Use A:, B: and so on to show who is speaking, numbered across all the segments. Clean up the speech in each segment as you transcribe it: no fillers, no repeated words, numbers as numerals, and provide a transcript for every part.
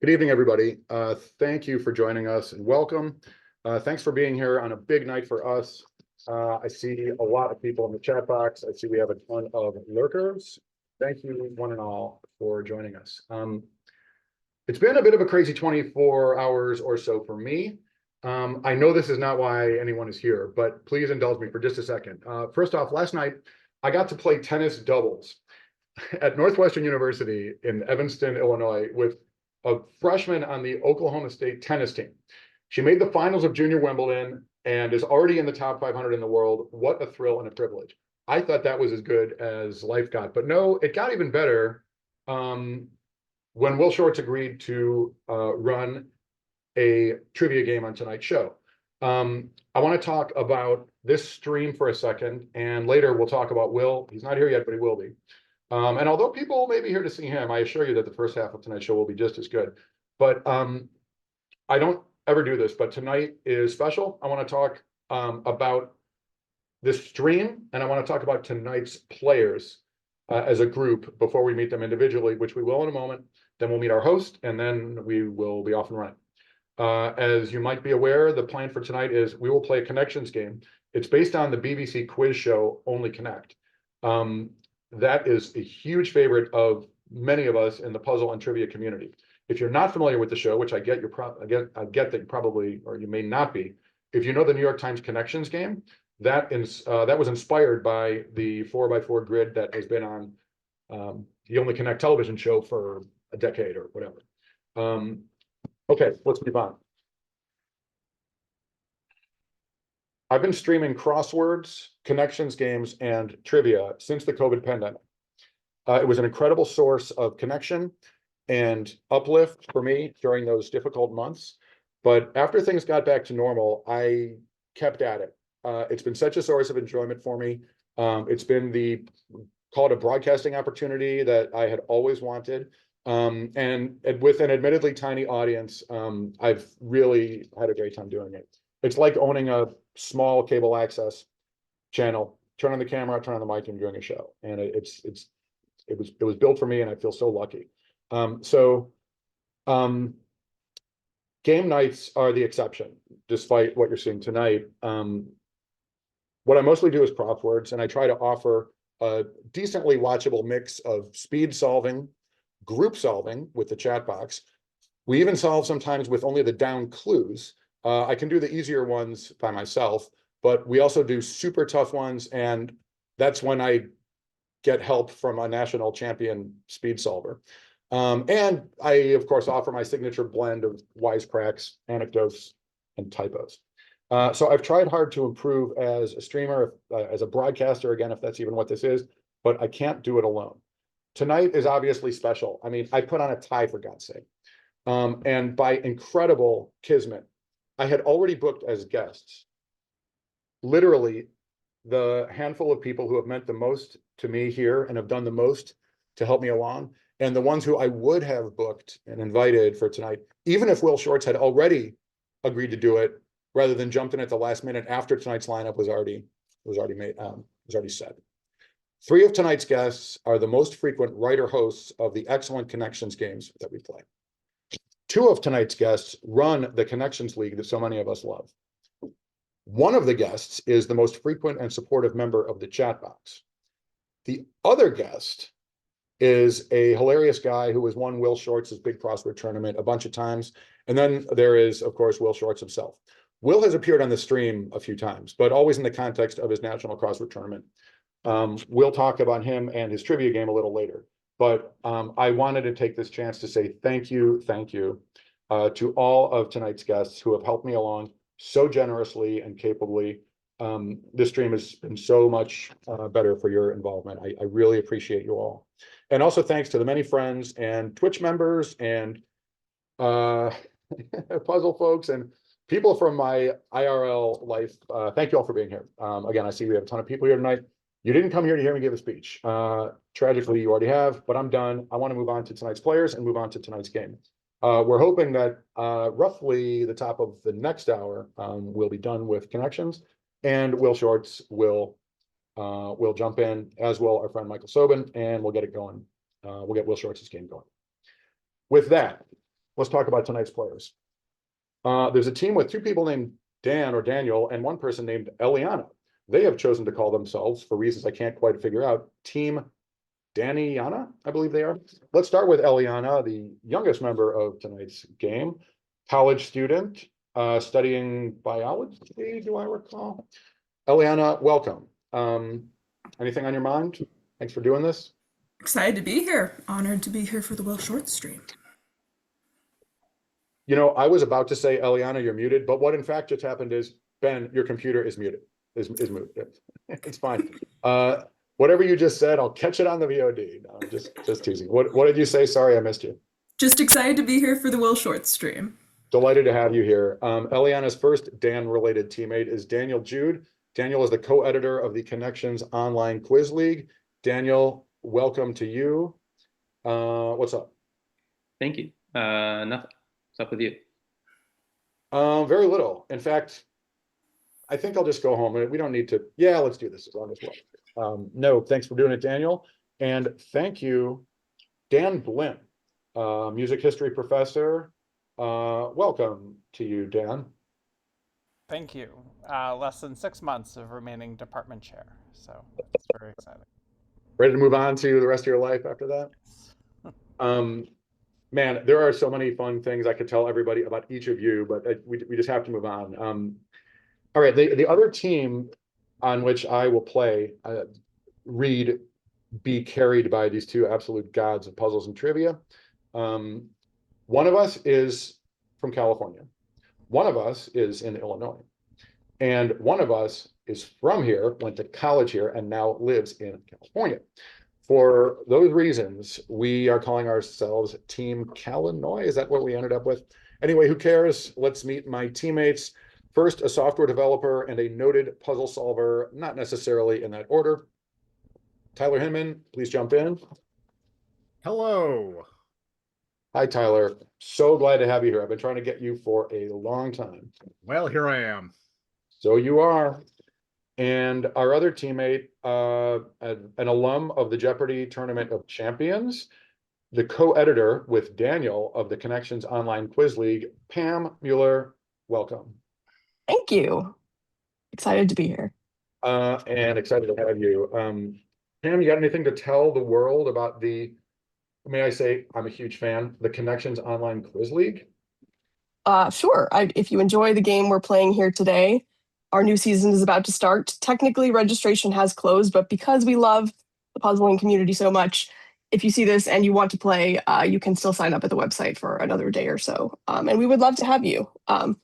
A: Good evening, everybody. Thank you for joining us and welcome. Thanks for being here on a big night for us. I see a lot of people in the chat box. I see we have a ton of lurkers. Thank you, one and all, for joining us. It's been a bit of a crazy 24 hours or so for me. I know this is not why anyone is here, but please indulge me for just a second. First off, last night, I got to play tennis doubles at Northwestern University in Evanston, Illinois, with a freshman on the Oklahoma State tennis team. She made the finals of Junior Wimbledon and is already in the top 500 in the world. What a thrill and a privilege. I thought that was as good as life got, but no, it got even better when Will Shortz agreed to run a trivia game on tonight's show. I want to talk about this stream for a second, and later we'll talk about Will. He's not here yet, but he will be. And although people may be here to see him, I assure you that the first half of tonight's show will be just as good. But I don't ever do this, but tonight is special. I want to talk about this stream, and I want to talk about tonight's players as a group before we meet them individually, which we will in a moment. Then we'll meet our host, and then we will be off and running. As you might be aware, the plan for tonight is we will play a connections game. It's based on the BBC quiz show Only Connect. That is a huge favorite of many of us in the puzzle and trivia community. If you're not familiar with the show, which I get that you probably, or you may not be, if you know the New York Times Connections game, that was inspired by the 4x4 grid that has been on the Only Connect television show for a decade or whatever. Okay, let's move on. I've been streaming crosswords, connections games, and trivia since the COVID pandemic. It was an incredible source of connection and uplift for me during those difficult months. But after things got back to normal, I kept at it. It's been such a source of enjoyment for me. It's been call it a broadcasting opportunity that I had always wanted. And with an admittedly tiny audience, I've really had a great time doing it. It's like owning a small cable access channel, turn on the camera, turn on the mic, and doing a show. And it was built for me, and I feel so lucky. Game nights are the exception, despite what you're seeing tonight. What I mostly do is crosswords, and I try to offer a decently watchable mix of speed solving, group solving with the chat box. We even solve sometimes with only the down clues. I can do the easier ones by myself, but we also do super tough ones, and that's when I get help from a national champion speed solver. And I, of course, offer my signature blend of wisecracks, anecdotes, and typos. So I've tried hard to improve as a streamer, as a broadcaster, again, if that's even what this is, but I can't do it alone. Tonight is obviously special. I mean, I put on a tie, for God's sake. And by incredible kismet, I had already booked as guests, literally, the handful of people who have meant the most to me here and have done the most to help me along, and the ones who I would have booked and invited for tonight, even if Will Shortz had already agreed to do it, rather than jumped in at the last minute after tonight's lineup was already set. 3 of tonight's guests are the most frequent writer hosts of the excellent Connections games that we play. 2 of tonight's guests run the Connections League that so many of us love. 1 of the guests is the most frequent and supportive member of the chat box. The other guest is a hilarious guy who has won Will Shortz's big crossword tournament a bunch of times. And then there is, of course, Will Shortz himself. Will has appeared on the stream a few times, but always in the context of his national crossword tournament. We'll talk about him and his trivia game a little later. But I wanted to take this chance to say thank you to all of tonight's guests who have helped me along so generously and capably. This stream has been so much better for your involvement. I really appreciate you all. And also thanks to the many friends and Twitch members and puzzle folks and people from my IRL life. Thank you all for being here. Again, I see we have a ton of people here tonight. You didn't come here to hear me give a speech. Tragically, you already have, but I'm done. I want to move on to tonight's players and move on to tonight's game. We're hoping that roughly the top of the next hour, we'll be done with connections, and Will Shortz will jump in, as will our friend Michael Sobin, and we'll get it going. We'll get Will Shortz's game going. With that, let's talk about tonight's players. There's a team with two people named Dan or Daniel and one person named Eliana. They have chosen to call themselves, for reasons I can't quite figure out, Team Daniana, I believe they are. Let's start with Eliana, the youngest member of tonight's game, college student, studying biology, do I recall? Eliana, welcome. Anything on your mind? Thanks for doing this.
B: Excited to be here. Honored to be here for the Will Shortz stream.
A: You know, I was about to say, Eliana, you're muted, but what in fact just happened is, Ben, your computer is muted, is muted. It's fine. Whatever you just said, I'll catch it on the VOD. No, I'm just teasing. What did you say? Sorry, I missed you.
B: Just excited to be here for the Will Shortz stream.
A: Delighted to have you here. Eliana's first Dan-related teammate is Daniel Jude. Daniel is the co-editor of the Connections Online Quiz League. Daniel, welcome to you. What's up?
C: Thank you. Nothing. What's up with you?
A: Very little. In fact, I think I'll just go home. We don't need to. Yeah, let's do this as long as well. No, thanks for doing it, Daniel. And thank you, Dan Blinn, music history professor. Welcome to you, Dan.
D: Thank you. Less than 6 months of remaining department chair, so it's very exciting.
A: Ready to move on to the rest of your life after that? Man, there are so many fun things I could tell everybody about each of you, but we just have to move on. All right, the other team on which I will play, be carried by these two absolute gods of puzzles and trivia. One of us is from California. One of us is in Illinois. And one of us is from here, went to college here, and now lives in California. For those reasons, we are calling ourselves Team Calinoy. Is that what we ended up with? Anyway, who cares? Let's meet my teammates. First, a software developer and a noted puzzle solver, not necessarily in that order. Tyler Hinman, please jump in.
E: Hello.
A: Hi, Tyler. So glad to have you here. I've been trying to get you for a long time.
E: Well, here I am.
A: So you are. And our other teammate, an alum of the Jeopardy Tournament of Champions, the co-editor with Daniel of the Connections Online Quiz League, Pam Mueller, welcome.
F: Thank you. Excited to be here.
A: And excited to have you. Pam, you got anything to tell the world about may I say, I'm a huge fan, the Connections Online Quiz League?
F: Sure. If you enjoy the game we're playing here today, our new season is about to start. Technically, registration has closed, but because we love the puzzling community so much, if you see this and you want to play, you can still sign up at the website for another day or so. And we would love to have you. The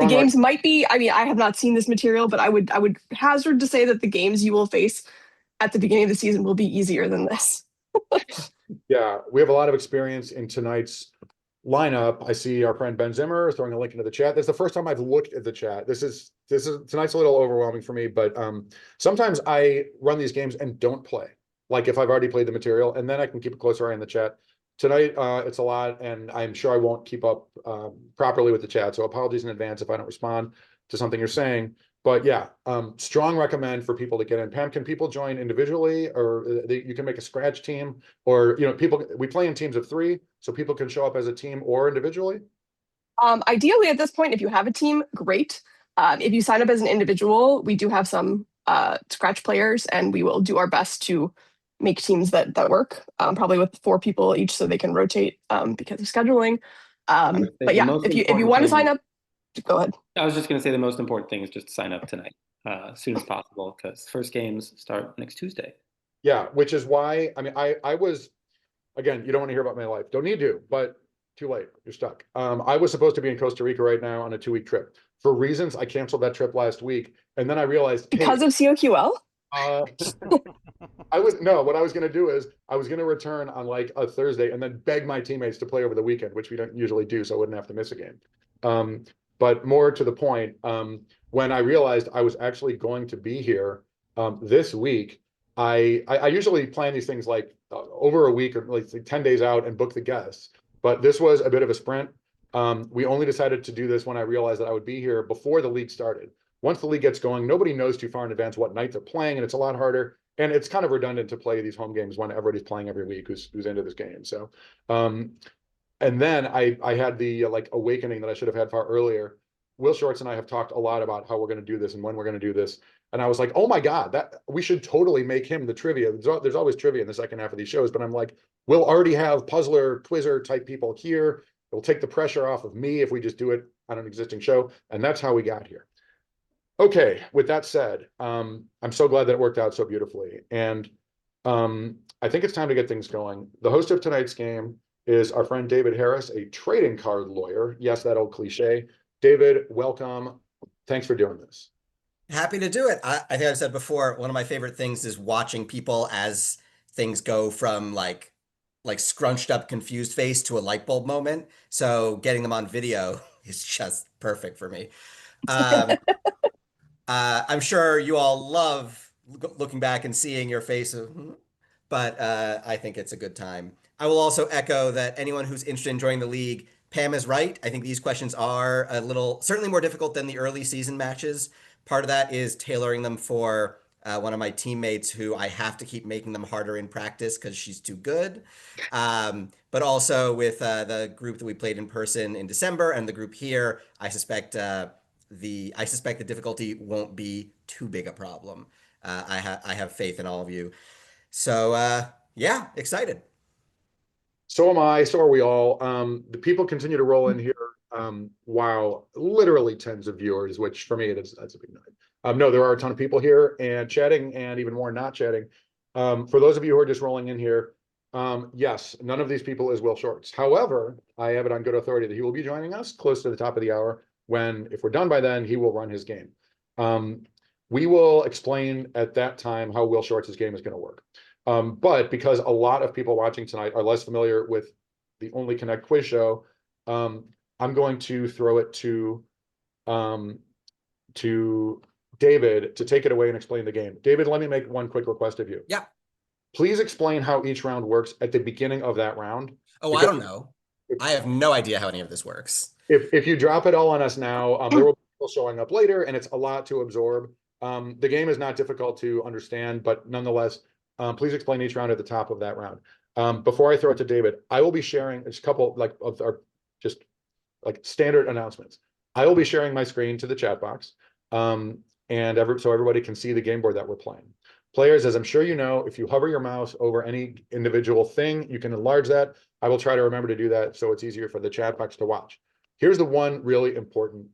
F: games might be, I have not seen this material, but I would hazard to say that the games you will face at the beginning of the season will be easier than this.
A: Yeah, we have a lot of experience in tonight's lineup. I see our friend Ben Zimmer throwing a link into the chat. That's the first time I've looked at the chat. This is tonight's a little overwhelming for me, but sometimes I run these games and don't play. Like if I've already played the material, and then I can keep a closer eye on the chat. Tonight, it's a lot, and I'm sure I won't keep up properly with the chat. So apologies in advance if I don't respond to something you're saying. But yeah, strong recommend for people to get in. Pam, can people join individually, or you can make a scratch team, or we play in teams of 3, so people can show up as a team or individually?
F: Ideally, at this point, if you have a team, great. If you sign up as an individual, we do have some scratch players, and we will do our best to make teams that work, probably with 4 people each, so they can rotate because of scheduling. But yeah, if you want to sign up, go ahead.
C: I was just going to say the most important thing is just to sign up tonight as soon as possible, because first games start next Tuesday.
A: Yeah, which is why, I was, again, you don't want to hear about my life. Don't need to, but too late. You're stuck. I was supposed to be in Costa Rica right now on a 2-week trip. For reasons, I canceled that trip last week. And then I realized—
F: Because of COQL?
A: What I was going to do is I was going to return on like a Thursday and then beg my teammates to play over the weekend, which we don't usually do, so I wouldn't have to miss a game. But more to the point, when I realized I was actually going to be here this week, I usually plan these things like over a week or like 10 days out and book the guests. But this was a bit of a sprint. We only decided to do this when I realized that I would be here before the league started. Once the league gets going, nobody knows too far in advance what night they're playing, and it's a lot harder. And it's kind of redundant to play these home games when everybody's playing every week who's into this game. So And then I had the like awakening that I should have had far earlier. Will Shortz and I have talked a lot about how we're going to do this and when we're going to do this. And I was like, oh my God, that we should totally make him the trivia. There's always trivia in the second half of these shows, but I'm like, we'll already have puzzler, quizzer type people here. It'll take the pressure off of me if we just do it on an existing show. And that's how we got here. Okay, with that said, I'm so glad that it worked out so beautifully. And I think it's time to get things going. The host of tonight's game is our friend David Harris, a trading card lawyer. Yes, that old cliche. David, welcome. Thanks for doing this.
G: Happy to do it. I think I've said before, one of my favorite things is watching people as things go from like scrunched up, confused face to a light bulb moment. So getting them on video is just perfect for me. I'm sure you all love looking back and seeing your face, but I think it's a good time. I will also echo that anyone who's interested in joining the league, Pam is right. I think these questions are certainly more difficult than the early season matches. Part of that is tailoring them for one of my teammates who I have to keep making them harder in practice because she's too good. But also with the group that we played in person in December and the group here, I suspect the difficulty won't be too big a problem. I have faith in all of you. So yeah, excited.
A: So am I, so are we all. The people continue to roll in here. Wow, literally tens of viewers, which for me, that's a big night. No, there are a ton of people here and chatting and even more not chatting. For those of you who are just rolling in here, yes, none of these people is Will Shortz. However, I have it on good authority that he will be joining us close to the top of the hour when, if we're done by then, he will run his game. We will explain at that time how Will Shortz's game is going to work. But because a lot of people watching tonight are less familiar with the Only Connect quiz show, I'm going to throw it to David to take it away and explain the game. David, let me make one quick request of you.
G: Yeah.
A: Please explain how each round works at the beginning of that round.
G: Oh, I don't know. I have no idea how any of this works.
A: If you drop it all on us now, there will be people showing up later, and it's a lot to absorb. The game is not difficult to understand, but nonetheless, please explain each round at the top of that round. Before I throw it to David, I will be sharing just a couple of our just like standard announcements. I will be sharing my screen to the chat box, so everybody can see the game board that we're playing. Players, as I'm sure you know, if you hover your mouse over any individual thing, you can enlarge that. I will try to remember to do that so it's easier for the chat box to watch. Here's the one really important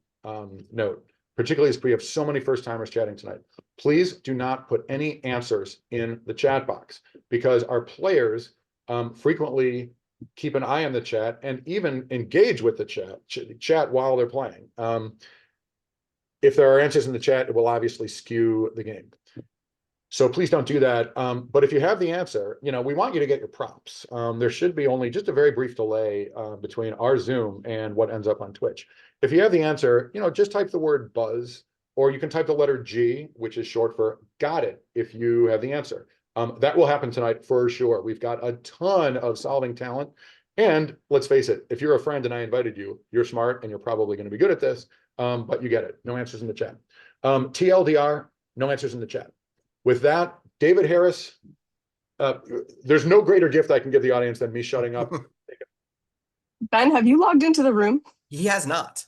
A: note, particularly as we have so many first-timers chatting tonight. Please do not put any answers in the chat box because our players frequently keep an eye on the chat and even engage with the chat while they're playing. If there are answers in the chat, it will obviously skew the game. So please don't do that. But if you have the answer, we want you to get your props. There should be only just a very brief delay between our Zoom and what ends up on Twitch. If you have the answer, just type the word buzz, or you can type the letter G, which is short for got it, if you have the answer. That will happen tonight for sure. We've got a ton of solving talent. And let's face it, if you're a friend and I invited you, you're smart and you're probably going to be good at this, but you get it. No answers in the chat. TLDR, no answers in the chat. With that, David Harris, there's no greater gift I can give the audience than me shutting up.
F: Ben, have you logged into the room?
G: He has not.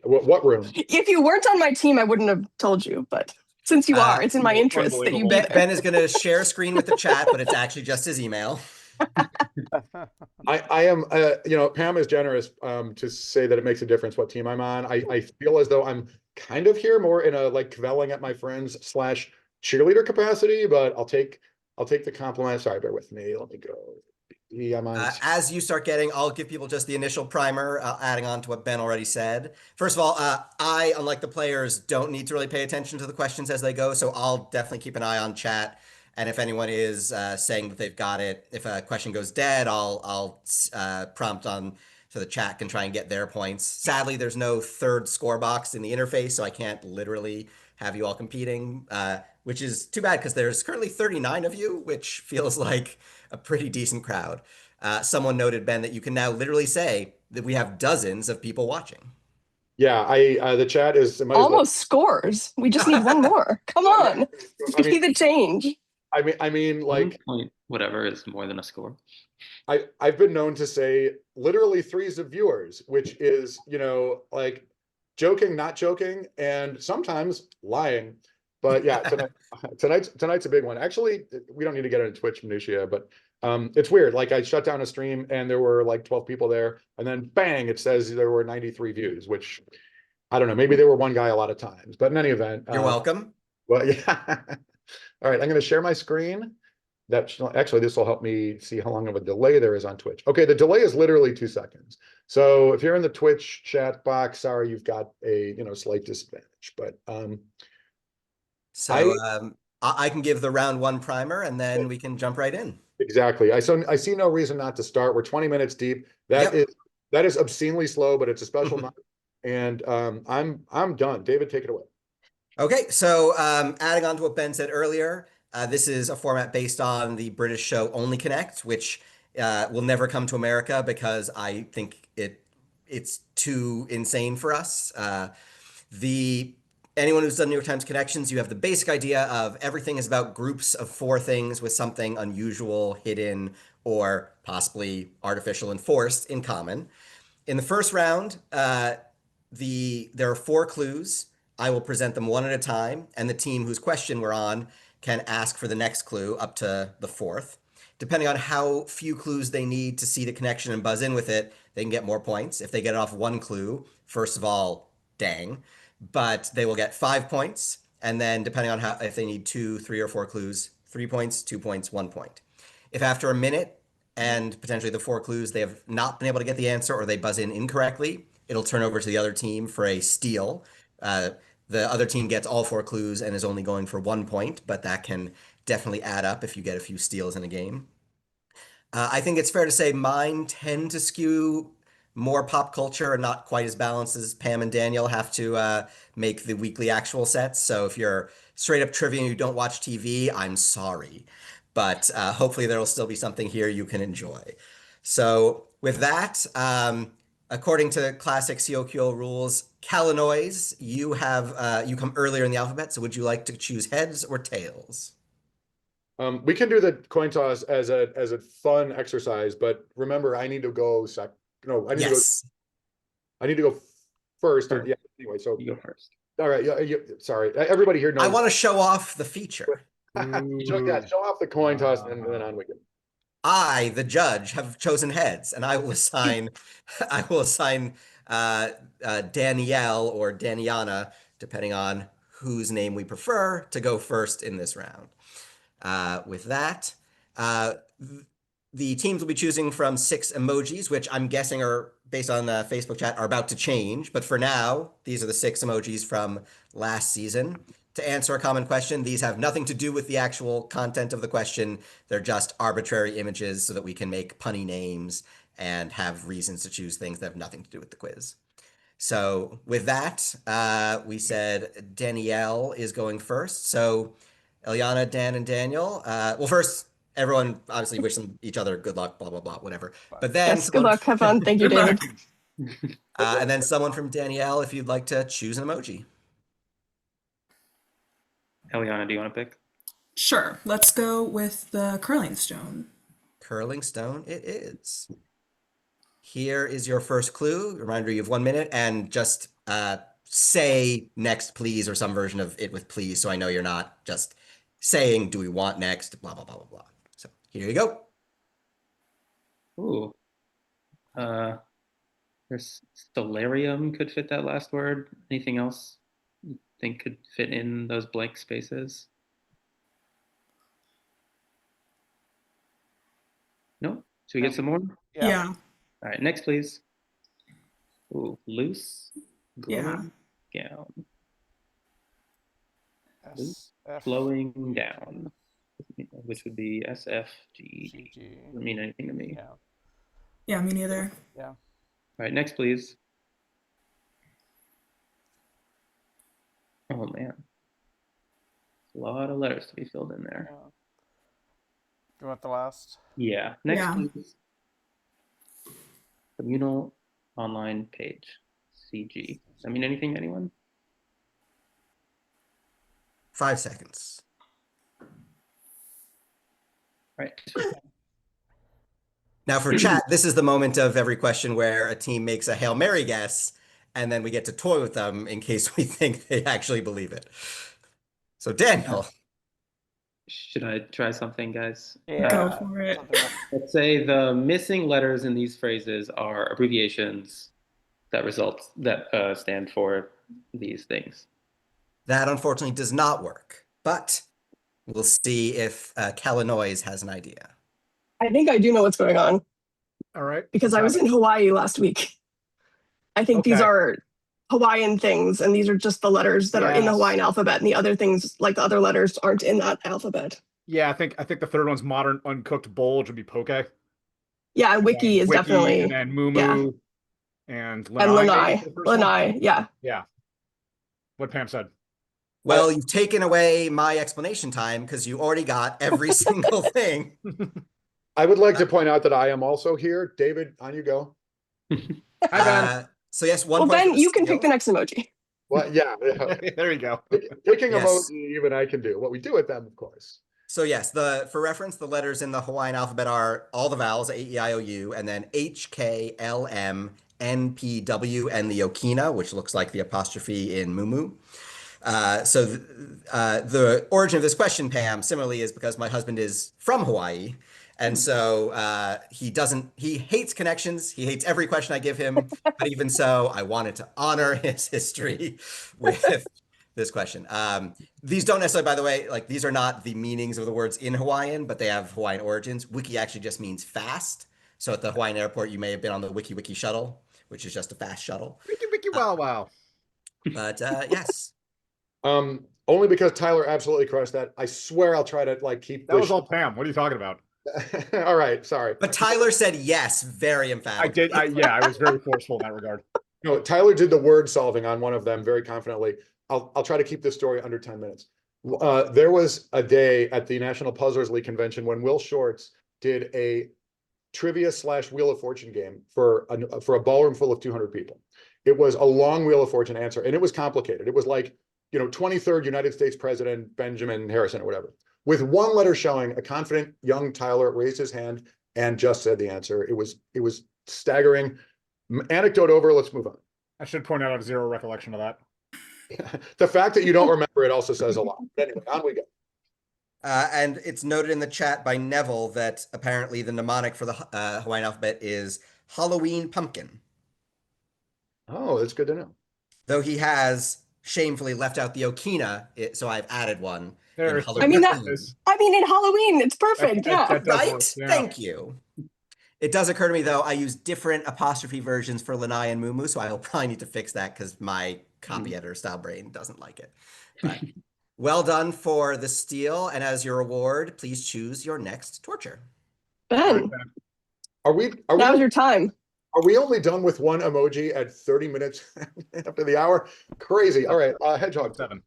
A: What room?
F: If you weren't on my team, I wouldn't have told you, but since you are, it's in my interest that you be there.
G: Ben is going to share a screen with the chat, but it's actually just his email.
A: I am, Pam is generous to say that it makes a difference what team I'm on. I feel as though I'm kind of here more in a like cavelling at my friends / cheerleader capacity, but I'll take the compliment. Sorry, bear with me. Let me go.
G: As you start getting, I'll give people just the initial primer, adding on to what Ben already said. First of all, I, unlike the players, don't need to really pay attention to the questions as they go, so I'll definitely keep an eye on chat. And if anyone is saying that they've got it, if a question goes dead, I'll prompt on so the chat can try and get their points. Sadly, there's no third score box in the interface, so I can't literally have you all competing, which is too bad because there's currently 39 of you, which feels like a pretty decent crowd. Someone noted, Ben, that you can now literally say that we have dozens of people watching.
A: Yeah, the chat is
F: almost scores. We just need one more. Come on, be the change.
A: I mean, like,
C: point whatever is more than a score.
A: I've been known to say literally threes of viewers, which is, like joking, not joking, and sometimes lying. But yeah, tonight's a big one. Actually, we don't need to get into Twitch minutiae, but it's weird. Like I shut down a stream and there were like 12 people there, and then bang, it says there were 93 views, which I don't know, maybe there were one guy a lot of times. But in any event,
G: You're welcome.
A: well, yeah. All right, I'm going to share my screen. Actually, this will help me see how long of a delay there is on Twitch. Okay, the delay is literally 2 seconds. So if you're in the Twitch chat box, sorry, you've got a slight disadvantage. But
G: So I can give the round one primer and then we can jump right in.
A: exactly. I see no reason not to start. We're 20 minutes deep. That is obscenely slow, but it's a special night. And I'm done. David, take it away.
G: Okay, so adding on to what Ben said earlier, this is a format based on the British show Only Connect, which will never come to America because I think it's too insane for us. Anyone who's done New York Times Connections, you have the basic idea of everything is about groups of 4 things with something unusual, hidden, or possibly artificial and forced in common. In the first round, there are 4 clues. I will present them one at a time, and the team whose question we're on can ask for the next clue up to the 4th. Depending on how few clues they need to see the connection and buzz in with it, they can get more points. If they get it off 1 clue, first of all, dang. But they will get 5 points, and then depending on if they need 2, 3, or 4 clues, 3 points, 2 points, 1 point. If after a minute and potentially the 4 clues they have not been able to get the answer or they buzz in incorrectly, it'll turn over to the other team for a steal. The other team gets all 4 clues and is only going for 1 point, but that can definitely add up if you get a few steals in a game. I think it's fair to say mine tend to skew more pop culture and not quite as balanced as Pam and Daniel have to make the weekly actual sets. So if you're straight up trivia and you don't watch TV, I'm sorry. But hopefully there will still be something here you can enjoy. So with that, according to classic COQO rules, Kalinois, you come earlier in the alphabet. So would you like to choose heads or tails?
A: We can do the coin toss as a fun exercise, but remember, I need to go I need to go first.
C: Sure.
A: Yeah. Anyway, so
C: You go first.
A: all right. Yeah. Sorry, everybody here knows.
G: I want to show off the feature.
A: Show off the coin toss, and then on we go.
G: I, the judge, have chosen heads, and I will assign Danielle or Daniana, depending on whose name we prefer, to go first in this round. With that, the teams will be choosing from 6 emojis, which I'm guessing are based on the Facebook chat are about to change. But for now, these are the 6 emojis from last season. To answer a common question, these have nothing to do with the actual content of the question. They're just arbitrary images so that we can make punny names and have reasons to choose things that have nothing to do with the quiz. So with that, we said Danielle is going first. So Eliana, Dan, and Daniel. Well, first, everyone obviously wish them each other good luck, blah, blah, blah, whatever. But then
F: Yes, good luck. Have fun. Thank you,
B: Good
F: David.
B: luck.
G: and then someone from Danielle, if you'd like to choose an emoji.
C: Eliana, do you want to pick?
B: Sure. Let's go with the curling stone.
G: Curling stone it is. Here is your first clue. Reminder, you have 1 minute, and just say next, please, or some version of it with please, so I know you're not just saying, do we want next, blah, blah, blah, blah, blah. So here you go.
C: Ooh. There's Solarium could fit that last word. Anything else you think could fit in those blank spaces? No? Should we get some more?
B: Yeah.
C: All right, next, please. Ooh, loose, glowing gown. Loose, flowing down, which would be SFG. Doesn't mean anything to me.
B: Yeah, me neither.
D: Yeah.
C: All right, next, please. Oh, man. A lot of letters to be filled in there.
D: Do you want the last?
C: Yeah. Next,
B: Yeah.
C: please. Communal online page. CG. Does that mean anything to anyone?
G: 5 seconds.
C: Right.
G: Now for chat, this is the moment of every question where a team makes a Hail Mary guess, and then we get to toy with them in case we think they actually believe it. So Daniel,
C: Should I try something, guys?
D: Yeah.
B: Go for it.
D: something else.
C: Let's say the missing letters in these phrases are abbreviations that stand for these things.
G: that unfortunately does not work, but we'll see if Kalanois has an idea.
F: I think I do know what's going on
E: All right.
F: because I was in Hawaii last week. I think these
E: Okay.
F: are Hawaiian things, and these are just the letters that are in the
E: Yes.
F: Hawaiian alphabet, and the other things, like the other letters, aren't in that alphabet.
E: Yeah, I think the third one's modern uncooked bulge would be poke. And
F: Yeah, and Wiki is
E: Wiki,
F: definitely
E: and then Moo
F: yeah.
E: Moo and
F: and
E: Lanai.
F: Lanai. Lanai, yeah.
E: Yeah. What Pam said.
G: Well, you've taken away my explanation time because you already got every single thing.
A: I would like to point out that I am also here. David, on you go.
E: Hi, Ben.
G: So yes, one
F: Well,
G: point
F: Ben,
G: for the
F: you can
G: steal.
F: pick the next emoji.
A: Well, yeah.
E: There you go.
A: Picking
G: Yes.
A: emoji, even I can do. What we do with them, of course.
G: So yes, for reference, the letters in the Hawaiian alphabet are all the vowels, A-E-I-O-U, and then H, K, L, M, N, P, W, and the Okina, which looks like the apostrophe in Mumu. So the origin of this question, Pam, similarly is because my husband is from Hawaii. And so he hates connections. He hates every question I give him. But even so, I wanted to honor his history with this question. These don't necessarily, by the way, like these are not the meanings of the words in Hawaiian, but they have Hawaiian origins. Wiki actually just means fast. So at the Hawaiian airport, you may have been on the Wiki shuttle, which is just a fast shuttle.
E: Wiki wow wow.
G: But yes.
A: Only because Tyler absolutely crushed that. I swear I'll try to like keep
E: That
A: this.
E: was all Pam. What are you talking about?
A: All right, sorry.
G: But Tyler said yes, very
E: I
G: emphatically.
E: did. Yeah, I was very forceful in that regard.
A: No, Tyler did the word solving on one of them very confidently. I'll try to keep this story under 10 minutes. There was a day at the National Puzzlers League convention when Will Shortz did a trivia / Wheel of Fortune game for a ballroom full of 200 people. It was a long Wheel of Fortune answer, and it was complicated. It was like, 23rd United States President Benjamin Harrison or whatever. With one letter showing, a confident young Tyler raised his hand and just said the answer. It was staggering. Anecdote over, let's move on.
E: I should point out I have zero recollection of that.
A: The fact that you don't remember it also says a lot. But anyway, on we go.
G: And it's noted in the chat by Neville that apparently the mnemonic for the Hawaiian alphabet is Halloween pumpkin.
A: Oh, that's good to know.
G: Though he has shamefully left out the Okina, so I've added one.
E: There.
G: in Halloween.
F: I mean, that-
E: is.
F: I mean, in Halloween, it's perfect. Yeah.
E: That does
G: Right?
E: work, yeah.
G: Thank you. It does occur to me, though, I use different apostrophe versions for Lanai and Mumu, so I will probably need to fix that because my copy editor style brain doesn't like it. But well done for the steal, and as your reward, please choose your next torture.
F: Ben,
A: Are we
F: now's your time.
A: are we only done with one emoji at 30 minutes after the hour? Crazy. All right, hedgehog.
E: 7.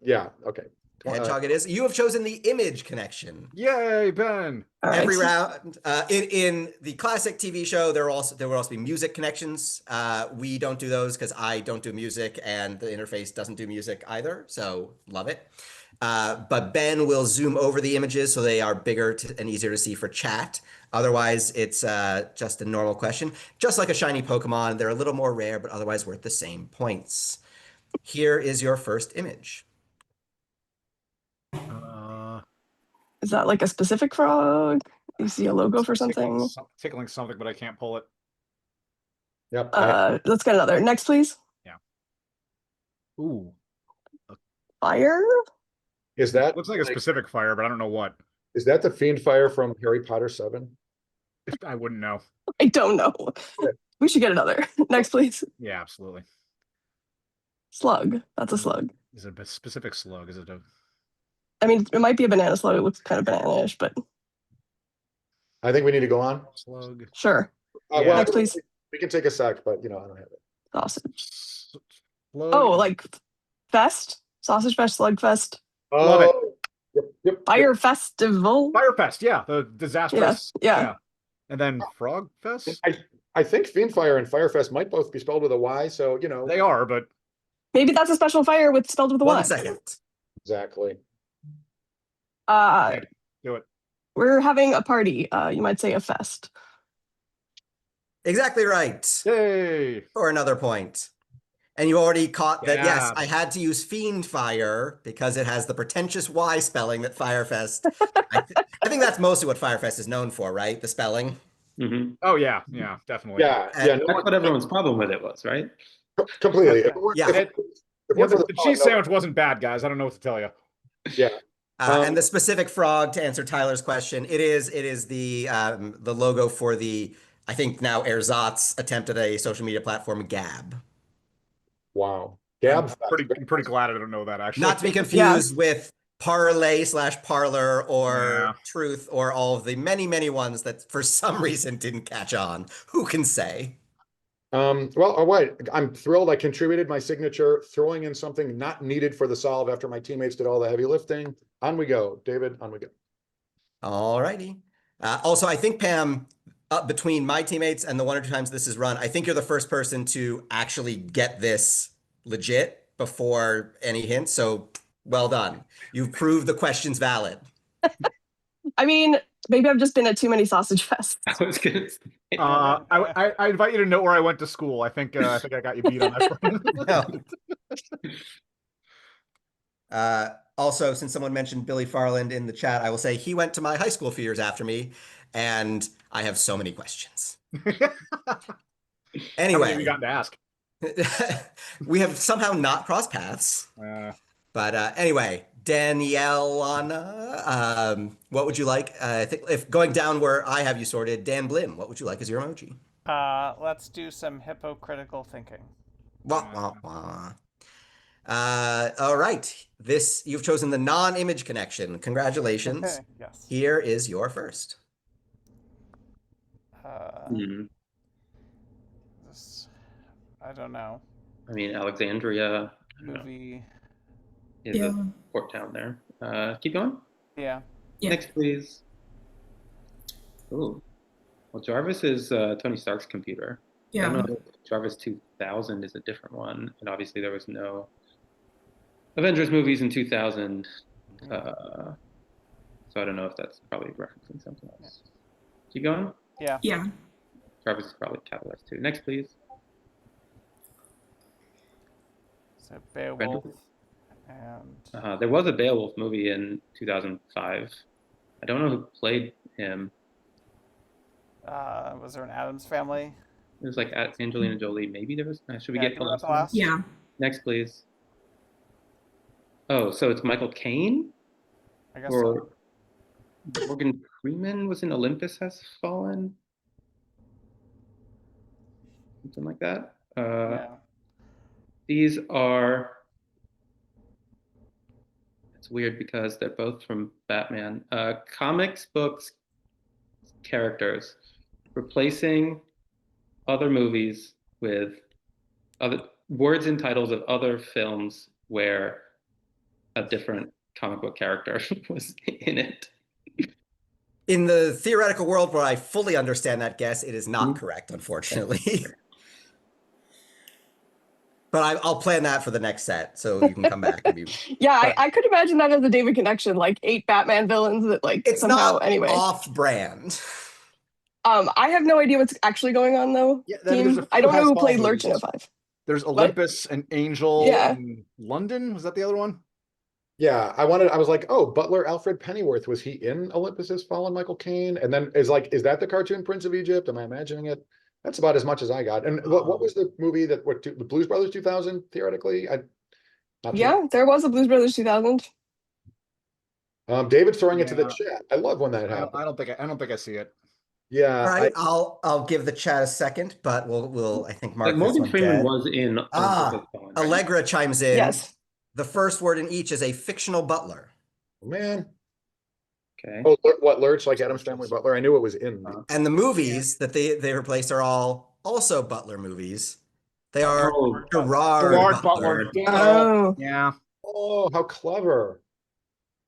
A: Yeah, okay.
G: Hedgehog it is. You have chosen the image connection.
E: Yay, Ben.
F: All right.
G: Every round in the classic TV show, there will also be music connections. We don't do those because I don't do music and the interface doesn't do music either. So love it. But Ben will zoom over the images so they are bigger and easier to see for chat. Otherwise, it's just a normal question. Just like a shiny Pokemon, they're a little more rare, but otherwise worth the same points. Here is your first image.
F: Is that like a specific frog? You see a logo for something?
E: Tickling something, but I can't pull it.
A: Yep.
F: Let's get another. Next, please.
E: Ooh.
F: Fire?
A: Is that
E: Looks like a specific fire, but I don't know what.
A: is that the fiend fire from Harry Potter 7?
E: I wouldn't know.
F: I don't know. We should get another. Next, please.
E: Yeah, absolutely.
F: Slug. That's a slug.
E: Is it a specific slug? Is it a...
F: I mean, it might be a banana slug. It looks kind of banana-ish, but
A: I think we need to go on.
E: slug?
F: sure.
E: Yeah.
A: Well,
F: Next, please.
A: we can take a sec, but I don't have it.
F: Sausage.
E: Slug?
F: Oh, like fest? Sausage fest, slug fest,
E: Love it.
A: Yep.
F: fire festival.
E: Firefest, yeah. The disastrous.
F: Yeah.
E: And then Frog Fest?
A: I think Fiend Fire and Firefest might both be spelled with a Y, so
E: They are, but
F: Maybe that's a special fire with spelled with a Y.
G: 1 second.
A: exactly.
E: do it.
F: We're having a party. You might say a fest.
G: Exactly right.
E: Yay!
G: For another point. And you already caught that, yes,
E: Yeah.
G: I had to use Fiend Fire because it has the pretentious Y spelling that Firefest. I think that's mostly what Firefest is known for, right? The spelling.
C: Hmm.
E: Oh yeah, yeah, definitely.
A: Yeah,
G: And
A: yeah, no
C: That's
A: one-
C: what everyone's problem with it was, right?
A: completely. If it weren't-
G: Yeah.
A: if it weren't for
E: The cheese
A: no-
E: sandwich wasn't bad, guys. I don't know what to tell you.
A: Yeah.
G: And the specific frog, to answer Tyler's question, it is the logo for the, I think now Erzat's attempt at a social media platform, Gab.
A: Wow. Gab.
E: I'm pretty glad I don't know that actually.
G: Not to be confused with Parlay/Parlor or
E: Yeah.
G: Truth or all of the many, many ones that for some reason didn't catch on. Who can say?
A: Well, all right. I'm thrilled. I contributed my signature, throwing in something not needed for the solve after my teammates did all the heavy lifting. On we go, David. On we go.
G: All righty. Also, I think, Pam, between my teammates and the one or two times this is run, I think you're the first person to actually get this legit before any hints. So well done. You've proved the question's valid.
F: I mean, maybe I've just been at too many sausage fests.
C: I was gonna say,
E: I invite you to know where I went to school. I think I got you beat on that front.
G: Also, since someone mentioned Billy Farland in the chat, I will say he went to my high school a few years after me, and I have so many questions.
E: How many
G: Anyway,
E: have you gotten to ask?
G: we have somehow not crossed paths. But anyway, Danielana, what would you like? I think if going down where I have you sorted, Dan Blim, what would you like as your emoji?
D: Let's do some hypocritical thinking.
G: Wah, wah, wah. All right. You've chosen the non-image connection. Congratulations.
D: Yes.
G: Here is your first.
D: I don't know.
C: I mean, Alexandria
D: Movie.
C: is
B: Yeah.
C: a port town there. Keep going.
D: Yeah.
B: Yeah.
C: Next, please. Ooh. Well, Jarvis is Tony Stark's computer. I
B: Yeah.
C: don't know if Jarvis 2000 is a different one. And obviously there was no Avengers movies in 2000. So I don't know if that's probably referencing something else. Keep going.
D: Yeah.
B: Yeah.
C: Jarvis is probably capitalized too. Next, please.
D: So Beowulf. And
C: There was a Beowulf movie in 2005. I don't know who played him.
D: was there an Addams Family?
C: It was like Angelina Jolie. Maybe there was. Should we
D: Yeah,
C: get
D: give
C: the
D: it
C: last
D: the
C: one?
D: last.
B: Yeah.
C: Next, please. Oh, so it's Michael Caine?
D: I guess
C: Or
D: so.
C: Morgan Freeman was in Olympus Has Fallen? Something like that.
D: Yeah.
C: These are. It's weird because they're both from Batman. Comics books characters replacing other movies with other words and titles of other films where a different comic book character was in it.
G: In the theoretical world where I fully understand that guess, it is not correct, unfortunately. But I'll plan that for the next set, so you can come back and be.
F: Yeah, I could imagine that as a David connection, like 8 Batman villains that like
G: It's
F: somehow
G: not
F: anyway.
G: off-brand.
F: I have no idea what's actually going on though.
E: Yeah, there's a
F: I don't
E: few
F: know who
E: Has
F: played
E: Fallen
F: Lurch in
E: movies.
F: 05.
E: There's Olympus and Angel
F: Yeah.
E: in London. Was that the other one?
A: Yeah, I was like, oh, Butler Alfred Pennyworth, was he in Olympus Has Fallen, Michael Caine? And then is that the cartoon Prince of Egypt? Am I imagining it? That's about as much as I got. And what was the movie the Blues Brothers 2000, theoretically?
F: Yeah, there was a Blues Brothers 2000.
A: David's throwing it to the
E: Yeah.
A: chat. I love when that happens.
E: I don't think I see it.
A: Yeah.
G: All right, I'll give the chat a second, but we'll I think mark
C: Like
G: this
C: Morgan
G: one
C: Freeman
G: dead.
C: was in Olympus Has Fallen, right?
G: Allegra chimes in.
F: Yes.
G: The first word in each is a fictional butler.
A: Man.
C: Okay.
A: Oh, what, Lurch, like Addams Family Butler? I knew it was in.
G: And the movies that they replaced are all also Butler movies. They are Gerard
E: Gerard
G: Butler.
E: Butler.
F: Oh.
E: Yeah.
A: Oh, how clever.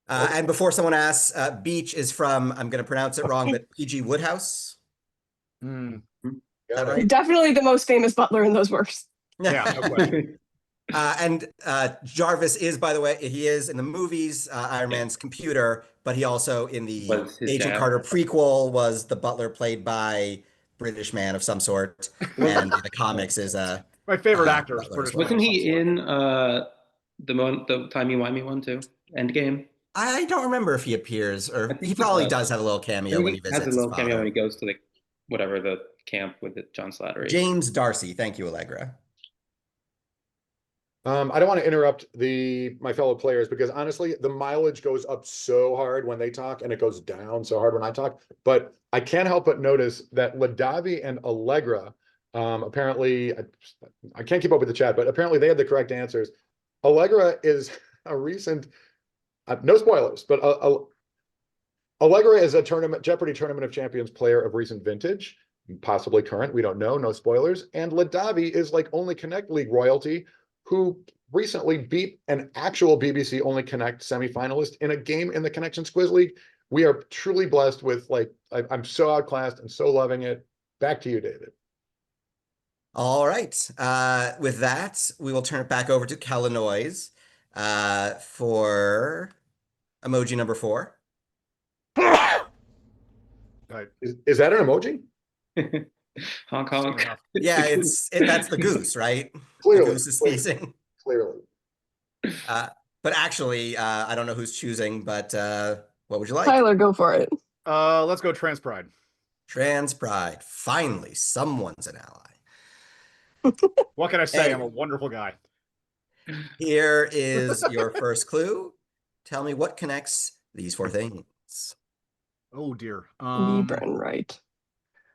G: And before someone asks, Beach is from, I'm going to pronounce it wrong, but P.G. Woodhouse.
E: Mm.
A: Got
G: right?
A: it.
F: Definitely the most famous butler in those works.
E: Yeah. No question.
G: And Jarvis is, by the way, he is in the movies Iron Man's computer, but he also in the
C: Was his
G: Agent
C: dad.
G: Carter prequel was the butler played by British man of some sort, and the comics is a
E: My favorite actor is
G: butler
E: British
G: as well.
E: man.
C: Wasn't he in the timey-wimey one too? Endgame?
G: I don't remember if he appears,
C: I
G: or
C: think
G: he
C: he
G: probably
C: does.
G: does have a little cameo when he
C: Has a
G: visits his
C: little cameo when he
G: father.
C: goes to the camp with John Slattery.
G: James Darcy, thank you, Allegra.
A: I don't want to interrupt my fellow players because honestly, the mileage goes up so hard when they talk and it goes down so hard when I talk. But I can't help but notice that Ladavi and Allegra, apparently, I can't keep up with the chat, but apparently they had the correct answers. Allegra is a recent, no spoilers, but Allegra is a Jeopardy Tournament of Champions player of recent vintage, possibly current. We don't know, no spoilers. And Ladavi is like only Connect League royalty who recently beat an actual BBC Only Connect semifinalist in a game in the Connection Squiz League. We are truly blessed with I'm so outclassed and so loving it. Back to you, David.
G: All right. With that, we will turn it back over to Kalanoise for emoji number 4.
A: Is that an emoji?
C: Honk honk.
G: Yeah, that's the goose, right?
A: Clearly,
G: The goose is sneezing.
A: Clearly.
G: But actually, I don't know who's choosing, but what would you like?
F: Tyler, go for it.
E: Let's go Trans Pride.
G: Trans Pride. Finally, someone's an ally.
E: What can I say?
G: Hey.
E: I'm a wonderful guy.
G: Here is your first clue. Tell me what connects these 4 things.
E: Oh dear.
F: Libra and right.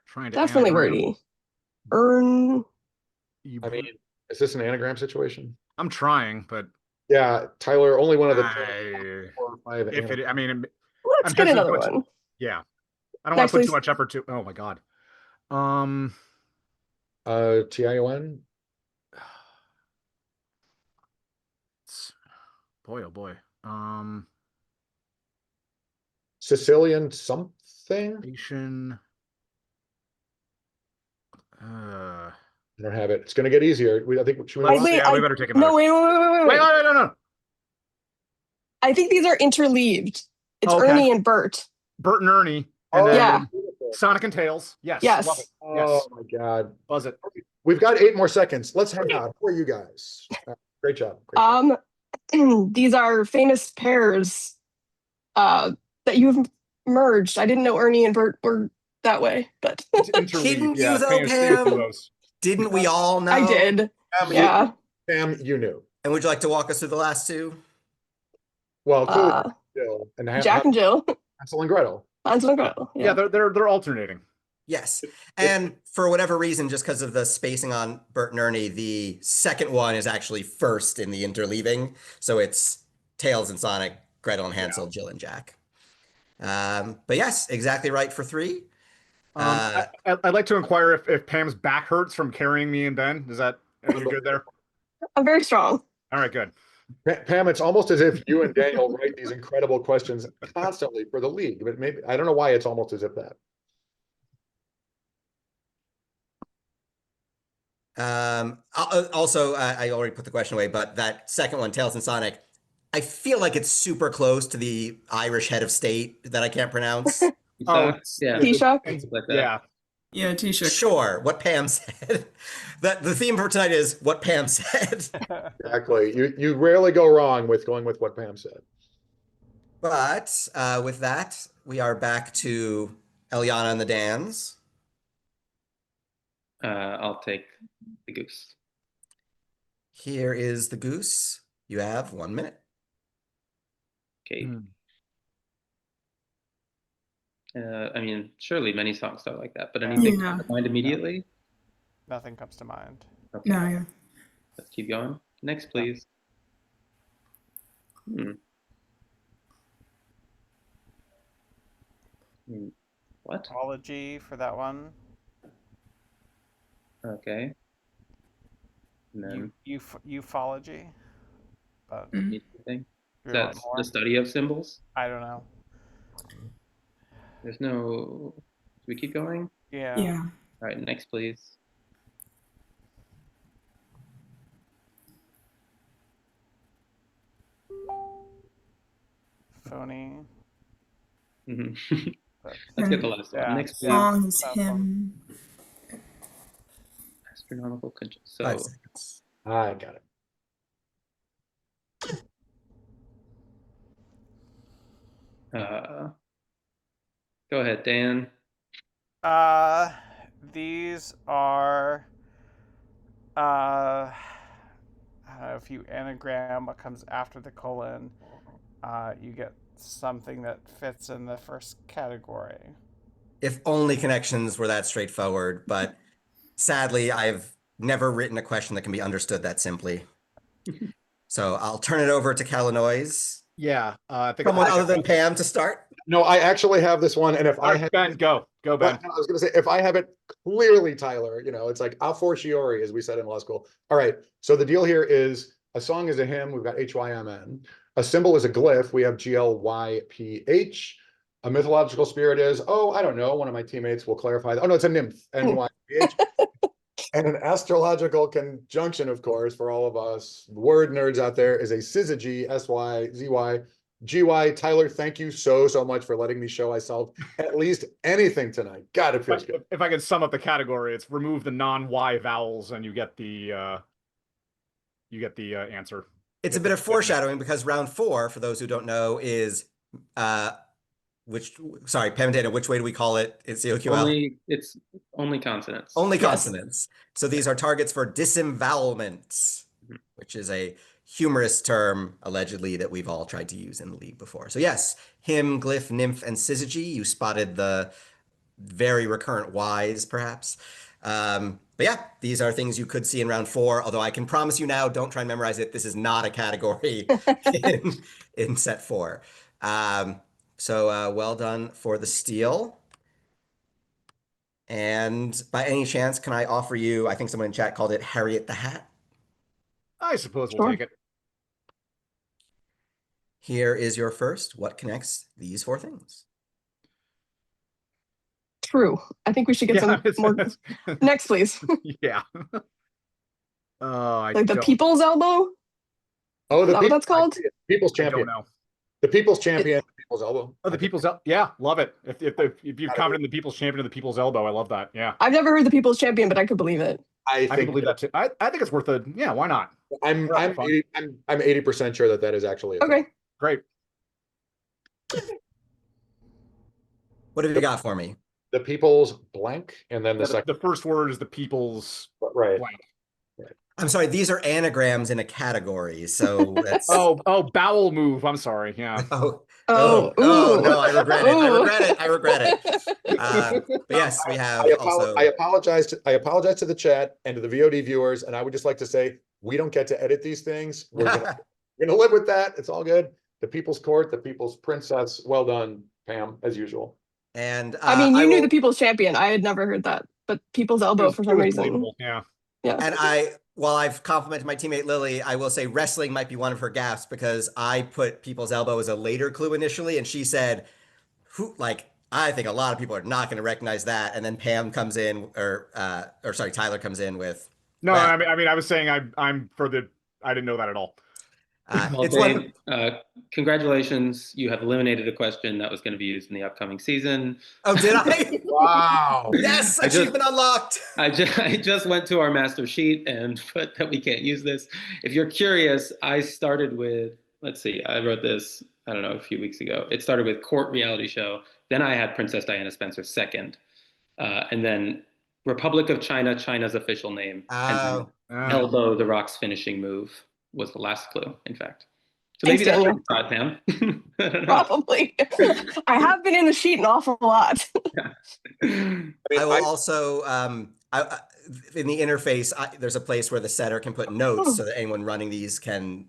E: Trying to
F: Definitely
E: anagram.
F: wordy. Earn.
A: I mean, is this an anagram situation?
E: I'm trying, but
A: Yeah, Tyler, only one of the
E: I
A: 4 or 5.
E: if it, I mean,
F: Let's
E: I'm
F: get
E: hesitant
F: another
E: to put-
F: one.
E: yeah, I don't want
F: Next,
E: to put
F: please.
E: too much effort to. Oh my god.
A: TION?
E: Boy, oh boy.
A: Sicilian something?
E: Nation.
A: I don't have it. It's going to get easier. I think should we
E: Let's
A: move on?
E: see.
F: Wait,
E: Yeah, we better take another.
F: No, wait.
E: Wait, no.
F: I think these are interleaved. It's
E: Okay.
F: Ernie and Bert.
E: Bert and Ernie, and then
F: Yeah.
E: Sonic and Tails. Yes.
F: Yes.
E: Love it.
A: Oh
E: Yes.
A: my God.
E: Buzz it.
A: We've got 8 more seconds. Let's hang on. Who are you guys? Great job. Great job.
F: These are famous pairs that you've merged. I didn't know Ernie and Bert were that way, but
E: It's interleaved.
G: Didn't
E: Yeah,
G: you though,
E: famous
G: Pam?
E: duos.
G: Didn't we all know?
F: I did. Yeah.
A: Sam, you knew.
G: And would you like to walk us through the last 2?
A: Well, clearly,
F: Uh,
A: Jill and
F: Jack and Jill.
A: Hansel and Gretel.
F: Hansel and Gretel.
E: Yeah, they're alternating.
G: Yes. And for whatever reason, just because of the spacing on Bert and Ernie, the second one is actually first in the interleaving. So it's Tails and Sonic, Gretel and Hansel, Jill and Jack. But yes, exactly right for 3.
E: I'd like to inquire if Pam's back hurts from carrying me and Ben. Are you good there?
F: I'm very strong.
E: All right, good.
A: Pam, it's almost as if you and Daniel write these incredible questions constantly for the league, but maybe I don't know why it's almost as if that.
G: Also, I already put the question away, but that second one, Tails and Sonic, I feel like it's super close to the Irish head of state that I can't pronounce.
E: Oh,
C: Yeah.
F: Taoiseach?
C: Things like that.
E: Yeah.
B: Yeah, T-shirt.
G: Sure, what Pam said. The theme for tonight is what Pam said.
A: Exactly. You rarely go wrong with going with what Pam said.
G: But with that, we are back to Eliana and the Dans.
C: I'll take the goose.
G: Here is the goose. You have 1 minute.
C: Okay. I mean, surely many songs start like that, but anything
B: Yeah.
C: come to mind immediately?
D: Nothing comes to mind.
C: Okay.
B: No, yeah.
C: Let's keep going. Next, please. What?
D: Apology for that one.
C: Okay. And then
D: Ufology. But
C: anything?
D: you
C: Is
D: want
C: that
D: more?
C: the study of symbols?
D: I don't know.
C: There's no. Do we keep going?
D: Yeah.
B: Yeah.
C: All right, next, please.
D: phony.
C: Mhm.
D: But
C: Let's get the last
D: yeah,
C: one. Next,
D: yeah.
B: Song is
D: Sounds
B: him.
C: astronomical conjunction.
G: 5
C: So,
G: seconds.
A: I got it.
C: go ahead, Dan.
D: These are I don't know, if you anagram what comes after the colon, you get something that fits in the first category.
G: If only connections were that straightforward, but sadly, I've never written a question that can be understood that simply. So I'll turn it over to Kalinois.
E: Yeah, I think
G: Someone other than Pam to start.
A: No, I actually have this one, and if
E: All
A: I
E: right,
A: had
E: Ben, go Ben.
A: I was going to say, if I have it clearly, Tyler, it's like a fortiori, as we said in law school. All right. So the deal here is a song is a hymn. We've got HYMN. A symbol is a glyph. We have GLYPH. A mythological spirit is, I don't know. One of my teammates will clarify. Oh, no, it's a nymph. NYPH. And an astrological conjunction, of course, for all of us word nerds out there, is a syzygy, SYZY. GY, Tyler, thank you so much for letting me show I solved at least anything tonight. God, it feels good.
E: If I could sum up the category, it's remove the non-Y vowels and you get the answer.
G: It's a bit of foreshadowing because round 4, for those who don't know, is Pam and Dana, which way do we call it? It's COQL.
C: It's only consonants.
G: Only
F: Yes.
G: consonants. So these are targets for disembowelment, which is a humorous term, allegedly, that we've all tried to use in the league before. So yes, hymn, glyph, nymph, and syzygy. You spotted the very recurrent Ys, perhaps. But yeah, these are things you could see in round 4, although I can promise you now, don't try and memorize it. This is not a category in set 4. So well done for the steal. And by any chance, can I offer you, I think someone in chat called it Harriet the Hat.
E: I suppose we'll take it.
G: Here is your first. What connects these 4 things?
F: True. I think we should get some more. Next, please.
E: Yeah.
F: Like the people's elbow?
A: Oh,
F: Is that what that's called?
A: People's
E: I don't
A: champion.
E: know.
A: The people's champion, the people's elbow.
E: Oh, the people's yeah, love it. If you're confident in the people's champion of the people's elbow, I love that. Yeah.
F: I've never heard the people's champion, but I could believe it.
A: I
E: can believe that too. I think it's worth yeah, why not?
A: I'm 80% sure that is actually
F: okay.
A: thing.
E: Great.
G: What have you got for me?
A: The people's blank, and then the second.
E: The first word is the people's
A: right.
E: blank.
G: I'm sorry, these are anagrams in a category, so that's
E: oh, bowel move. I'm sorry. Yeah.
G: no, I regret it. I regret it. But yes, we have
A: I apologize to the chat and to the VOD viewers, and I would just like to say we don't get to edit these things. We're gonna live with that. It's all good. The people's court, the people's princess. Well done, Pam, as usual.
G: And
F: I mean, you knew the people's champion. I had never heard that, but people's elbow for some reason.
E: Believable. Yeah.
F: Yeah.
G: And while I've complimented my teammate Lily, I will say wrestling might be one of her gaffes because I put people's elbow as a later clue initially, and she said, I think a lot of people are not going to recognize that. And then Pam comes in, Tyler comes in with.
E: No, I mean, I was saying I'm for the. I didn't know that at all.
C: Well, Dave, congratulations. You have eliminated a question that was going to be used in the upcoming season.
G: Oh, did I?
E: Wow.
G: Yes, achievement unlocked.
C: I just went to our master sheet and put that we can't use this. If you're curious, I started with, let's see, I wrote this, I don't know, a few weeks ago. It started with court reality show. Then I had Princess Diana Spencer second. And then Republic of China, China's official name. And elbow, The Rock's finishing move was the last clue, in fact. So maybe that's your thought, Pam.
F: Probably. I have been in the sheet an awful lot.
G: I will also, in the interface, there's a place where the setter can put notes so that anyone running these can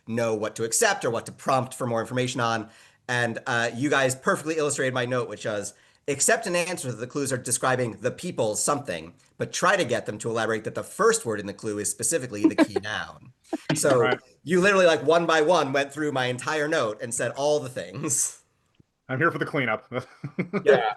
G: know what to accept or what to prompt for more information on. And you guys perfectly illustrated my note, which was, accept an answer that the clues are describing the people's something, but try to get them to elaborate that the first word in the clue is specifically the key noun. So you literally one by one went through my entire note and said all the things.
E: I'm here for the cleanup.
A: Yeah.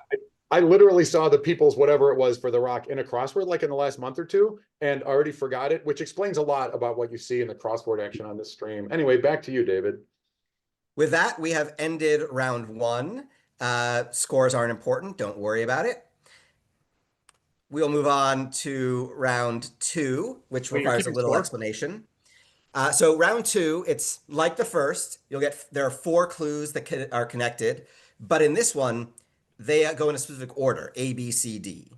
A: I literally saw the people's whatever it was for The Rock in a crossword in the last month or two and already forgot it, which explains a lot about what you see in the crossword action on this stream. Anyway, back to you, David.
G: With that, we have ended round 1. Scores aren't important. Don't worry about it. We'll move on to round 2, which
E: Wait, you're
G: requires a
E: keeping
G: little
E: score?
G: explanation. So round 2, it's like the first. There are 4 clues that are connected, but in this one, they go in a specific order: A, B, C, D.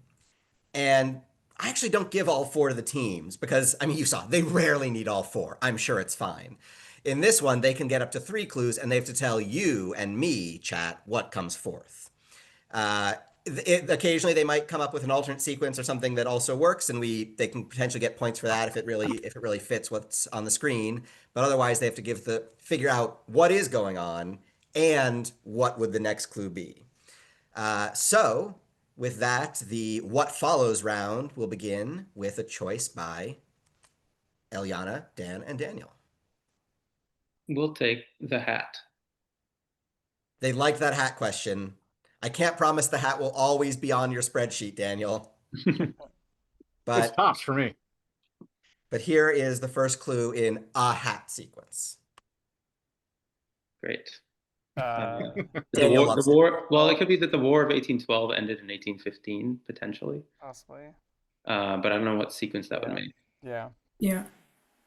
G: And I actually don't give all 4 to the teams because, I mean, you saw, they rarely need all 4. I'm sure it's fine. In this one, they can get up to 3 clues and they have to tell you and me, chat, what comes forth. Occasionally they might come up with an alternate sequence or something that also works, and they can potentially get points for that if it really fits what's on the screen. But otherwise, they have to figure out what is going on and what would the next clue be. So with that, the what follows round will begin with a choice by Eliana, Dan, and Daniel.
C: We'll take the hat.
G: They like that hat question. I can't promise the hat will always be on your spreadsheet, Daniel.
E: It's
G: But
E: tops for me.
G: here is the first clue in a hat sequence.
C: Great.
G: Daniel
C: The
G: loves it.
C: war. Well, it could be that the War of 1812 ended in 1815 potentially,
D: Possibly.
C: but I don't know what sequence that would make.
D: Yeah.
B: Yeah.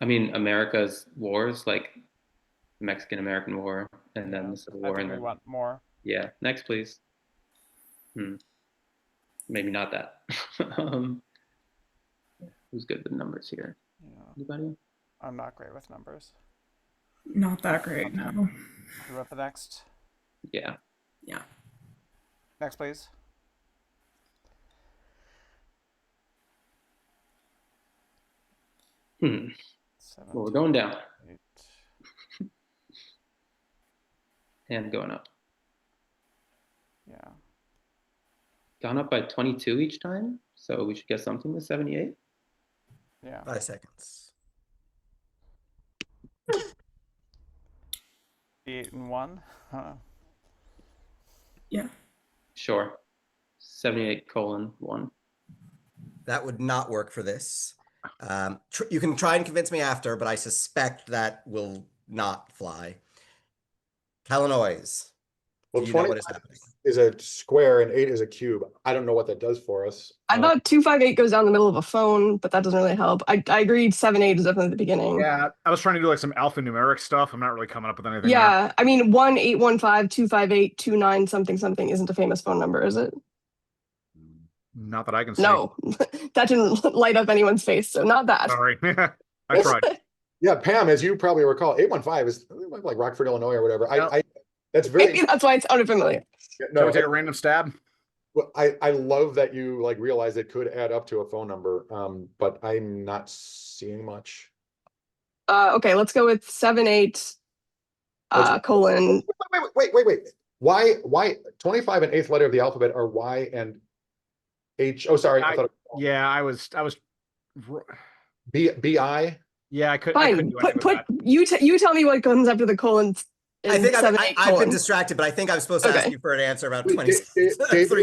C: I mean, America's wars, like the Mexican-American War, and then the Civil
D: I
C: War,
D: think
C: and
D: we
C: then
D: want more.
C: yeah. Next, please. Maybe not that. Who's good with numbers here?
D: Yeah.
C: Anybody?
D: I'm not great with numbers.
B: Not that great, no.
D: Who wrote the next?
C: Yeah.
B: Yeah.
D: Next, please.
C: Well, we're going down
D: 8.
C: and going up.
D: Yeah.
C: Gone up by 22 each time, so we should get something with 78.
D: Yeah.
G: 5 seconds.
D: 8 and 1. Huh.
B: Yeah.
C: Sure. 78:1.
G: That would not work for this. You can try and convince me after, but I suspect that will not fly. Kalanois,
A: Well,
G: do you know
A: 20
G: what is happening?
A: is a square and 8 is a cube. I don't know what that does for us.
F: I thought 258 goes down the middle of a phone, but that doesn't really help. I agreed 78 is definitely the beginning.
E: Yeah, I was trying to do like some alphanumeric stuff. I'm not really coming up with anything.
F: Yeah, I mean 1-815-258-29 something something isn't a famous phone number, is it?
E: Not that I can see.
F: No, that didn't light up anyone's face, so not that.
E: Sorry. I tried.
A: Yeah, Pam, as you probably recall, 815 is like Rockford, Illinois or whatever.
E: Yep.
A: That's very
F: Maybe that's why it sounded familiar.
A: no.
E: Shall we take a random stab?
A: Well, I love that you like realize it could add up to a phone number, but I'm not seeing much.
F: Okay, let's go with 78 colon.
A: Wait. Why 25 and 8th letter of the alphabet are Y and H? Oh, sorry. I thought
E: Yeah, I was.
A: BI.
E: Yeah, I couldn't
F: Fine.
E: do anything
F: Put
E: with that.
F: you tell me what comes after the colon.
G: I think
F: I've
G: I've been distracted, but I think I was supposed to ask you for an answer about 3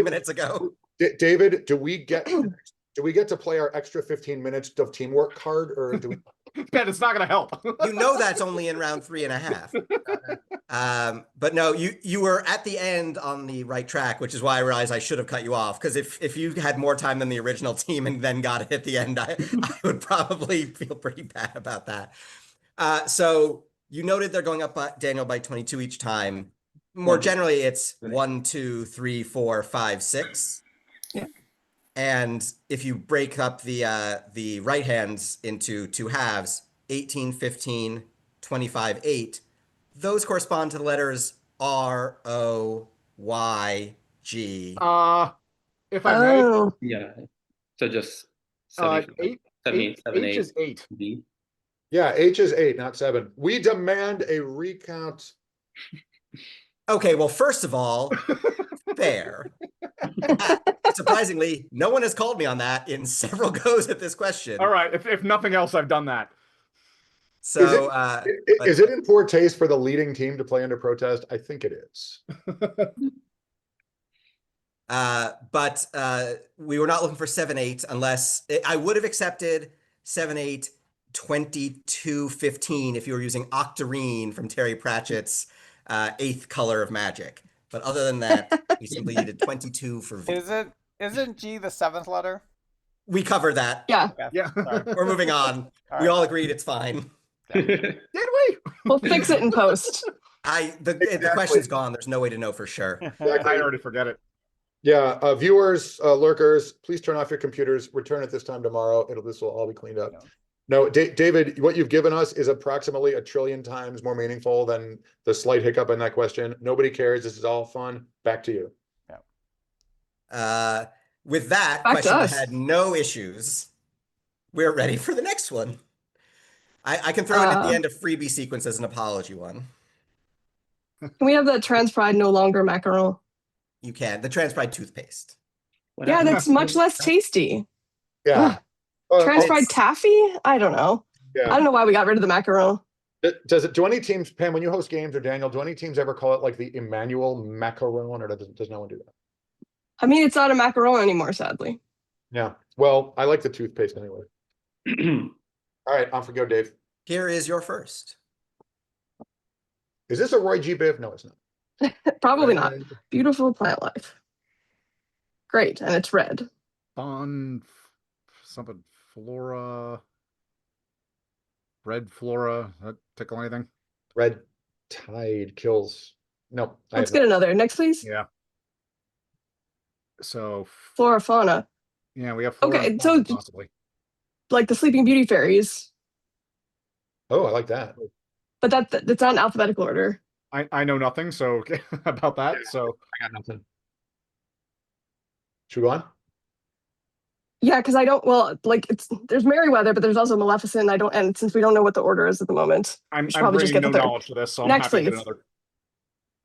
G: minutes ago.
A: David, do we get to play our extra 15 minutes of teamwork card, or do we?
E: Ben, it's not going to help.
G: You know that's only in round 3.5. But no, you were at the end on the right track, which is why I realized I should have cut you off. Because if you had more time than the original team and then got it at the end, I would probably feel pretty bad about that. So you noted they're going up, Daniel, by 22 each time. More generally, it's 1, 2, 3, 4, 5, 6.
F: Yeah.
G: And if you break up the right hands into 2 halves, 18, 15, 25, 8, those correspond to the letters R, O, Y, G.
E: If I may,
C: Yeah. So just
E: 8
C: 78,
E: H is 8.
C: B.
A: Yeah, H is 8, not 7. We demand a recount.
G: Okay, well, first of all, fair. Surprisingly, no one has called me on that in several goes at this question.
E: All right, if nothing else, I've done that.
G: So,
A: is it in poor taste for the leading team to play under protest? I think it is.
G: But we were not looking for 7-8 unless I would have accepted 7-8, 22-15 if you were using Octarine from Terry Pratchett's eighth color of magic. But other than that, we simply needed 22 for V.
D: Isn't G the seventh letter?
G: We covered that.
F: Yeah,
D: Okay,
E: Yeah.
D: sorry.
G: We're moving on.
D: All
G: We
D: right.
G: all agreed it's fine.
E: Did we?
F: we'll fix it in post.
G: The question's gone. There's no way to know for sure.
E: I already forget it.
A: Yeah, viewers, lurkers, please turn off your computers. Return at this time tomorrow. This will all be cleaned up.
D: Yeah.
A: No, David, what you've given us is approximately 1 trillion times more meaningful than the slight hiccup in that question. Nobody cares. This is all fun. Back to you.
G: With that,
F: Back to
G: question
F: us.
G: had no issues. We're ready for the next one. I can throw in at the end a freebie sequence as an apology one.
F: Can we have the trans pride no longer macaron?
G: You can. The trans pride toothpaste.
C: What
F: Yeah,
C: happened?
F: that's much less tasty.
A: Yeah.
F: Trans pride
G: it's-
F: taffy? I don't know. I
A: Yeah.
F: don't know why we got rid of the macaron.
A: Do any teams, Pam, when you host games, or Daniel, do any teams ever call it like the Emmanuel macaron, or does no one do that?
F: I mean, it's not a macaron anymore, sadly.
A: Yeah. Well, I like the toothpaste anyway. All right, on for go, Dave.
G: Here is your first.
A: Is this a Roy G. Biv? No, it's not.
F: Probably not. Beautiful plant life. Great, and it's red.
E: Something flora. Red flora. That tickle anything?
A: Red tide kills. No.
F: Let's get another. Next, please.
E: Yeah. So
F: Flora fauna.
E: yeah, we have flora
F: Okay,
E: and
F: so-
E: fauna, possibly.
F: Like the Sleeping Beauty fairies.
A: Oh, I like that.
F: But that's not in alphabetical order.
E: I know nothing so about that.
A: Yeah.
E: So
A: I got nothing. Should we go on?
F: Yeah, because I don't. Well, like there's Merryweather, but there's also Maleficent. And since we don't know what the order is at the moment,
E: I'm
F: should probably just
E: bringing
F: get
E: no
F: the third.
E: knowledge to this, so I'm
F: Next,
E: happy to get
F: please.
E: another.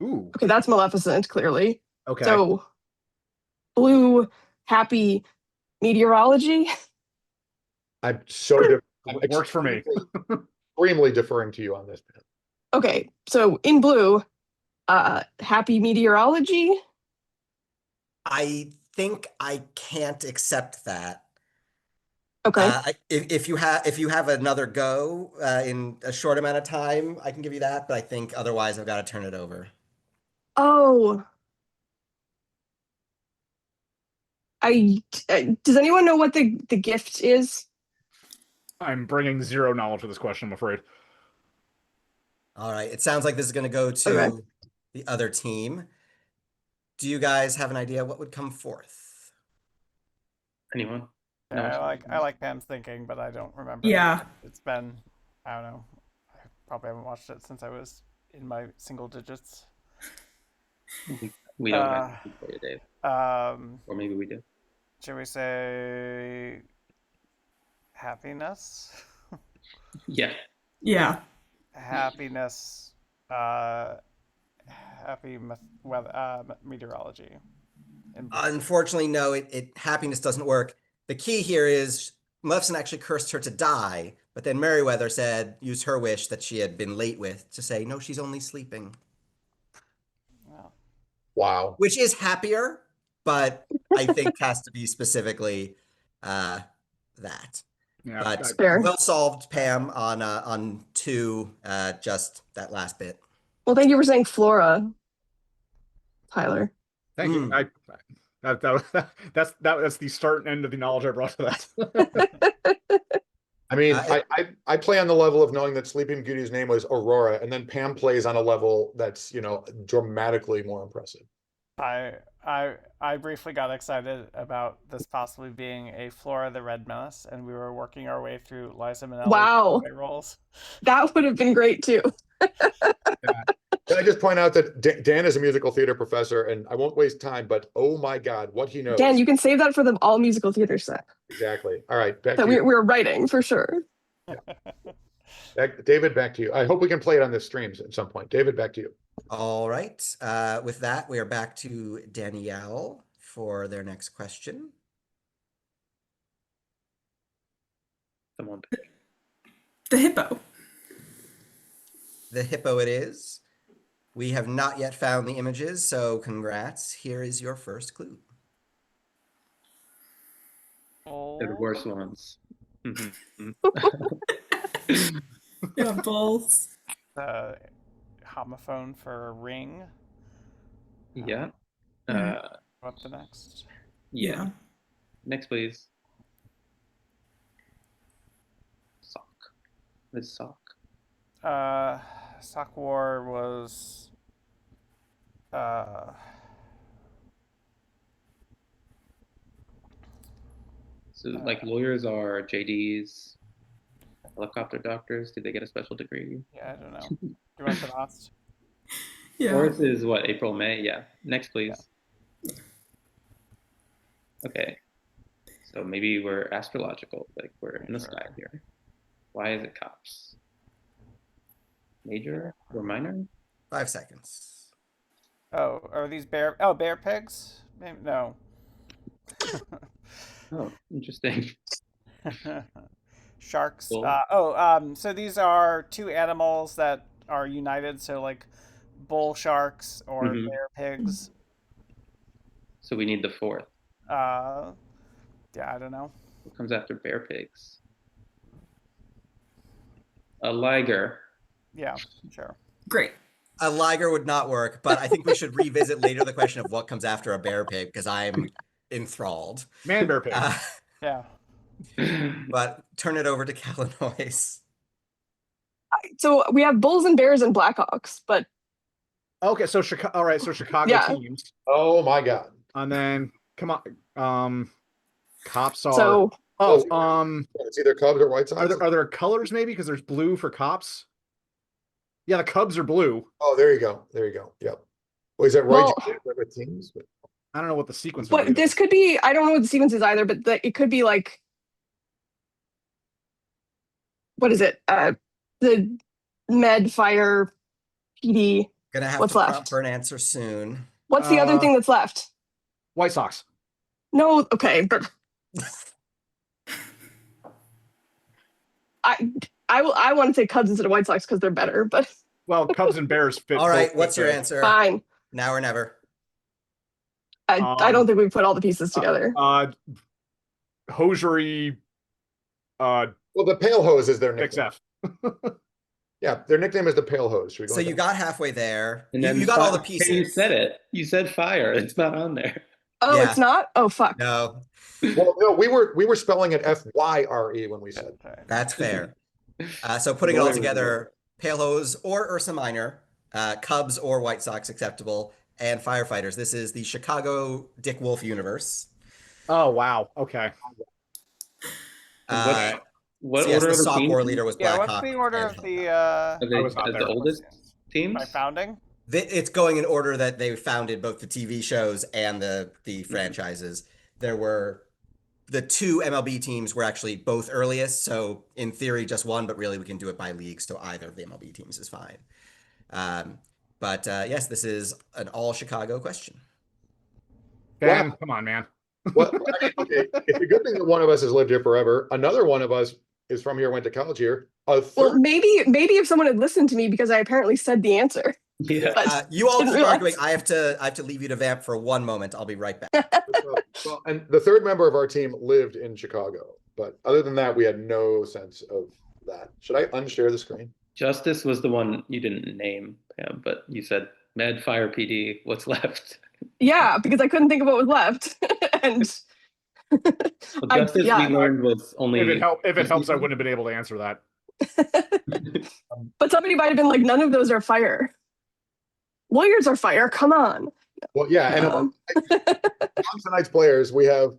E: Ooh.
F: Okay, that's Maleficent clearly.
E: Okay.
F: So blue, happy meteorology.
A: I'm so
E: It works for me.
A: extremely deferring to you on this.
F: Okay, so in blue, happy meteorology.
G: I think I can't accept that.
F: Okay.
G: If you have another go in a short amount of time, I can give you that. But I think otherwise, I've got to turn it over.
F: Oh. Does anyone know what the gift is?
E: I'm bringing zero knowledge to this question, I'm afraid.
G: All right. It sounds like this is going to go to
F: Okay.
G: the other team. Do you guys have an idea what would come forth?
C: Anyone? No,
D: Yeah,
C: it's-
D: I like Pam's thinking, but I don't remember.
B: Yeah.
D: It's been, I don't know. I probably haven't watched it since I was in my single digits.
C: We don't
D: Uh,
C: have to for you, Dave.
D: Or
C: maybe we do.
D: Should we say happiness?
C: Yeah.
B: Yeah.
D: Happiness. Meteorology.
G: Unfortunately, no. Happiness doesn't work. The key here is Maleficent actually cursed her to die, but then Merryweather used her wish that she had been late with to say, no, she's only sleeping.
D: Well,
A: Wow.
G: Which is happier, but I think has to be specifically that.
E: Yeah.
G: But
F: Fair.
G: well solved, Pam, on two, just that last bit.
F: Well, thank you for saying flora, Tyler.
E: Thank you.
G: Mm.
E: That's the start and end of the knowledge I brought to that.
A: I mean,
G: Uh,
A: I play on the level of knowing that Sleeping Beauty's name was Aurora, and then Pam plays on a level that's, dramatically more impressive.
D: I briefly got excited about this possibly being a Flora the Red Menace, and we were working our way through Liza Minnelli's
F: Wow.
D: roles.
F: That would have been great too.
A: Can I just point out that Dan is a musical theater professor, and I won't waste time, but oh my God, what he knows.
F: Dan, you can save that for the all musical theater set
A: Exactly. All right, back
F: that
A: to you.
F: we're writing for sure.
A: David, back to you. I hope we can play it on the streams at some point. David, back to you.
G: All right. With that, we are back to Danielle for their next question.
C: Someone.
B: The hippo.
G: The hippo it is. We have not yet found the images, so congrats. Here is your first clue.
C: They're the worst ones.
B: Yeah, balls.
D: homophone for ring.
C: Yeah.
D: What the next?
C: Yeah. Next, please. Sock. What is sock?
D: Sock War was
C: So like lawyers are JDs, helicopter doctors. Did they get a special degree?
D: yeah, I don't know. Do you want the last?
B: Yeah.
C: Fourth is what, April, May? Yeah. Next, please. Okay. So maybe we're astrological, like we're in the sky here. Why is it cops? Major or minor?
G: 5 seconds.
D: Oh, are these bear? Oh, bear pigs? Maybe, no.
C: Oh, interesting.
D: Sharks.
C: Cool.
D: So these are two animals that are united. So like bull sharks or
C: Mhm.
D: bear pigs.
C: So we need the fourth.
D: Yeah, I don't know.
C: What comes after bear pigs? A liger.
D: Yeah, sure.
B: Great.
G: A liger would not work, but I think we should revisit later the question of what comes after a bear pig because I'm enthralled.
E: Man bear pig.
D: Yeah.
G: But turn it over to Kalanois.
F: So we have Bulls and Bears and Blackhawks, but
E: Okay, so Chicago. All right, so Chicago
F: Yeah.
E: teams,
A: Oh my God.
E: and then come on, cops are.
F: so
A: It's either Cubs or White Sox.
E: Are there colors maybe because there's blue for cops? Yeah, the Cubs are blue.
A: Oh, there you go. There you go. Yep. Well, is that right?
F: Well-
A: You can't with teams, but
E: I don't know what the sequence would
F: but
E: be.
F: this could be, I don't know what the sequence is either, but it could be like, what is it? The Med, Fire, PD.
G: Gonna have
F: What's
G: to
F: left?
G: prompt for an answer soon.
F: What's the other thing that's left?
E: White Sox.
F: No, okay, but I want to say Cubs instead of White Sox because they're better, but
E: Well, Cubs and Bears fit.
G: All right,
E: both
G: what's
E: fit
G: your
E: the-
G: answer?
F: fine.
G: Now or never.
F: I don't think we put all the pieces together.
E: Hosiery.
A: well, the Pale Hose is their
E: Six
A: nickname.
E: F.
A: Yeah, their nickname is the Pale Hose. Should we go
G: So
A: with
G: you
A: that?
G: got halfway there.
C: And
G: You
C: then
G: got all the
C: You
G: pieces.
C: said it. You said fire. It's not on there.
F: Oh,
G: yeah.
F: it's not? Oh, fuck.
G: No,
A: Well, no, we were spelling it FYRE when we said.
D: Okay.
G: that's fair. So putting it all together, Pale Hose or Ursa Minor, Cubs or White Sox acceptable, and Firefighters. This is the Chicago Dick Wolf universe.
E: Oh wow. Okay.
C: What
G: So yes,
C: order
G: the
C: of the
G: Sock
C: team?
G: War leader was
D: Yeah,
G: Blackhawk.
D: what's the order
G: and
D: of the
C: Are they
E: I was not
C: as
E: there.
C: the oldest teams?
D: by founding?
G: It's going in order that they founded both the TV shows and the franchises. There were the two MLB teams were actually both earliest, so in theory just one, but really we can do it by league, so either of the MLB teams is fine. But yes, this is an all Chicago question.
E: Ben,
A: Wow.
E: come on, man.
A: Well, I mean, okay, it's a good thing that one of us has lived here forever. Another one of us is from here, went to college here. A
F: Well,
A: third,
F: maybe if someone had listened to me because I apparently said the answer.
C: Yeah.
F: But
G: You all
F: didn't
G: keep arguing.
F: realize.
G: I have to leave you to vamp for 1 moment. I'll be right back.
A: well, and the third member of our team lived in Chicago. But other than that, we had no sense of that. Should I unshare the screen?
C: Justice was the one you didn't name, Pam, but you said Med, Fire, PD. What's left?
F: Yeah, because I couldn't think of what was left. And
C: Well, Justice
F: yeah.
C: we learned was only.
E: If it helps, I wouldn't have been able to answer that.
F: but somebody might have been like, none of those are fire. Lawyers are fire. Come on.
A: Well, yeah, and
F: Um,
A: on tonight's players, we have,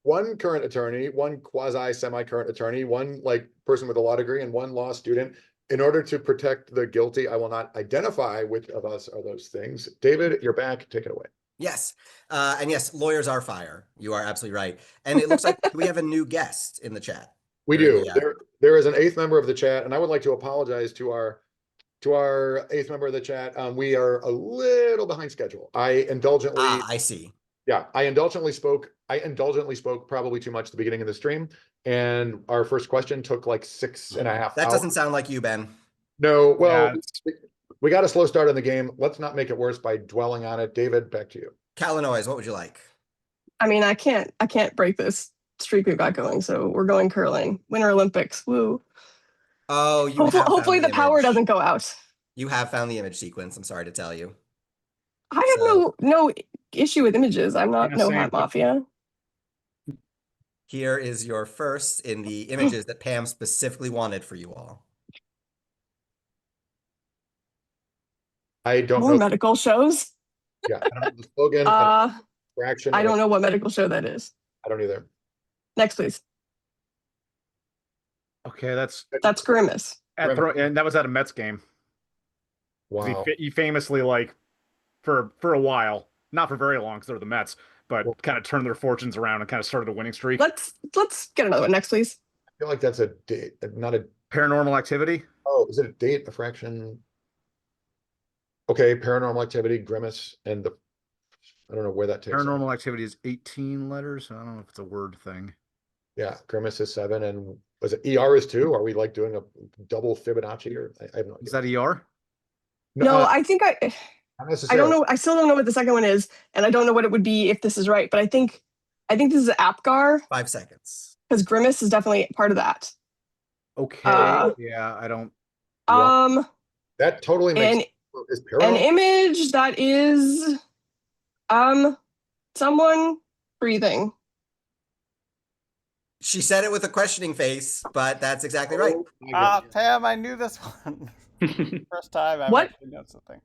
A: one current attorney, one quasi semi-current attorney, one like person with a law degree, and one law student. In order to protect the guilty, I will not identify which of us are those things. David, you're back. Take it away.
G: Yes. And yes, lawyers are fire. You are absolutely right. And it looks like we have a new guest in the chat.
A: We
G: Very
A: do.
G: good.
A: There is an eighth member of the chat, and I would like to apologize to our eighth member of the chat. We are a little behind schedule. I
G: see.
A: Yeah, I indulgently spoke probably too much at the beginning of the stream, and our first question took like 6.5 hours.
G: That doesn't sound like you, Ben.
A: No, well,
E: Yeah.
A: we got a slow start in the game. Let's not make it worse by dwelling on it. David, back to you.
G: Kalanois, what would you like?
F: I mean, I can't break this streak we've got going. So we're going curling. Winter Olympics. Woo.
G: Oh, you
F: Hopefully
G: have found
F: the power
G: image.
F: doesn't go out.
G: You have found the image sequence. I'm sorry to tell you.
F: I have no issue with images. I'm not
E: Yeah,
F: no
E: same.
F: hat mafia.
G: Here is your first in the images that Pam specifically wanted for you all.
A: I don't
F: More
A: know.
F: medical shows.
A: Yeah, I don't know the slogan. I don't know the fraction.
F: I don't know what medical show that is.
A: I don't either.
F: Next, please.
E: Okay, that's
F: That's Grimace.
E: and that was at a Mets game. 'Cause
A: Wow.
E: He famously, like, for a while, not for very long because they're the Mets, but kind of turned their fortunes around and kind of started a winning streak.
F: Let's get another one. Next, please.
A: I feel like that's a date, not a.
E: Paranormal Activity.
A: Oh, is it a date? A fraction? Okay, Paranormal Activity, Grimace, and the. I don't know where that takes.
E: Paranormal Activity is 18 letters. I don't know if it's a word thing.
A: Yeah, Grimace is 7, and was it ER is 2? Are we like doing a double Fibonacci, or I have no idea.
E: Is that ER?
F: No, I think
A: not
F: I
A: necessarily.
F: don't know. I still don't know what the second one is, and I don't know what it would be if this is right. But I think this is Apgar
G: 5 seconds.
F: because Grimace is definitely part of that.
E: Okay. Yeah, I don't.
A: That totally makes
F: an
A: is Paranormal.
F: image that is someone breathing.
G: She said it with a questioning face, but that's exactly right.
D: Pam, I knew this one. First time I've
F: What?
D: actually known something.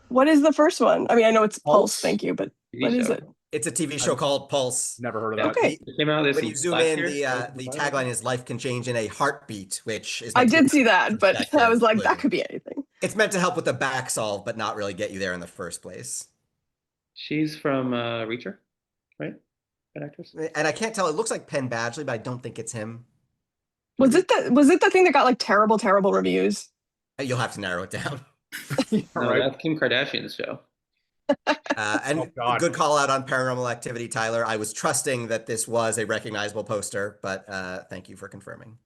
F: What is the first one? I mean, I know it's Pulse.
E: Pulse?
F: Thank you, but
C: TV
F: what is
C: show.
F: it?
G: It's a TV show called Pulse.
E: Never heard of
C: Yeah,
E: that.
F: Okay.
C: It came out this
G: When you zoom
C: last
G: in,
C: year.
G: the tagline is "Life can change in a heartbeat," which is.
F: I
G: meant to
F: did
G: be
F: see that, but I
G: perspective
F: was like,
G: clue.
F: that could be anything.
G: It's meant to help with the back solve, but not really get you there in the first place.
C: She's from Reacher, right? That actress.
G: And I can't tell. It looks like Penn Badgley, but I don't think it's him.
F: Was it the thing that got like terrible reviews?
G: You'll have to narrow it down.
E: Yeah,
C: No,
E: right.
C: that's Kim Kardashian's show.
G: And
E: Oh, God.
G: good call out on Paranormal Activity, Tyler. I was trusting that this was a recognizable poster, but thank you for confirming.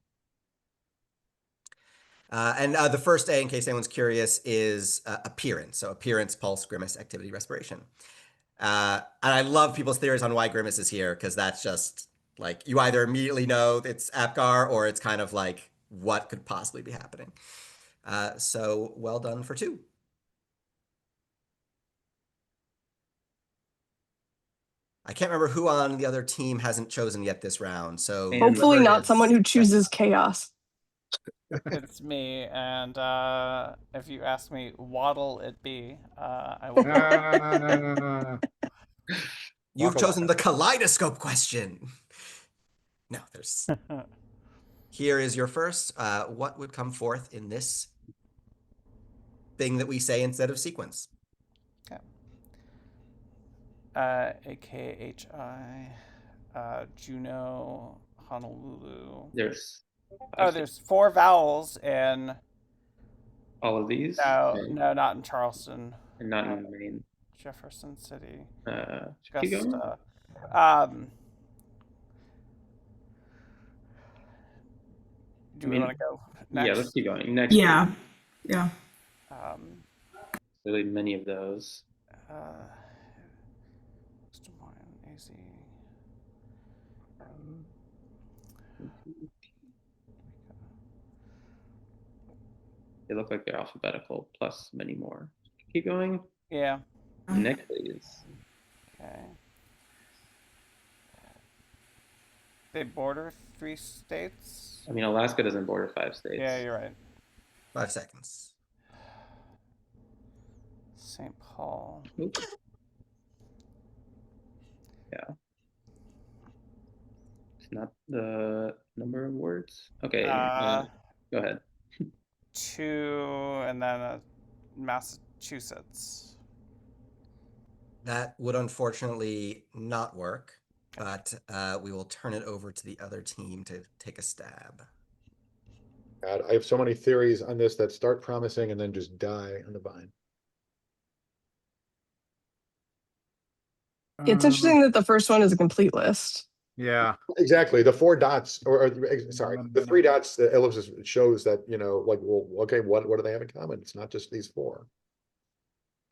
G: And the first A, in case anyone's curious, is appearance. So appearance, pulse, grimace, activity, respiration. And I love people's theories on why Grimace is here, because that's just like, you either immediately know it's Apgar or it's kind of like, what could possibly be happening? So well done for 2. I can't remember who on the other team hasn't chosen yet this round. So
C: And
F: Hopefully
G: whoever it
F: not
G: is,
F: someone who
G: check
F: chooses
G: out.
F: chaos.
D: It's me, and if you ask me, what'll it be? I will.
G: You've
E: Waka
G: chosen the kaleidoscope question. No, there's. Here is your first. What would come forth in this thing that we say instead of sequence?
D: AKHI, Juneau, Honolulu.
C: There's
D: There's 4 vowels in.
C: all of these.
D: No, not in Charleston.
C: And not in Maine.
D: Jefferson City.
C: Keep going.
D: Do we want to go next?
C: Yeah, let's keep going. Next.
B: Yeah.
C: Really many of those.
D: Des Moines, AZ.
C: They look like they're alphabetical plus many more. Keep going.
D: Yeah.
C: Next, please.
D: Okay. They border 3 states.
C: I mean, Alaska doesn't border 5 states.
D: Yeah, you're right.
G: 5 seconds.
D: St. Paul.
C: Oops. Yeah. It's not the number of words. Okay. Go ahead.
D: 2, and then Massachusetts.
G: That would unfortunately not work, but we will turn it over to the other team to take a stab.
A: God, I have so many theories on this that start promising and then just die on the vine.
F: It's interesting that the first one is a complete list.
E: Yeah.
A: Exactly. The 4 dots, sorry, the 3 dots, the ellipsis shows that, like, well, okay, what do they have in common? It's not just these 4.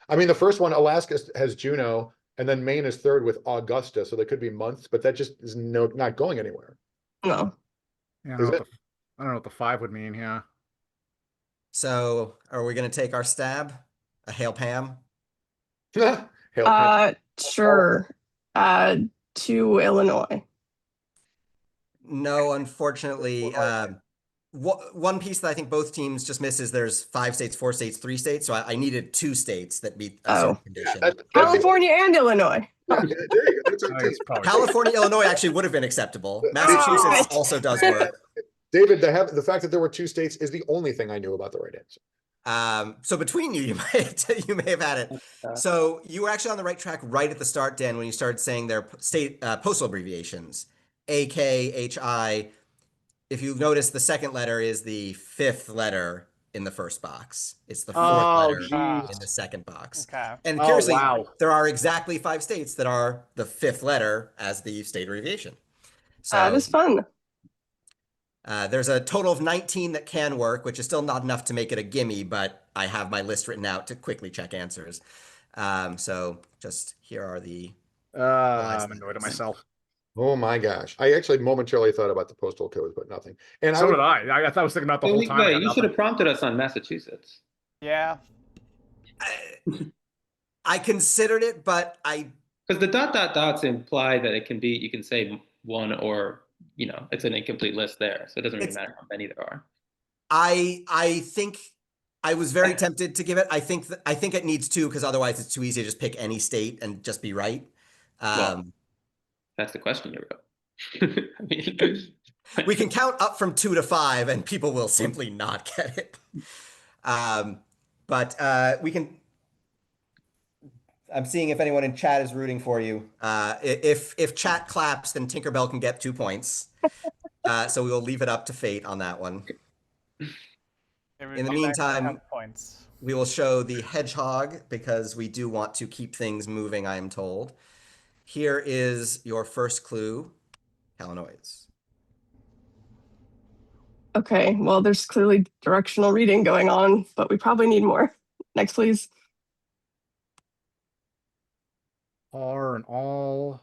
A: I mean, the first one, Alaska has Juneau, and then Maine is 3rd with Augusta, so there could be months, but that just is not going anywhere.
F: No.
E: Yeah, I
A: Is
E: don't know
A: it?
E: I don't know what the 5 would mean. Yeah.
G: So are we going to take our stab? A hail Pam?
A: Hail Pam.
F: Sure. To Illinois.
G: No, unfortunately. One piece that I think both teams just missed is there's 5 states, 4 states, 3 states. So I needed 2 states that meet a certain condition.
F: California and Illinois.
A: Yeah, there you go. That's our
E: I think
A: team.
E: it's probably
G: California, Illinois actually would have been acceptable. Massachusetts also does work.
A: David, the fact that there were 2 states is the only thing I knew about the right answer.
G: So between you, you may have had it. So you were actually on the right track right at the start, Dan, when you started saying their state postal abbreviations, AKHI. If you notice, the second letter is the 5th letter in the first box. It's the 4th letter
E: geez.
G: in the second box.
D: Okay.
G: And
E: Oh,
G: curiously,
E: wow.
G: there are exactly 5 states that are the 5th letter as the state abbreviation. So
F: That is fun.
G: there's a total of 19 that can work, which is still not enough to make it a gimme, but I have my list written out to quickly check answers. So just here are the
E: I'm annoyed at myself.
A: Oh my gosh. I actually momentarily thought about the postal codes, but nothing. And
E: So did I. I thought I was thinking about the whole time. I got
C: You should
E: nothing.
C: have prompted us on Massachusetts.
D: Yeah.
G: I considered it, but
C: Because the ... dots imply that it can be, you can say one or, it's an incomplete list there. So it doesn't really matter how many there are.
G: I think I was very tempted to give it. I think it needs 2 because otherwise it's too easy to just pick any state and just be right.
C: That's the question you wrote. I mean,
G: We can count up from 2 to 5 and people will simply not get it. But we can. I'm seeing if anyone in chat is rooting for you. If chat claps, then Tinkerbell can get 2 points. So we will leave it up to fate on that one. In the meantime,
D: points.
G: we will show the hedgehog because we do want to keep things moving, I am told. Here is your first clue, Illinois.
F: Okay, well, there's clearly directional reading going on, but we probably need more. Next, please.
E: R and all.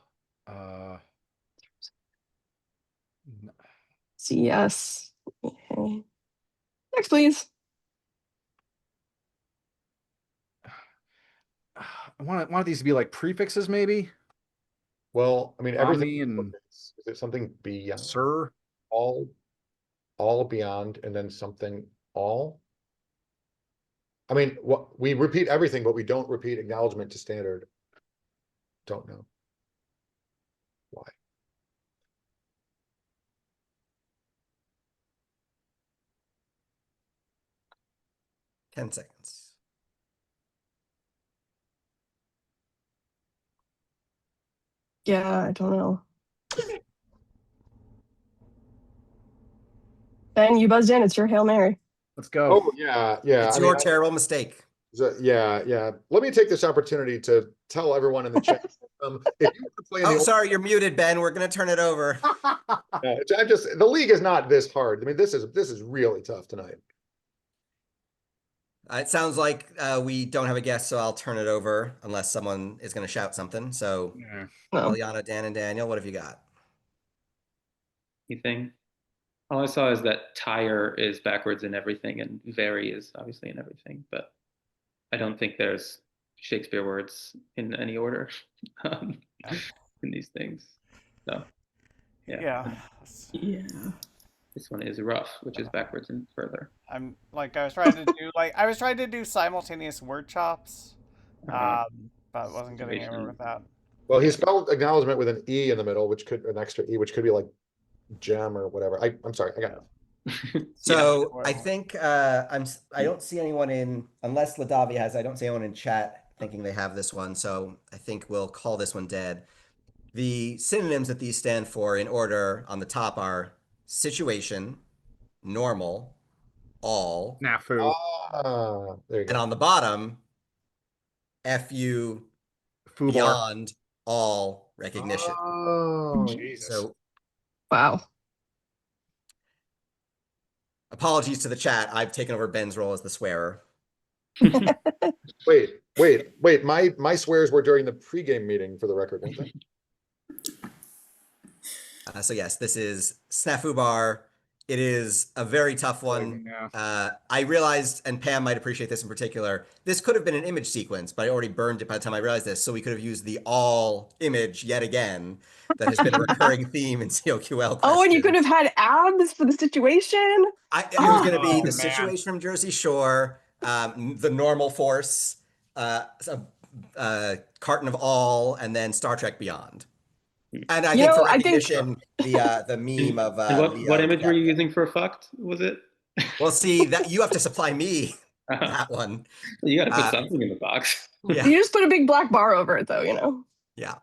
F: CS. Okay. Next, please.
E: I want these to be like prefixes, maybe.
A: well, I mean, everything
E: and
A: is it something beyond
E: sir.
A: all beyond and then something all? I mean, what we repeat everything, but we don't repeat acknowledgement to standard. Don't know why.
G: Ten seconds.
F: Yeah, I don't know. Ben, you buzzed in. It's your Hail Mary.
E: Let's go.
A: Oh yeah.
G: It's your terrible mistake.
A: Yeah. Let me take this opportunity to tell everyone in the chat. If you want to play in
G: Oh,
A: the
G: sorry, you're muted, Ben. We're gonna turn it over.
A: the league is not this hard. I mean, this is really tough tonight.
G: It sounds like we don't have a guest, so I'll turn it over unless someone is going to shout something. So,
E: Yeah.
F: No.
G: Liliana, Dan, and Daniel, what have you got?
C: Anything? All I saw is that tire is backwards in everything and very is obviously in everything, but I don't think there's Shakespeare words in any order in these things. So,
D: Yeah.
B: Yeah.
C: This one is rough, which is backwards and further.
D: I was trying to do simultaneous word chops, but wasn't getting anywhere with that.
A: Well, he spelled acknowledgement with an E in the middle, which could an extra E, which could be like gem or whatever. I'm sorry, I got it.
G: So I think I don't see anyone in, unless Ladavi has, I don't see anyone in chat thinking they have this one. So I think we'll call this one dead. The synonyms that these stand for in order on the top are situation, normal, all,
E: Snafu.
A: There you
G: and
A: go.
G: on the bottom, FU,
E: Foobar.
G: beyond all recognition.
A: Oh,
E: Jesus.
G: So
F: Wow.
G: apologies to the chat. I've taken over Ben's role as the swearer.
A: wait. My swears were during the pregame meeting, for the record, weren't they?
G: So yes, this is Snafu Bar, It is a very tough one.
E: Yeah.
G: I realized, and Pam might appreciate this in particular, this could have been an image sequence, but I already burned it by the time I realized this. So we could have used the all image yet again. That has been a recurring theme in COQL questions.
F: Oh, and you could have had abs for the situation.
G: It was going to be
E: Oh,
G: the
E: man.
G: situation from Jersey Shore, the normal force, a carton of all, and then Star Trek Beyond. And I
F: You
G: think
F: know,
G: for
F: I think-
G: recognition, the meme of
C: And what image were you using for fucked? Was it?
G: Well, see that you have to supply me that one.
C: You got to put something in the box.
G: Yeah,
F: You just put a big black bar over it, though. You know.
G: yeah.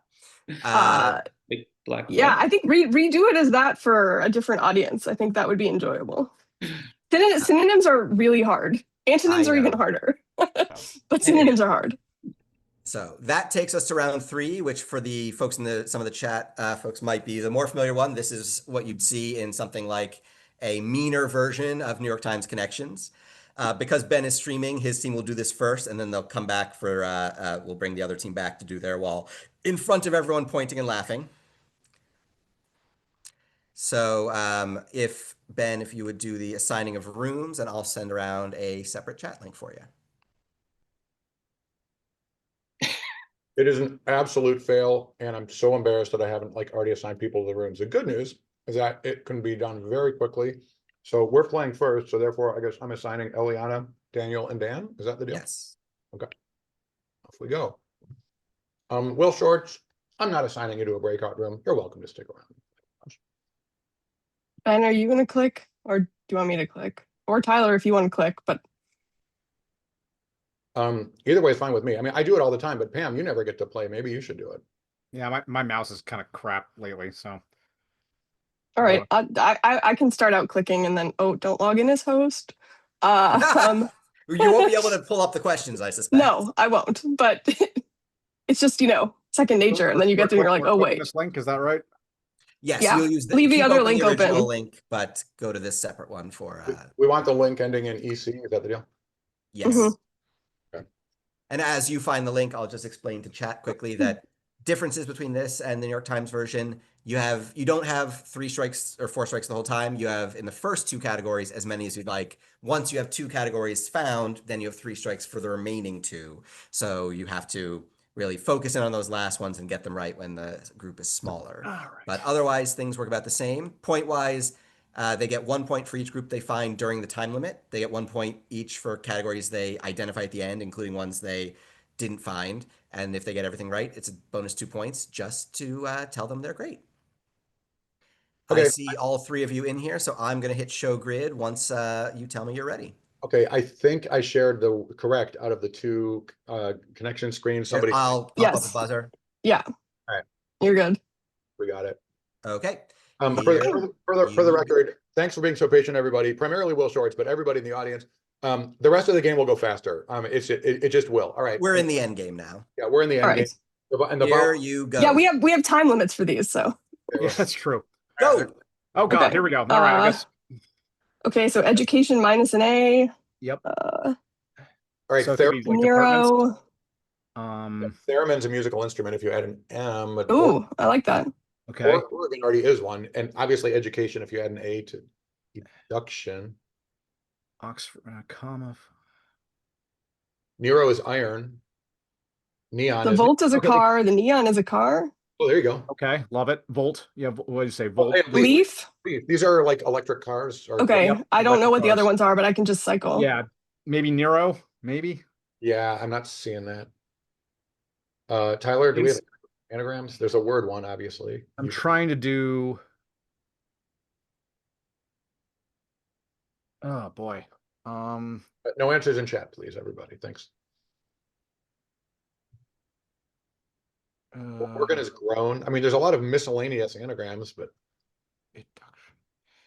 C: Big black.
F: Yeah,
C: flag.
F: I think redo it as that for a different audience. I think that would be enjoyable. Synonyms are really hard. Antonyms
G: I
F: are even
G: know.
F: harder, but synonyms are hard.
G: So that takes us to round 3, which for the folks in some of the chat folks might be the more familiar one. This is what you'd see in something like a meaner version of New York Times Connections. Because Ben is streaming, his team will do this first, and then they'll come back for, we'll bring the other team back to do their wall in front of everyone pointing and laughing. So if Ben, if you would do the assigning of rooms, and I'll send around a separate chat link for you.
A: It is an absolute fail, and I'm so embarrassed that I haven't already assigned people to the rooms. The good news is that it can be done very quickly. So we're playing first, so therefore I guess I'm assigning Eliana, Daniel, and Dan. Is that the deal?
G: Yes.
A: Okay. Off we go. Will Shortz, I'm not assigning you to a breakout room. You're welcome to stick around.
F: Ben, are you going to click, or do you want me to click? Or Tyler, if you want to click, but
A: Either way is fine with me. I mean, I do it all the time, but Pam, you never get to play. Maybe you should do it.
E: Yeah, my mouse is kind of crap lately, so.
F: all right. I can start out clicking and then, don't log in as host.
G: You won't be able to pull up the questions, I suspect.
F: No, I won't, but it's just, second nature. And then you get there and you're like, oh, wait.
E: This link, is that right?
G: Yes,
F: Yeah,
G: you'll use
F: leave the
G: keep
F: other
G: open
F: link
G: the original
F: open.
G: link, but go to this separate one for
A: We want the link ending in EC. Is that the deal?
G: yes.
F: Mhm.
A: Okay.
G: And as you find the link, I'll just explain to chat quickly that differences between this and the New York Times version. You don't have 3 strikes or 4 strikes the whole time. You have in the first 2 categories as many as you'd like. Once you have 2 categories found, then you have 3 strikes for the remaining 2. So you have to really focus in on those last ones and get them right when the group is smaller.
E: All right.
G: But otherwise, things work about the same. Point-wise, they get 1 point for each group they find during the time limit. They get 1 point each for categories they identify at the end, including ones they didn't find. And if they get everything right, it's a bonus 2 points just to tell them they're great.
A: Okay.
G: I see all 3 of you in here, so I'm going to hit show grid once you tell me you're ready.
A: Okay, I think I shared the correct out of the 2 connection screens. Somebody,
G: I'll pop up
F: Yes.
G: a buzzer.
F: Yeah.
A: All right.
F: You're good.
A: we got it.
G: Okay.
A: For the record, thanks for being so patient, everybody. Primarily Will Shortz, but everybody in the audience. The rest of the game will go faster. It just will. All right.
G: We're in the end game now.
A: Yeah, we're in the end
F: All right.
A: game. And
G: Here you go.
F: Yeah, we have time limits for these, so.
E: Yeah, that's true.
G: Go.
E: Oh God,
F: Okay.
E: here we go. All right, I guess.
F: Okay, so education minus an A.
E: Yep.
A: All right,
E: So it could be, like,
F: Neuro.
E: departments.
A: Theremin's a musical instrument if you add an M.
F: Ooh, I like that.
E: Okay.
A: Organ already is one. And obviously education if you add an A to education.
E: Oxford, comma.
A: Nero is iron. Neon
F: The
A: is.
F: volt is a
E: okay.
F: car. The neon is a car.
A: Oh, there you go.
E: Okay, love it. Volt. Yeah, what did you say? Volt.
A: Hey,
F: Leaf.
A: These are like electric cars.
F: Okay,
E: Yep,
F: I don't know what the
E: electric
F: other
E: cars.
F: ones are, but I can just cycle.
E: Yeah, maybe Nero. Maybe.
A: Yeah, I'm not seeing that. Tyler, do we have anagrams? There's a word one, obviously.
E: I'm trying to do. Oh boy.
A: But no answers in chat, please, everybody. Thanks. Organ is grown. I mean, there's a lot of miscellaneous anagrams, but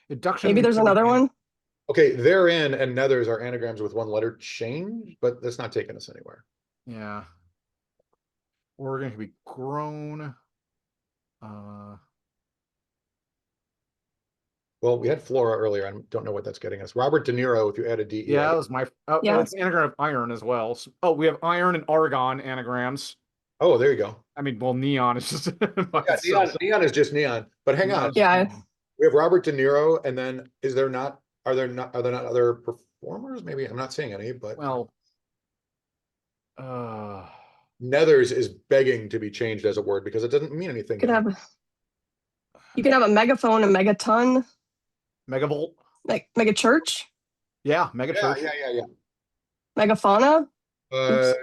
E: Induction.
F: Maybe there's another one.
A: okay, therein and nethers are anagrams with 1 letter change, but that's not taking us anywhere.
E: Yeah. Organ could be grown.
A: Well, we had Flora earlier. I don't know what that's getting us. Robert De Niro, if you add a D.
E: Yeah, that was my. Oh,
F: Yeah.
E: it's anagram of iron as well. So, we have iron and argon anagrams.
A: Oh, there you go.
E: I mean, well, neon is just.
A: Yeah, neon is just neon. But hang on.
F: Yeah.
A: We have Robert De Niro, and then are there not other performers? Maybe I'm not seeing any, but
E: Well,
A: Nethers is begging to be changed as a word because it doesn't mean anything.
F: You can have a megaphone, a megaton,
E: megavolt.
F: like mega church,
E: Yeah, mega church.
A: Yeah.
F: megafauna.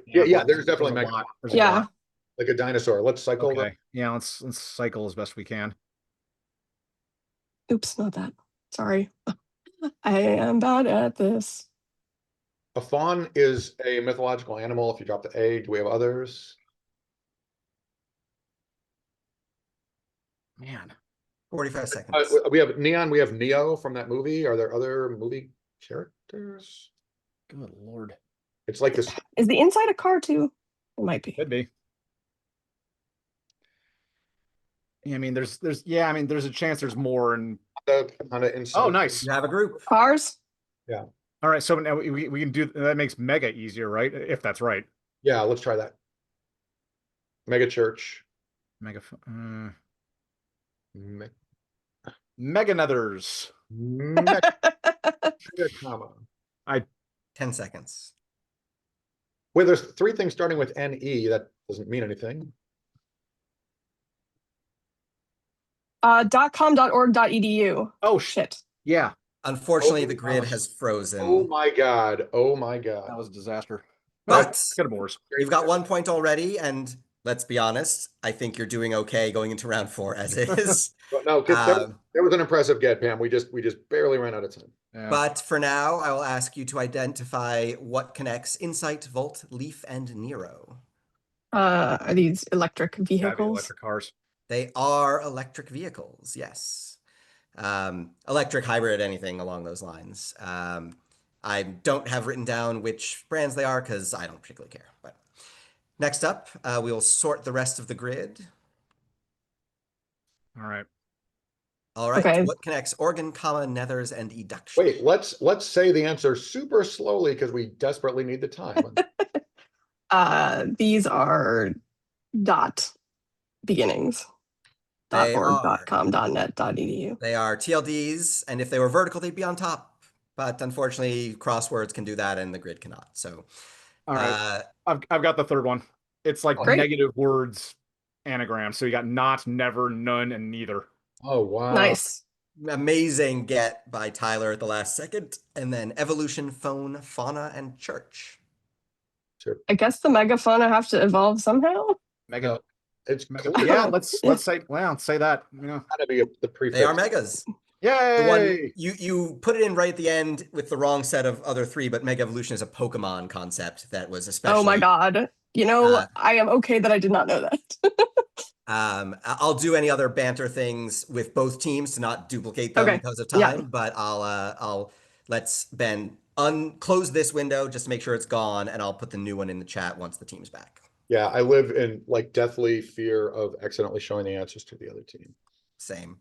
A: Yeah. There's definitely
E: a lot. There's a
F: Yeah.
E: lot.
A: like a dinosaur. Let's cycle.
E: Okay. Yeah, let's cycle as best we can.
F: Oops, not that. Sorry. I am bad at this.
A: A fawn is a mythological animal. If you drop the A, do we have others?
E: Man.
G: 45 seconds.
A: We have Neon. We have Neo from that movie. Are there other movie characters?
E: Good Lord.
A: It's like this.
F: Is the inside a car too? It might be.
E: Could be. Yeah, I mean, there's a chance there's more. And
A: Inside.
E: oh, nice.
G: You have a group.
F: Cars?
A: Yeah.
E: All right, so now we can do that. Makes mega easier, right? If that's right.
A: Yeah, let's try that. Mega church.
E: Mega.
A: Me-
E: Mega nethers.
A: mega comma.
G: 10 seconds.
A: Wait, there's 3 things starting with NE. That doesn't mean anything.
F: .com.org.edu.
E: Oh
F: Shit.
E: Yeah,
G: Unfortunately,
A: Oh,
G: the grid
A: wow.
G: has frozen.
A: Oh my god.
E: that was a disaster.
G: But
E: Could have been worse.
G: you've got 1 point already, and let's be honest, I think you're doing okay going into round 4 as is.
A: But no, that was an impressive get, Pam. We just barely ran out of time.
E: Yeah.
G: But for now, I will ask you to identify what connects Insight, Volt, Leaf, and Nero.
F: Are these electric
E: Gotta be
F: vehicles?
E: electric cars.
G: They are electric vehicles, yes. Electric, hybrid, anything along those lines. I don't have written down which brands they are because I don't particularly care. But next up, we'll sort the rest of the grid.
E: All right.
G: All right.
F: Okay.
G: What connects organ, comma, nethers, and eduction?
A: Wait, let's say the answer super slowly because we desperately need the time.
F: These are dot beginnings.
G: They
F: .org,
G: are.
F: .com, .net, .edu.
G: They are TLDs, and if they were vertical, they'd be on top. But unfortunately, crosswords can do that, and the grid cannot. So,
E: All right. I've got the third one. It's like
F: Great.
E: negative words anagram. So you got not, never, none, and neither.
A: Oh wow.
F: Nice.
G: amazing get by Tyler at the last second. And then evolution, phone, fauna, and church.
A: Sure.
F: I guess the megafauna have to evolve somehow.
E: Mega.
A: It's
E: mega
A: clear.
E: yeah, let's say say that. You know.
A: Gotta be the prefix.
G: They are megas.
E: Yay!
G: The one you put it in right at the end with the wrong set of other 3, but Mega Evolution is a Pokemon concept that was especially.
F: Oh my god. You know, I am okay that I did not know that.
G: I'll do any other banter things with both teams to not duplicate them because of time,
F: Yeah.
G: but I'll let's Ben close this window just to make sure it's gone, and I'll put the new one in the chat once the team's back.
A: Yeah, I live in like deathly fear of accidentally showing the answers to the other team.
G: Same.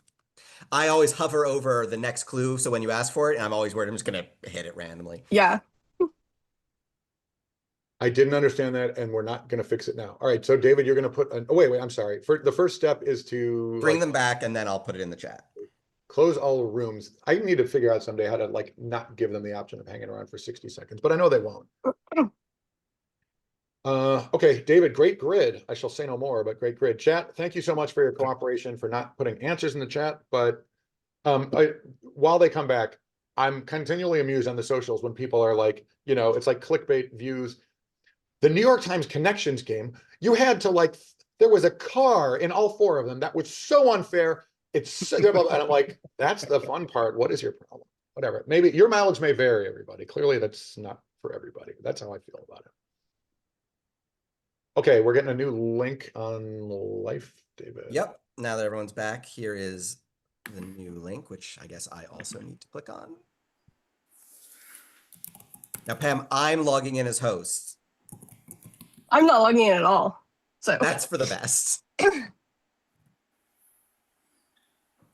G: I always hover over the next clue, so when you ask for it, and I'm always worried I'm just gonna hit it randomly.
F: Yeah.
A: I didn't understand that, and we're not going to fix it now. All right, so David, you're going to put. Oh wait, I'm sorry. For the first step is to
G: Bring them back, and then I'll put it in the chat.
A: close all rooms. I need to figure out someday how to like not give them the option of hanging around for 60 seconds, but I know they won't. Okay, David, great grid. I shall say no more, but great grid. Chat, thank you so much for your cooperation for not putting answers in the chat. But while they come back, I'm continually amused on the socials when people are like, you know, it's like clickbait views. The New York Times connections game, you had to like, there was a car in all 4 of them. That was so unfair. It's so, and I'm like, that's the fun part. What is your problem? Whatever. Maybe your mileage may vary, everybody. Clearly, that's not for everybody. That's how I feel about it. Okay, we're getting a new link on Life, David.
G: Yep. Now that everyone's back, here is the new link, which I guess I also need to click on. Now, Pam, I'm logging in as host.
F: I'm not logging in at all. So
G: That's for the best.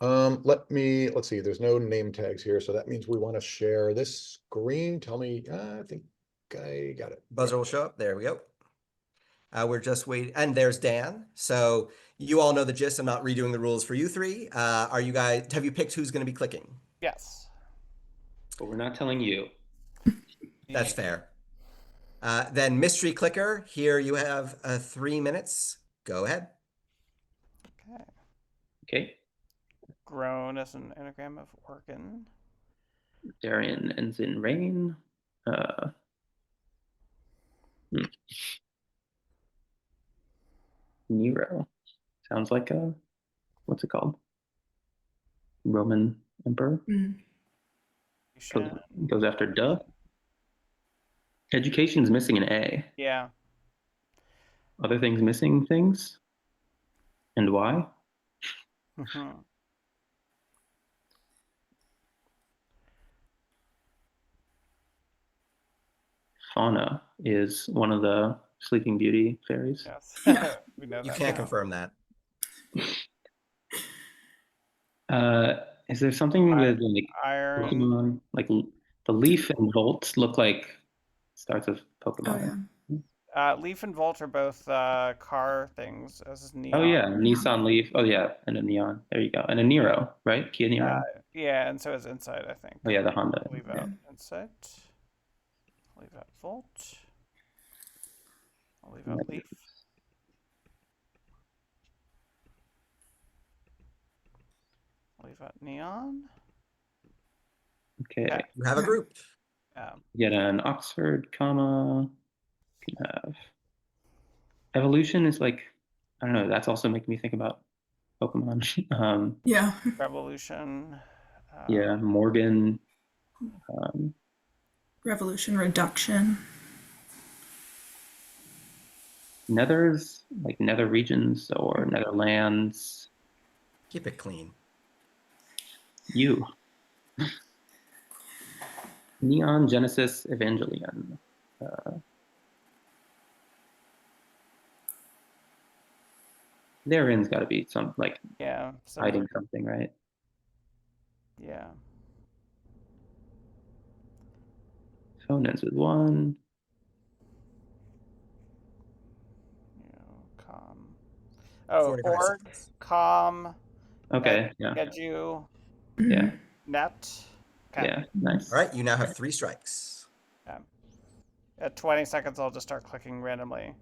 A: Let's see, there's no name tags here, so that means we want to share this screen. Tell me, I think I got it.
G: Buzzer will show up. There we go. We're just waiting. And there's Dan. So you all know the gist. I'm not redoing the rules for you three. Are you guys, have you picked who's going to be clicking?
D: Yes.
C: But we're not telling you.
G: That's fair. Then mystery clicker, here you have 3 minutes. Go ahead.
D: Okay.
C: Okay.
D: Grown as an anagram of organ.
C: Darian ends in rain. Nero. Sounds like a, what's it called? Roman emperor. Goes after duh. Education's missing an A.
D: Yeah.
C: Other things missing things? And why? Fauna is one of the Sleeping Beauty fairies.
D: Yes. We know
G: You
D: that
G: can't
D: now.
G: confirm that.
C: Is there something with like
D: Iron.
C: Pokemon, like the Leaf and Volt look like starts with
B: Oh,
C: Pokemon?
B: yeah.
D: Leaf and Volt are both car things, as is Neon.
C: Oh yeah, Nissan Leaf. Oh yeah, and a Neon. There you go. And a Nero, right? Kia Nero.
D: Yeah, and so is Insight, I think.
C: Oh yeah, the Honda.
D: Leave
C: Yeah.
D: out Insight. Leave out Volt. I'll leave out Leaf. Leave out Neon.
C: Okay.
D: Yeah.
G: You have a group.
C: Get an Oxford comma. Can have evolution is like, I don't know. That's also making me think about Pokemon.
B: Yeah.
D: Revolution.
C: Yeah, Morgan.
B: Revolution, reduction.
C: Nethers, like nether regions or netherlands.
G: Keep it clean.
C: You. Neon Genesis Evangelion. Therein's got to be some like hiding something, right?
D: Yeah.
C: Phone ends with 1.
D: Com. Oh,
G: 45
D: org,
G: seconds.
D: com.
C: Okay, yeah.
D: Edu.
C: Yeah.
D: Net. Okay.
C: Yeah, nice.
G: All right, you now have 3 strikes.
D: Yeah. At 20 seconds, I'll just start clicking randomly.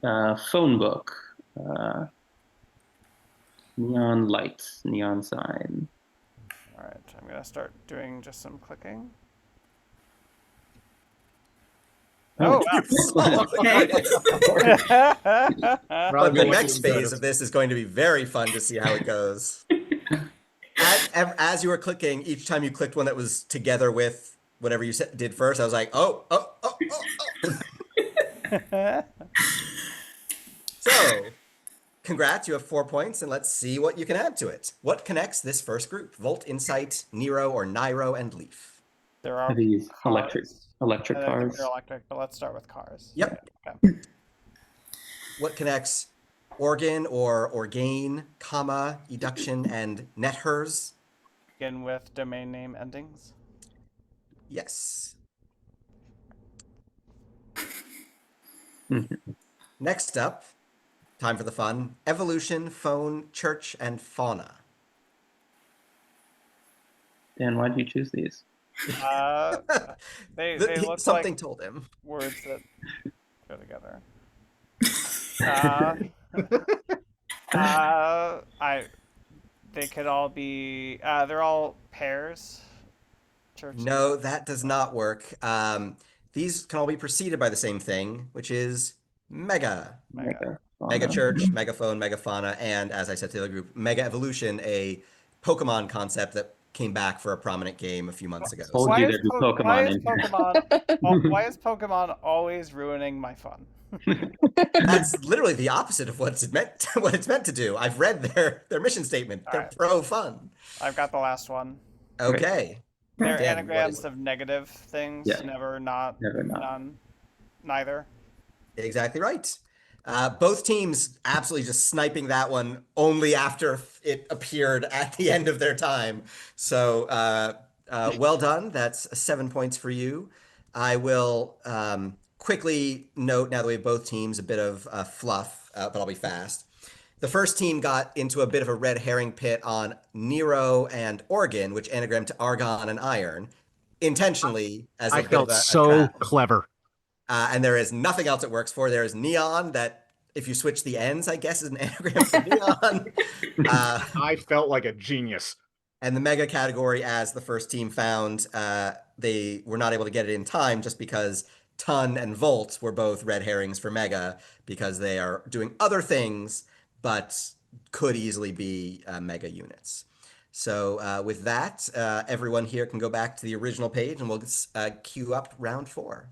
C: Phone book. Neon lights, neon sign.
D: All right, I'm gonna start doing just some clicking. Oh,
G: But the next phase of this is going to be very fun to see how it goes. As you were clicking, each time you clicked one that was together with whatever you did first, I was like, oh. So, congrats, you have 4 points, and let's see what you can add to it. What connects this first group? Volt, Insight, Nero, or Nairo and Leaf?
D: There are
C: these electric
D: I think
C: cars.
D: they're electric, but let's start with cars.
G: Yep.
D: Okay.
G: What connects organ or organe, comma, eduction, and nethers?
D: Begin with domain name endings.
G: Yes.
C: Mhm.
G: Next up, time for the fun. Evolution, phone, church, and fauna.
C: Dan, why did you choose these?
D: They look
G: Something
D: like
G: told him.
D: words that go together. They could all be. They're all pairs. Church.
G: No, that does not work. These can all be preceded by the same thing, which is mega.
C: Mega
G: Mega church, megaphone, megafauna, and as I said to the group, mega evolution, a Pokemon concept that came back for a prominent game a few months ago.
C: Told
D: Why
C: you
D: is
C: there'd be
D: Po-
C: Pokemon
D: why is
C: in here.
D: Pokemon? Why is Pokemon always ruining my fun?
G: That's literally the opposite of what it's meant to do. I've read their mission statement. They're
D: right.
G: pro fun.
D: I've got the last one.
G: Okay.
D: They're
G: Dan,
D: anagrams of negative things.
C: Yeah.
D: Never, not,
C: Never, not.
D: none, neither.
G: Exactly right. Both teams absolutely just sniping that one only after it appeared at the end of their time. So well done. That's 7 points for you. I will quickly note, now that we have both teams, a bit of fluff, but I'll be fast. The first team got into a bit of a red herring pit on Nero and Organ, which anagrammed to argon and iron, intentionally as a
E: I
G: bit
E: felt
G: of a
E: so
G: trap.
E: clever.
G: And there is nothing else it works for. There is neon that, if you switch the ends, I guess, is an anagram for neon.
E: I felt like a genius.
G: And the mega category, as the first team found, they were not able to get it in time just because ton and volt were both red herrings for mega because they are doing other things, but could easily be mega units. So with that, everyone here can go back to the original page and we'll queue up round 4.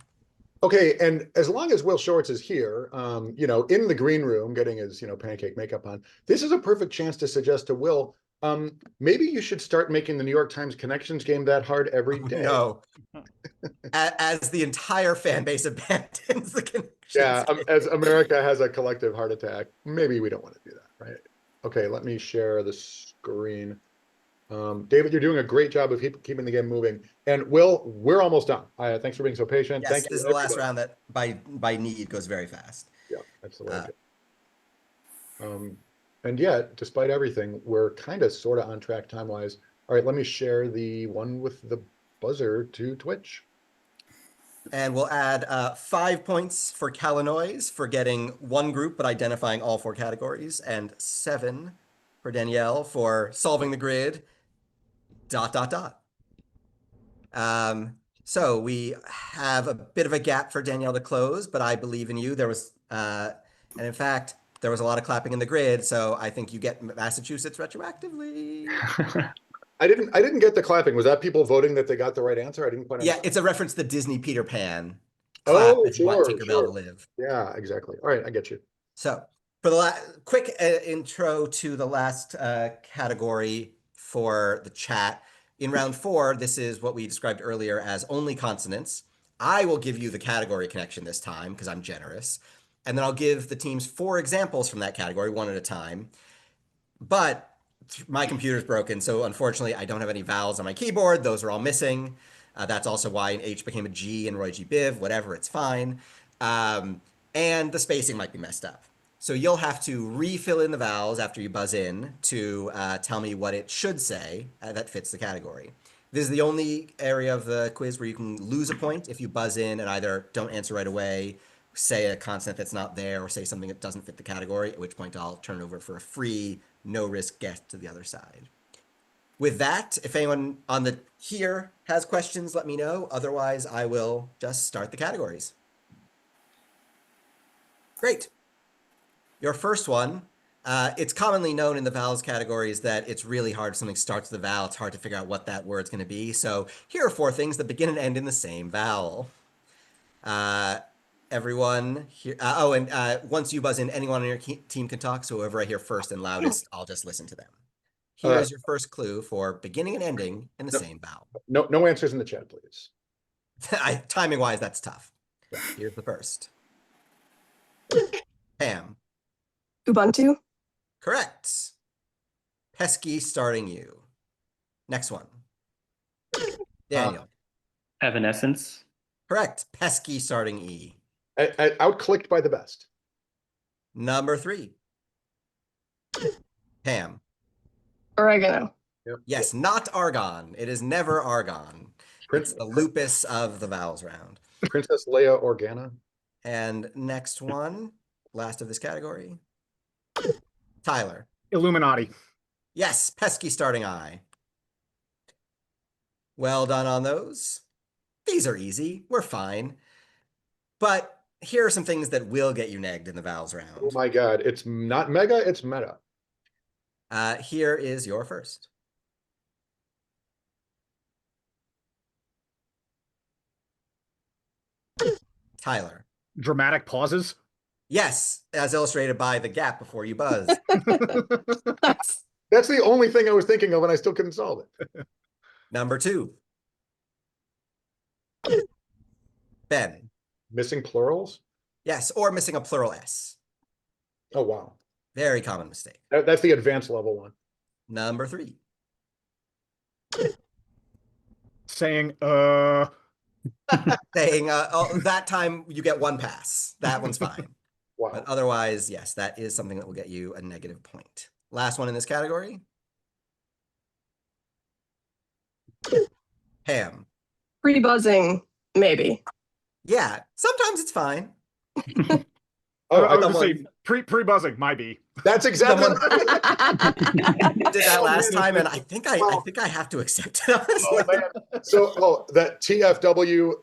A: Okay, and as long as Will Shortz is here, in the green room getting his, pancake makeup on, this is a perfect chance to suggest to Will, maybe you should start making the New York Times connections game that hard every day.
G: No. As the entire fan base abandons the connections.
A: Yeah, as America has a collective heart attack, maybe we don't want to do that, right? Okay, let me share the screen. David, you're doing a great job of keeping the game moving. And Will, we're almost done. Thanks for being so patient.
G: Yes,
A: Thank you.
G: this is the last round that by need goes very fast.
A: Yeah, absolutely. And yet, despite everything, we're kind of sort of on track time-wise. All right, let me share the one with the buzzer to Twitch.
G: And we'll add 5 points for Kalanois for getting one group but identifying all 4 categories, and 7 for Danielle for solving the grid. ... So we have a bit of a gap for Danielle to close, but I believe in you. There was, and in fact, there was a lot of clapping in the grid, so I think you get Massachusetts retroactively.
A: I didn't get the clapping. Was that people voting that they got the right answer? I didn't quite understand.
G: Yeah, it's a reference to Disney Peter Pan. Clap if you want Tinkerbell to live.
A: Yeah, exactly. All right, I get you.
G: So for the quick intro to the last category for the chat. In round 4, this is what we described earlier as only consonants. I will give you the category connection this time because I'm generous. And then I'll give the teams 4 examples from that category, one at a time. But my computer's broken, so unfortunately I don't have any vowels on my keyboard. Those are all missing. That's also why an H became a G in Roy G. Biv. Whatever, it's fine. And the spacing might be messed up. So you'll have to refill in the vowels after you buzz in to tell me what it should say that fits the category. This is the only area of the quiz where you can lose a point if you buzz in and either don't answer right away, say a consonant that's not there, or say something that doesn't fit the category, at which point I'll turn it over for a free, no-risk guess to the other side. With that, if anyone on the here has questions, let me know. Otherwise, I will just start the categories. Great. Your first one, it's commonly known in the vowels categories that it's really hard if something starts with a vowel. It's hard to figure out what that word's going to be. So here are 4 things that begin and end in the same vowel. Everyone here. Once you buzz in, anyone on your team can talk. So whoever I hear first and loudest, I'll just listen to them. Here's your first clue for beginning and ending in the same vowel.
A: No answers in the chat, please.
G: Timing-wise, that's tough. Here's the first. Pam.
F: Ubuntu.
G: Correct. Pesky starting you. Next one. Daniel.
C: Evanescence.
G: Correct. Pesky starting E.
A: Outclicked by the best.
G: Number 3. Pam.
F: Oregano.
A: Yep.
G: Yes, not argon. It is never argon. It's the lupus of the vowels round.
A: Princess Leia Organa.
G: And next one, last of this category. Tyler.
E: Illuminati.
G: Yes, pesky starting I. Well done on those. These are easy. We're fine. But here are some things that will get you negged in the vowels round.
A: Oh my God, it's not mega, it's meta.
G: Here is your first. Tyler.
E: Dramatic pauses.
G: Yes, as illustrated by the gap before you buzz.
A: That's the only thing I was thinking of and I still couldn't solve it.
G: Number 2. Ben.
A: Missing plurals?
G: Yes, or missing a plural S.
A: Oh, wow.
G: Very common mistake.
A: That's the advanced level one.
G: Number 3.
E: Saying,
G: saying, oh, that time you get one pass. That one's fine.
A: Wow.
G: But otherwise, yes, that is something that will get you a negative point. Last one in this category. Pam.
F: Pre-buzzing, maybe.
G: Yeah, sometimes it's fine.
A: Oh,
E: I was gonna
A: someone-
E: say pre-buzzing might be.
A: That's exactly
G: Someone-
A: right.
G: Did that last time, and I think I have to accept it. Honestly.
A: Oh, man. So, that TFW,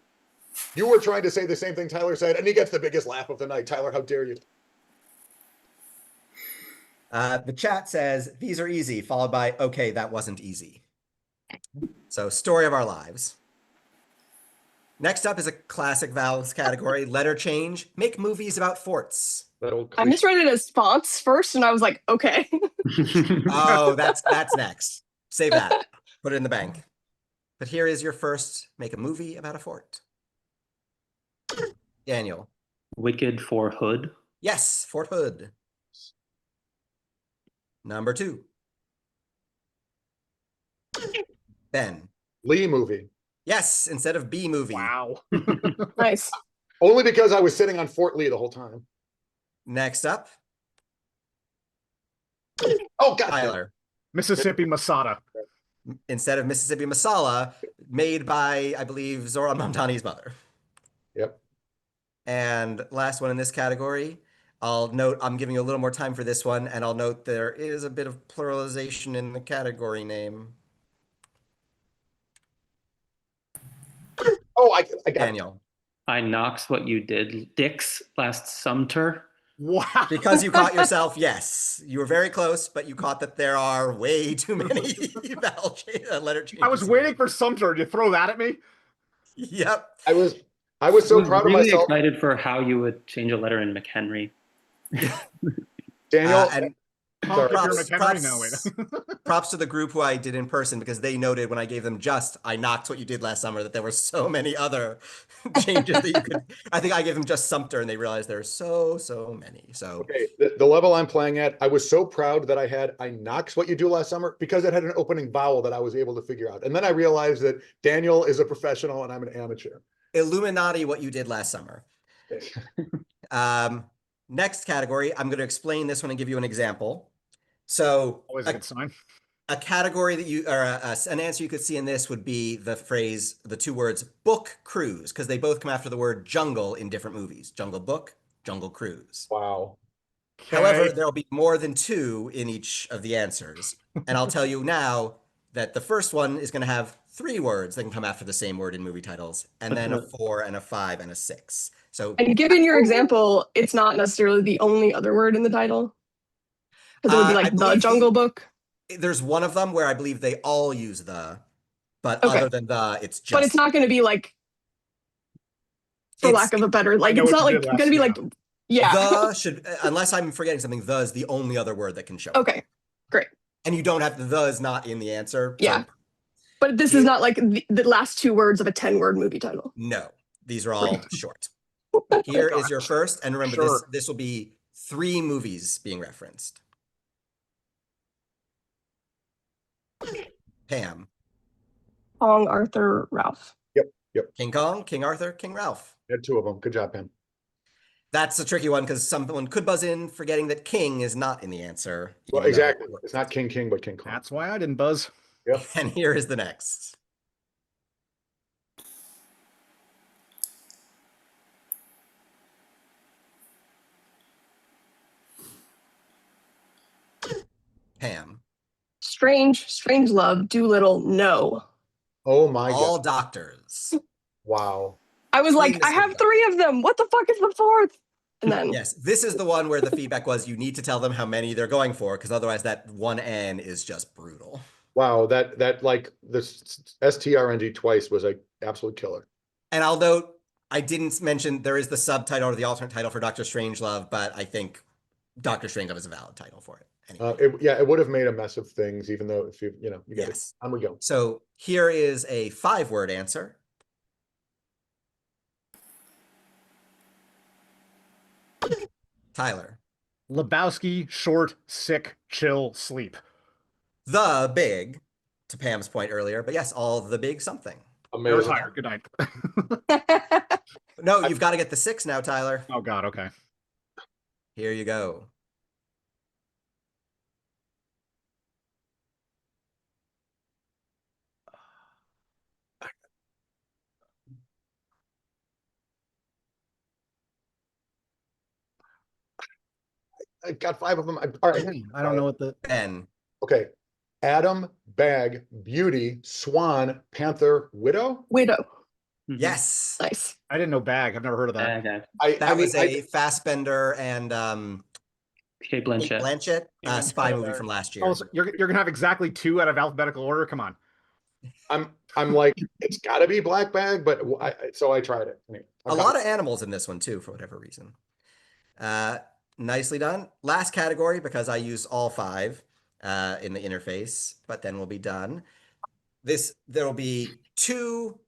A: you were trying to say the same thing Tyler said, and he gets the biggest laugh of the night. Tyler, how dare you?
G: The chat says these are easy, followed by okay, that wasn't easy. So, story of our lives. Next up is a classic vowels category: letter change. Make movies about forts.
A: That old
F: I misread it as fonts first, and I was like, okay.
G: Oh, that's next. Save that. Put it in the bank. But here is your first make a movie about a fort. Daniel.
C: Wicked for Hood.
G: Yes, Fort Hood. Number 2. Ben.
A: Lee movie.
G: Yes, instead of B movie.
E: Wow.
F: Nice.
A: Only because I was sitting on Fort Lee the whole time.
G: Next up,
A: Oh, God.
G: Tyler.
E: Mississippi Masada.
G: Instead of Mississippi Masala, made by, I believe, Zoran Mamdani's mother.
A: Yep.
G: And last one in this category, I'll note I'm giving you a little more time for this one, and I'll note there is a bit of pluralization in the category name.
A: Oh, I got
G: Daniel.
C: I knocks what you did, Dix, last Sumter.
E: Wow.
G: Because you caught yourself, yes. You were very close, but you caught that there are way too many letter changes.
E: I was waiting for Sumter. You throw that at me?
G: Yep.
A: I was so
C: I was
A: proud of
C: really
A: myself.
C: excited for how you would change a letter in McHenry.
A: Daniel,
G: And
A: sorry.
E: Peter McHenry? No, wait.
G: props to the group who I did in person, because they noted when I gave them just I knocked what you did last summer that there were so many other changes that you could. I think I gave them just Sumter, and they realized there are so many. So
A: okay, the level I'm playing at, I was so proud that I knocked what you do last summer because it had an opening vowel that I was able to figure out. And then I realized that Daniel is a professional and I'm an amateur.
G: Illuminati, what you did last summer. Next category, I'm going to explain this one and give you an example. So
E: Always a good sign.
G: a category that you, or an answer you could see in this would be the phrase, the 2 words, book cruise, because they both come after the word jungle in different movies. Jungle Book, Jungle Cruise.
A: Wow.
G: However, there'll be more than 2 in each of the answers. And I'll tell you now that the first one is going to have 3 words that can come after the same word in movie titles, and then a 4 and a 5 and a 6. So,
F: And given your example, it's not necessarily the only other word in the title. Because it would be
G: I
F: like the
G: believe
F: Jungle Book.
G: there's one of them where I believe they all use the, but
F: Okay.
G: other than the, it's just.
F: But it's not going to be like, for
G: It's-
F: lack of a better, like,
E: know
F: it's
E: what
F: not
E: you
F: like
E: did
F: going to be
E: last-
F: like, yeah.
G: The should, unless I'm forgetting something, the is the only other word that can show up.
F: Okay, great.
G: And you don't have the is not in the answer. so
F: Yeah. But this is not like the last 2 words of a 10-word movie title.
G: no, these are all short. Here is your first, and remember
E: Sure.
G: this will be 3 movies being referenced. Pam.
F: Kong, Arthur, Ralph.
G: King Kong, King Arthur, King Ralph.
A: Had 2 of them. Good job, Pam.
G: That's a tricky one because someone could buzz in forgetting that King is not in the answer.
A: Well,
G: even though-
A: exactly. It's not King, but King Kong.
E: That's why I didn't buzz.
G: And here is the next. Pam.
F: Strange Love, Doolittle, no.
A: Oh my
G: All
A: God.
G: doctors.
A: Wow.
F: I was
G: Explain
F: like,
G: this
F: I
G: one
F: have
G: then.
F: 3 of them. What the fuck is the 4th? And then
G: Yes, this is the one where the feedback was you need to tell them how many they're going for, because otherwise that one N is just brutal.
A: Wow. That like this STRNG twice was a absolute killer.
G: And I'll note, I didn't mention there is the subtitle or the alternate title for Doctor Strangelove, but I think Doctor Strangelove is a valid title for it. Anyway.
A: It would have made a mess of things, even though if you get
G: Yes.
A: it. On we go.
G: So here is a 5-word answer. Tyler.
E: Lebowski, short, sick, chill, sleep.
G: The Big, to Pam's point earlier, but yes, all the big something.
E: I
A: Amazing.
E: retire. Good night.
G: No, you've got to get the 6 now, Tyler.
E: Oh God. Okay.
G: Here you go.
A: I got 5 of them. All right.
E: I don't know what the.
G: Ben.
A: Okay. Adam, Bag, Beauty, Swan, Panther, Widow.
F: Widow.
C: Mhm.
G: Yes.
F: Nice.
E: I didn't know bag. I've never heard of that.
C: Okay.
G: That
A: mean,
G: was a Fassbender and
C: Kate
G: Kate
C: Blanchett.
G: Blanchett
D: Even
G: spy movie
D: better.
G: from last year.
E: Oh, so you're gonna have exactly 2 out of alphabetical order. Come on.
A: I'm like, it's got to be Black Bag, but so I tried it. Anyway,
G: A lot of animals in this one too, for whatever reason. Nicely done. Last category, because I used all 5 in the interface, but then we'll be done. There'll be 2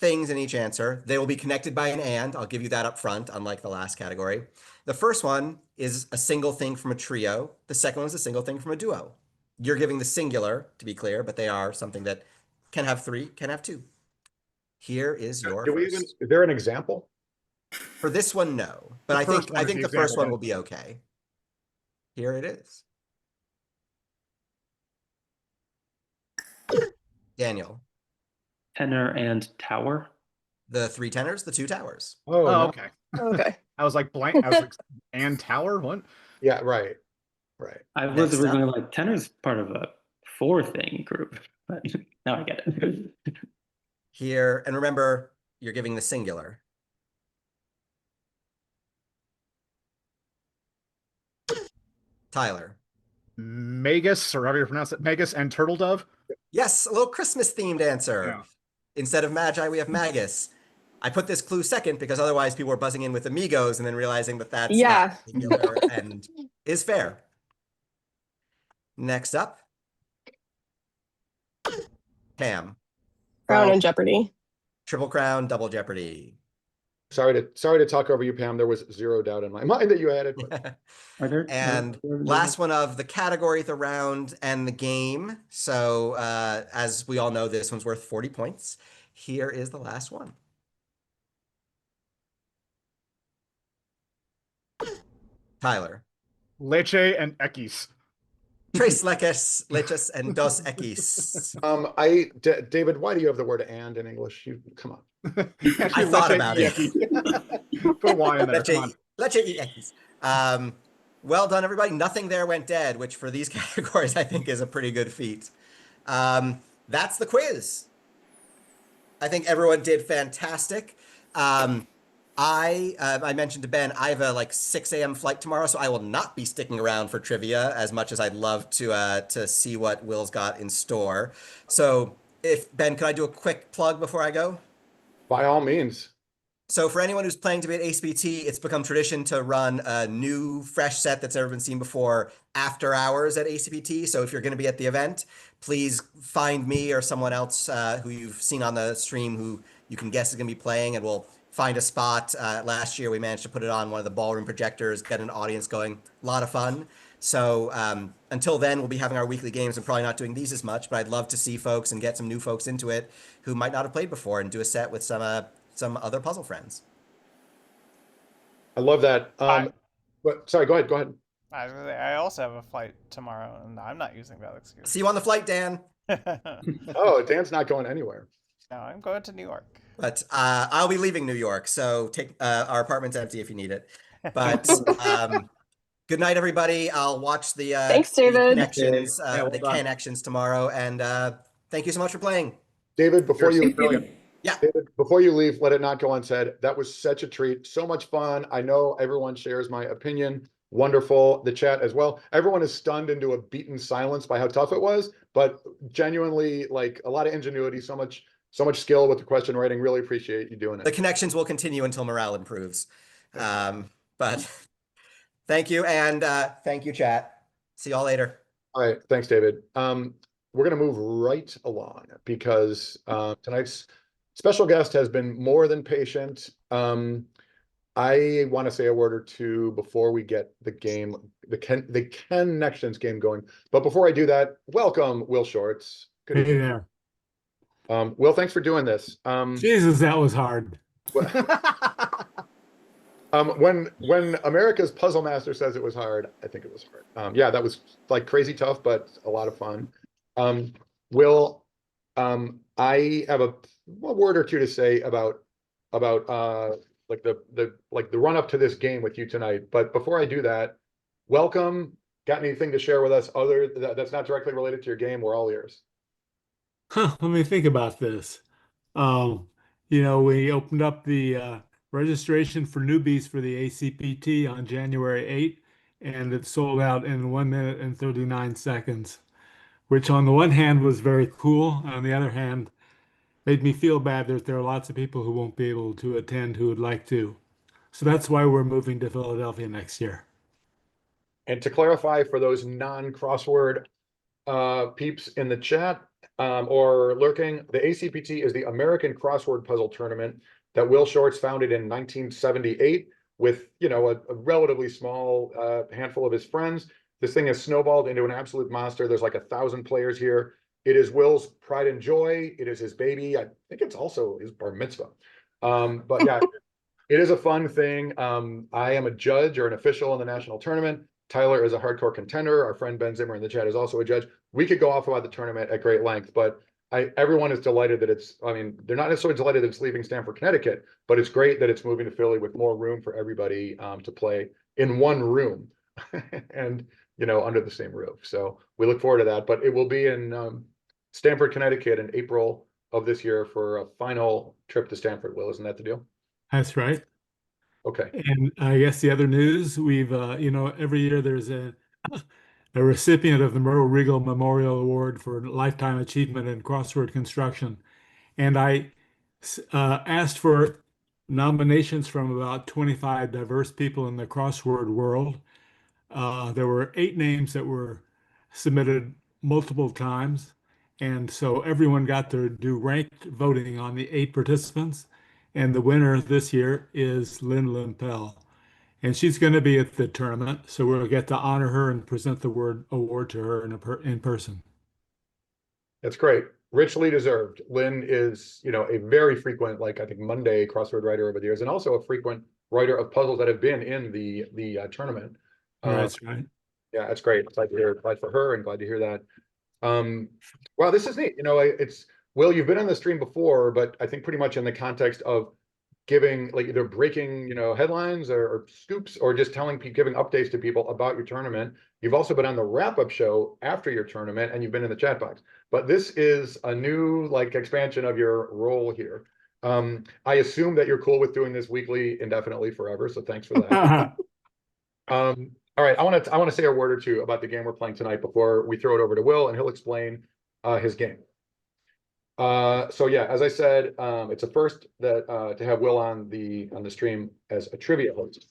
G: things in each answer. They will be connected by an and. I'll give you that up front, unlike the last category. The first one is a single thing from a trio. The second one is a single thing from a duo. You're giving the singular, to be clear, but they are something that can have 3, can have 2. Here is your first.
A: Is there an example?
G: For this one, no. But
E: The
G: I
E: first
G: think
E: one is the
G: the first
E: example,
G: one
E: yeah.
G: will be okay. Here it is. Daniel.
C: Tenor and Tower.
G: The 3 tenors, the 2 towers.
A: Oh,
E: Oh,
A: no.
E: okay.
F: Okay.
E: I was like blank. I was like, and tower. What?
A: Yeah, right. Right.
C: I was
G: Next up.
C: originally like tenor's part of a 4-thing group, but now I get it.
G: Here, and remember, you're giving the singular. Tyler.
E: Magus, or however you pronounce it. Magus and turtle dove.
G: Yes, a little Christmas themed answer.
E: Yeah.
G: Instead of Magi, we have Magus. I put this clue second because otherwise people were buzzing in with Amigos and then realizing that that's
F: Yeah.
G: not singular and is fair. Next up, Pam.
F: Crown and Jeopardy.
G: Triple Crown, Double Jeopardy.
A: Sorry to talk over you, Pam. There was 0 doubt in my mind that you had it. But
C: Are there?
G: And last one of the category, the round, and the game. So as we all know, this one's worth 40 points. Here is the last one. Tyler.
E: Leche and Ekis.
G: Tres leches and dos equis.
A: David, why do you have the word "and" in English? You come on.
E: Actually,
G: thought
E: leche
G: about
E: y
G: it.
E: Ekis. Put a Y in there. Come on.
G: Leche y equis. Well done, everybody. Nothing there went dead, which for these categories, I think is a pretty good feat. That's the quiz. I think everyone did fantastic. I mentioned to Ben, I have a 6 a.m. flight tomorrow, so I will not be sticking around for trivia as much as I'd love to see what Will's got in store. So if Ben, could I do a quick plug before I go?
A: By all means.
G: So for anyone who's planning to be at ACBT, it's become tradition to run a new, fresh set that's never been seen before after hours at ACBT. So if you're going to be at the event, please find me or someone else who you've seen on the stream who you can guess is going to be playing, and we'll find a spot. Last year, we managed to put it on one of the ballroom projectors, get an audience going. A lot of fun. So until then, we'll be having our weekly games and probably not doing these as much, but I'd love to see folks and get some new folks into it who might not have played before and do a set with some other puzzle friends.
A: I love that. But sorry, go ahead.
D: I was gonna say, I also have a flight tomorrow, and I'm not using that excuse.
G: See you on the flight, Dan.
A: Oh, Dan's not going anywhere.
D: No, I'm going to New York.
G: But I'll be leaving New York, so take our apartment's empty if you need it. But good night, everybody. I'll watch the
F: Thanks,
G: the
F: David.
G: connections,
E: well
G: the
E: done.
G: connections tomorrow, and thank you so much for playing.
A: David, before you
E: Brilliant.
G: Yeah.
A: David, before you leave, let it not go unsaid. That was such a treat. So much fun. I know everyone shares my opinion. Wonderful. The chat as well. Everyone is stunned into a beaten silence by how tough it was, but genuinely, like, a lot of ingenuity, so much skill with the question writing. Really appreciate you doing
G: The
A: it.
G: connections will continue until morale improves. But thank you, and thank you, chat. See y'all later.
A: All right. Thanks, David. We're going to move right along because tonight's special guest has been more than patient. I want to say a word or two before we get the game, the connections game going. But before I do that, welcome, Will Shortz. Good
H: Hey
A: evening.
H: there.
A: Will, thanks for doing this.
H: Jesus, that was hard.
A: When America's Puzzle Master says it was hard, I think it was hard. Yeah, that was like crazy tough, but a lot of fun. Will, I have a word or two to say about like the run up to this game with you tonight. But before I do that, welcome. Got anything to share with us other that's not directly related to your game? We're all ears.
H: Huh, let me think about this. Um, we opened up the registration for newbies for the ACPT on January 8th, and it sold out in 1 minute and 39 seconds, which on the one hand was very cool. On the other hand, made me feel bad that there are lots of people who won't be able to attend who would like to. So that's why we're moving to Philadelphia next year.
A: And to clarify for those non-crossword peeps in the chat or lurking, the ACPT is the American Crossword Puzzle Tournament that Will Shortz founded in 1978 with, a relatively small handful of his friends. This thing has snowballed into an absolute monster. There's like 1,000 players here. It is Will's pride and joy. It is his baby. I think it's also his bar mitzvah. But yeah, it is a fun thing. I am a judge or an official in the national tournament. Tyler is a hardcore contender. Our friend Ben Zimmer in the chat is also a judge. We could go off about the tournament at great length, but everyone is delighted that they're not necessarily delighted that it's leaving Stamford, Connecticut, but it's great that it's moving to Philly with more room for everybody to play in one room and, under the same roof. So we look forward to that, but it will be in Stamford, Connecticut in April of this year for a final trip to Stamford. Will, isn't that the deal?
H: That's right.
A: Okay.
H: And I guess the other news, we've, every year there's a recipient of the Merle Regal Memorial Award for Lifetime Achievement in Crossword Construction. And I asked for nominations from about 25 diverse people in the crossword world. There were 8 names that were submitted multiple times. And so everyone got to do ranked voting on the 8 participants. And the winner this year is Lynn Limpel. And she's going to be at the tournament, so we'll get to honor her and present the award to her in person.
A: That's great. Richly deserved. Lynn is, a very frequent, like I think Monday crossword writer over the years, and also a frequent writer of puzzles that have been in the tournament.
H: That's right.
A: Yeah, that's great. Glad to hear. Glad for her, and glad to hear that. Wow, this is neat. It's Will. You've been on the stream before, but I think pretty much in the context of giving like either breaking headlines or scoops or just giving updates to people about your tournament. You've also been on the wrap-up show after your tournament, and you've been in the chat box, but this is a new expansion of your role here. I assume that you're cool with doing this weekly indefinitely forever, so thanks for that. All right, I want to say a word or two about the game we're playing tonight before we throw it over to Will, and he'll explain his game. So yeah, as I said, it's a first that to have Will on the stream as a trivia host.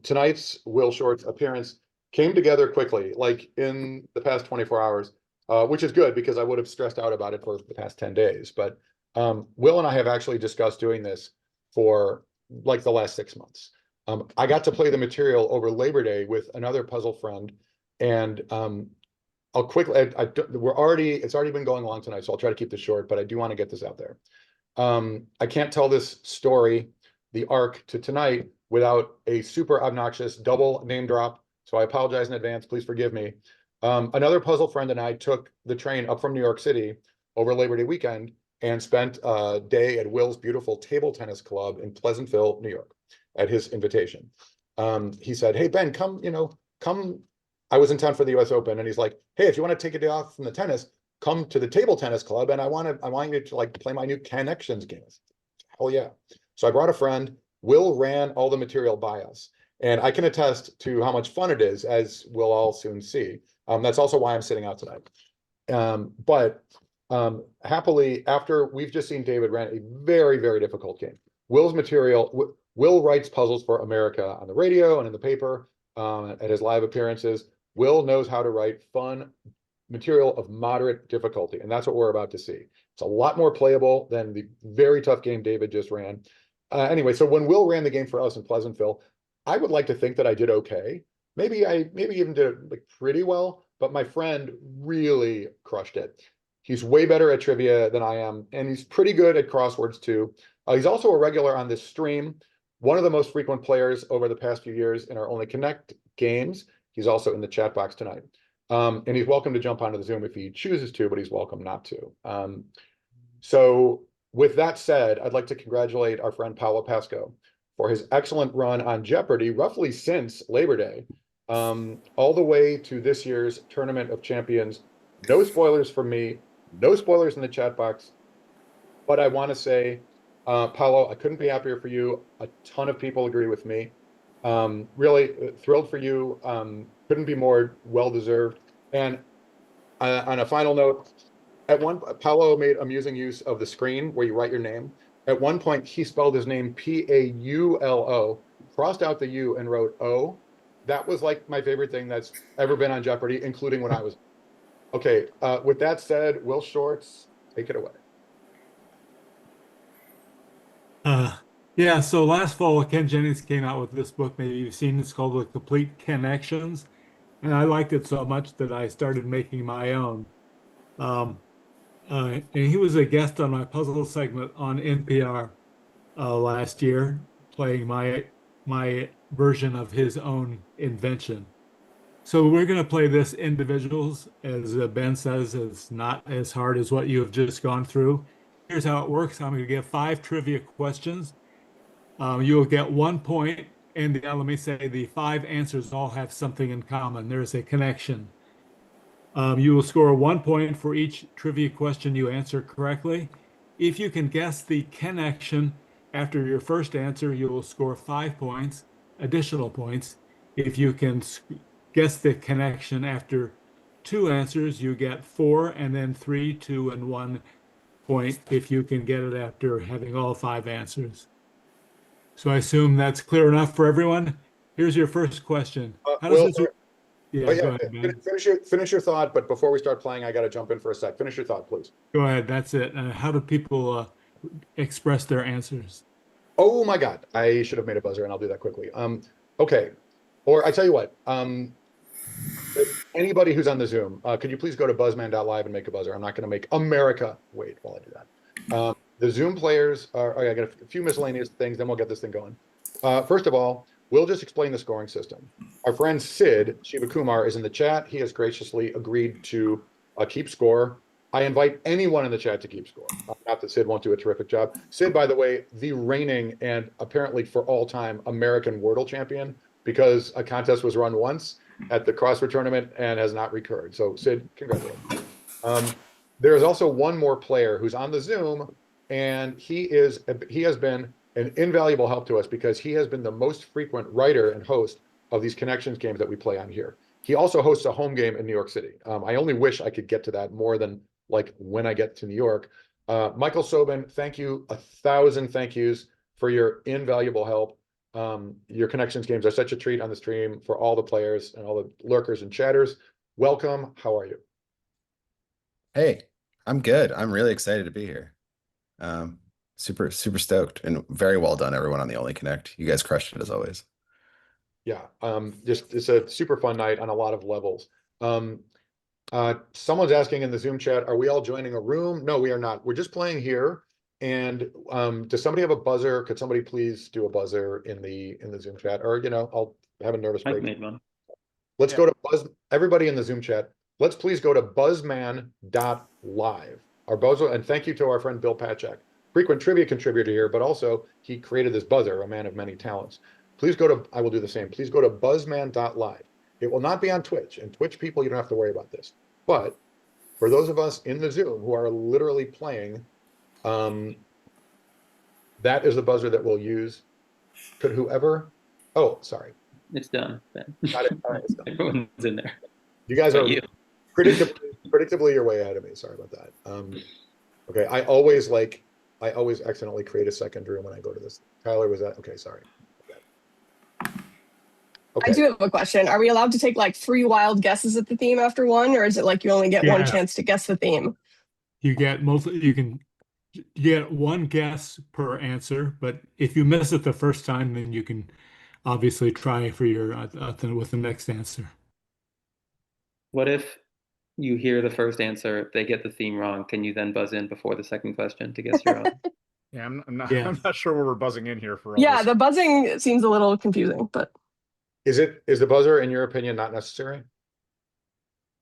A: Tonight's Will Shortz appearance came together quickly, like in the past 24 hours, which is good because I would have stressed out about it for the past 10 days. But Will and I have actually discussed doing this for like the last 6 months. I got to play the material over Labor Day with another puzzle friend, and I'll quickly, it's already been going long tonight, so I'll try to keep this short, but I do want to get this out there. I can't tell this story, the arc to tonight, without a super obnoxious double name drop. So I apologize in advance, please forgive me. Another puzzle friend and I took the train up from New York City over Labor Day weekend and spent a day at Will's beautiful table tennis club in Pleasantville, New York, at his invitation. He said, "Hey, Ben, come, come." I was in town for the US Open, and he's like, "Hey, if you want to take a day off from the tennis, come to the table tennis club, and I want you to play my new connections game." Oh yeah. So I brought a friend. Will ran all the material by us, and I can attest to how much fun it is, as we'll all soon see. That's also why I'm sitting out tonight. But happily, after we've just seen David ran a very, very difficult game. Will's material, Will writes puzzles for America on the radio and in the paper at his live appearances. Will knows how to write fun material of moderate difficulty, and that's what we're about to see. It's a lot more playable than the very tough game David just ran. Anyway, so when Will ran the game for us in Pleasantville, I would like to think that I did okay. Maybe even did pretty well, but my friend really crushed it. He's way better at trivia than I am, and he's pretty good at crosswords too. He's also a regular on this stream, one of the most frequent players over the past few years in our Only Connect games. He's also in the chat box tonight. And he's welcome to jump onto the Zoom if he chooses to, but he's welcome not to. So with that said, I'd like to congratulate our friend Paolo Pasco for his excellent run on Jeopardy, roughly since Labor Day, all the way to this year's Tournament of Champions. No spoilers from me, no spoilers in the chat box, but I want to say, Paolo, I couldn't be happier for you. A ton of people agree with me. Really thrilled for you. Couldn't be more well-deserved. And on a final note, Paolo made amusing use of the screen where you write your name. At one point, he spelled his name Paulo, crossed out the U and wrote O. That was like my favorite thing that's ever been on Jeopardy, including when I was. Okay, with that said, Will Shortz, take it away.
H: Yeah, so last fall, Ken Jennings came out with this book. Maybe you've seen it. It's called The Complete Connections. And I liked it so much that I started making my own. And he was a guest on my puzzle segment on NPR last year, playing my version of his own invention. So we're going to play this individuals. As Ben says, it's not as hard as what you have just gone through. Here's how it works. I'm going to give 5 trivia questions. You will get 1 point. And let me say the 5 answers all have something in common. There's a connection. You will score 1 point for each trivia question you answer correctly. If you can guess the connection after your first answer, you will score 5 points, additional points. If you can guess the connection after 2 answers, you get 4, and then 3, 2, and 1 point if you can get it after having all 5 answers. So I assume that's clear enough for everyone. Here's your first question. How does this? Yeah, go ahead, Ben.
A: Finish your thought, but before we start playing, I got to jump in for a sec. Finish your thought, please.
H: Go ahead. That's it. How do people express their answers?
A: Oh my God, I should have made a buzzer, and I'll do that quickly. Okay, or I tell you what. Anybody who's on the Zoom, could you please go to buzzman.live and make a buzzer? I'm not going to make America wait while I do that. The Zoom players are. I got a few miscellaneous things, then we'll get this thing going. First of all, we'll just explain the scoring system. Our friend Sid Shivakumar is in the chat. He has graciously agreed to keep score. I invite anyone in the chat to keep score. Not that Sid won't do a terrific job. Sid, by the way, the reigning and apparently for all time American Wordle champion, because a contest was run once at the crossword tournament and has not recurred. So Sid, congratulations. There is also one more player who's on the Zoom, and he has been an invaluable help to us because he has been the most frequent writer and host of these connections games that we play on here. He also hosts a home game in New York City. I only wish I could get to that more than like when I get to New York. Michael Sobin, thank you, 1,000 thank yous for your invaluable help. Your connections games are such a treat on the stream for all the players and all the lurkers and chatters. Welcome. How are you?
I: Hey, I'm good. I'm really excited to be here. Super stoked, and very well done, everyone on the Only Connect. You guys crushed it as always.
A: Yeah, just it's a super fun night on a lot of levels. Someone's asking in the Zoom chat, are we all joining a room? No, we are not. We're just playing here. And does somebody have a buzzer? Could somebody please do a buzzer in the Zoom chat? Or, I'll have a nervous
C: I've
A: break.
C: made one.
A: Let's go to everybody in the Zoom chat. Let's please go to buzzman.live. Our buzzer, and thank you to our friend Bill Patchak, frequent trivia contributor here, but also he created this buzzer, a man of many talents. Please go to, I will do the same. Please go to buzzman.live. It will not be on Twitch, and Twitch people, you don't have to worry about this. But for those of us in the Zoom who are literally playing, that is the buzzer that we'll use. Could whoever, oh, sorry.
C: It's done, Ben.
A: Got it. All right, it's done.
C: Everyone's in there.
A: You guys are
C: You.
A: predictably you're way ahead of me. Sorry about that. Okay, I always accidentally create a second room when I go to this. Tyler, was that okay? Sorry. Okay.
F: I do have a question. Are we allowed to take like 3 wild guesses at the theme after one, or is it like you only get one chance to guess the theme?
H: You get you get 1 guess per answer, but if you miss it the first time, then you can obviously try for your with the next answer.
C: What if you hear the first answer, they get the theme wrong, can you then buzz in before the second question to guess your own?
E: Yeah, I'm not.
H: Yeah.
E: I'm not sure where we're buzzing in here for all
F: Yeah,
E: this.
F: the buzzing seems a little confusing, but
A: Is the buzzer, in your opinion, not necessary?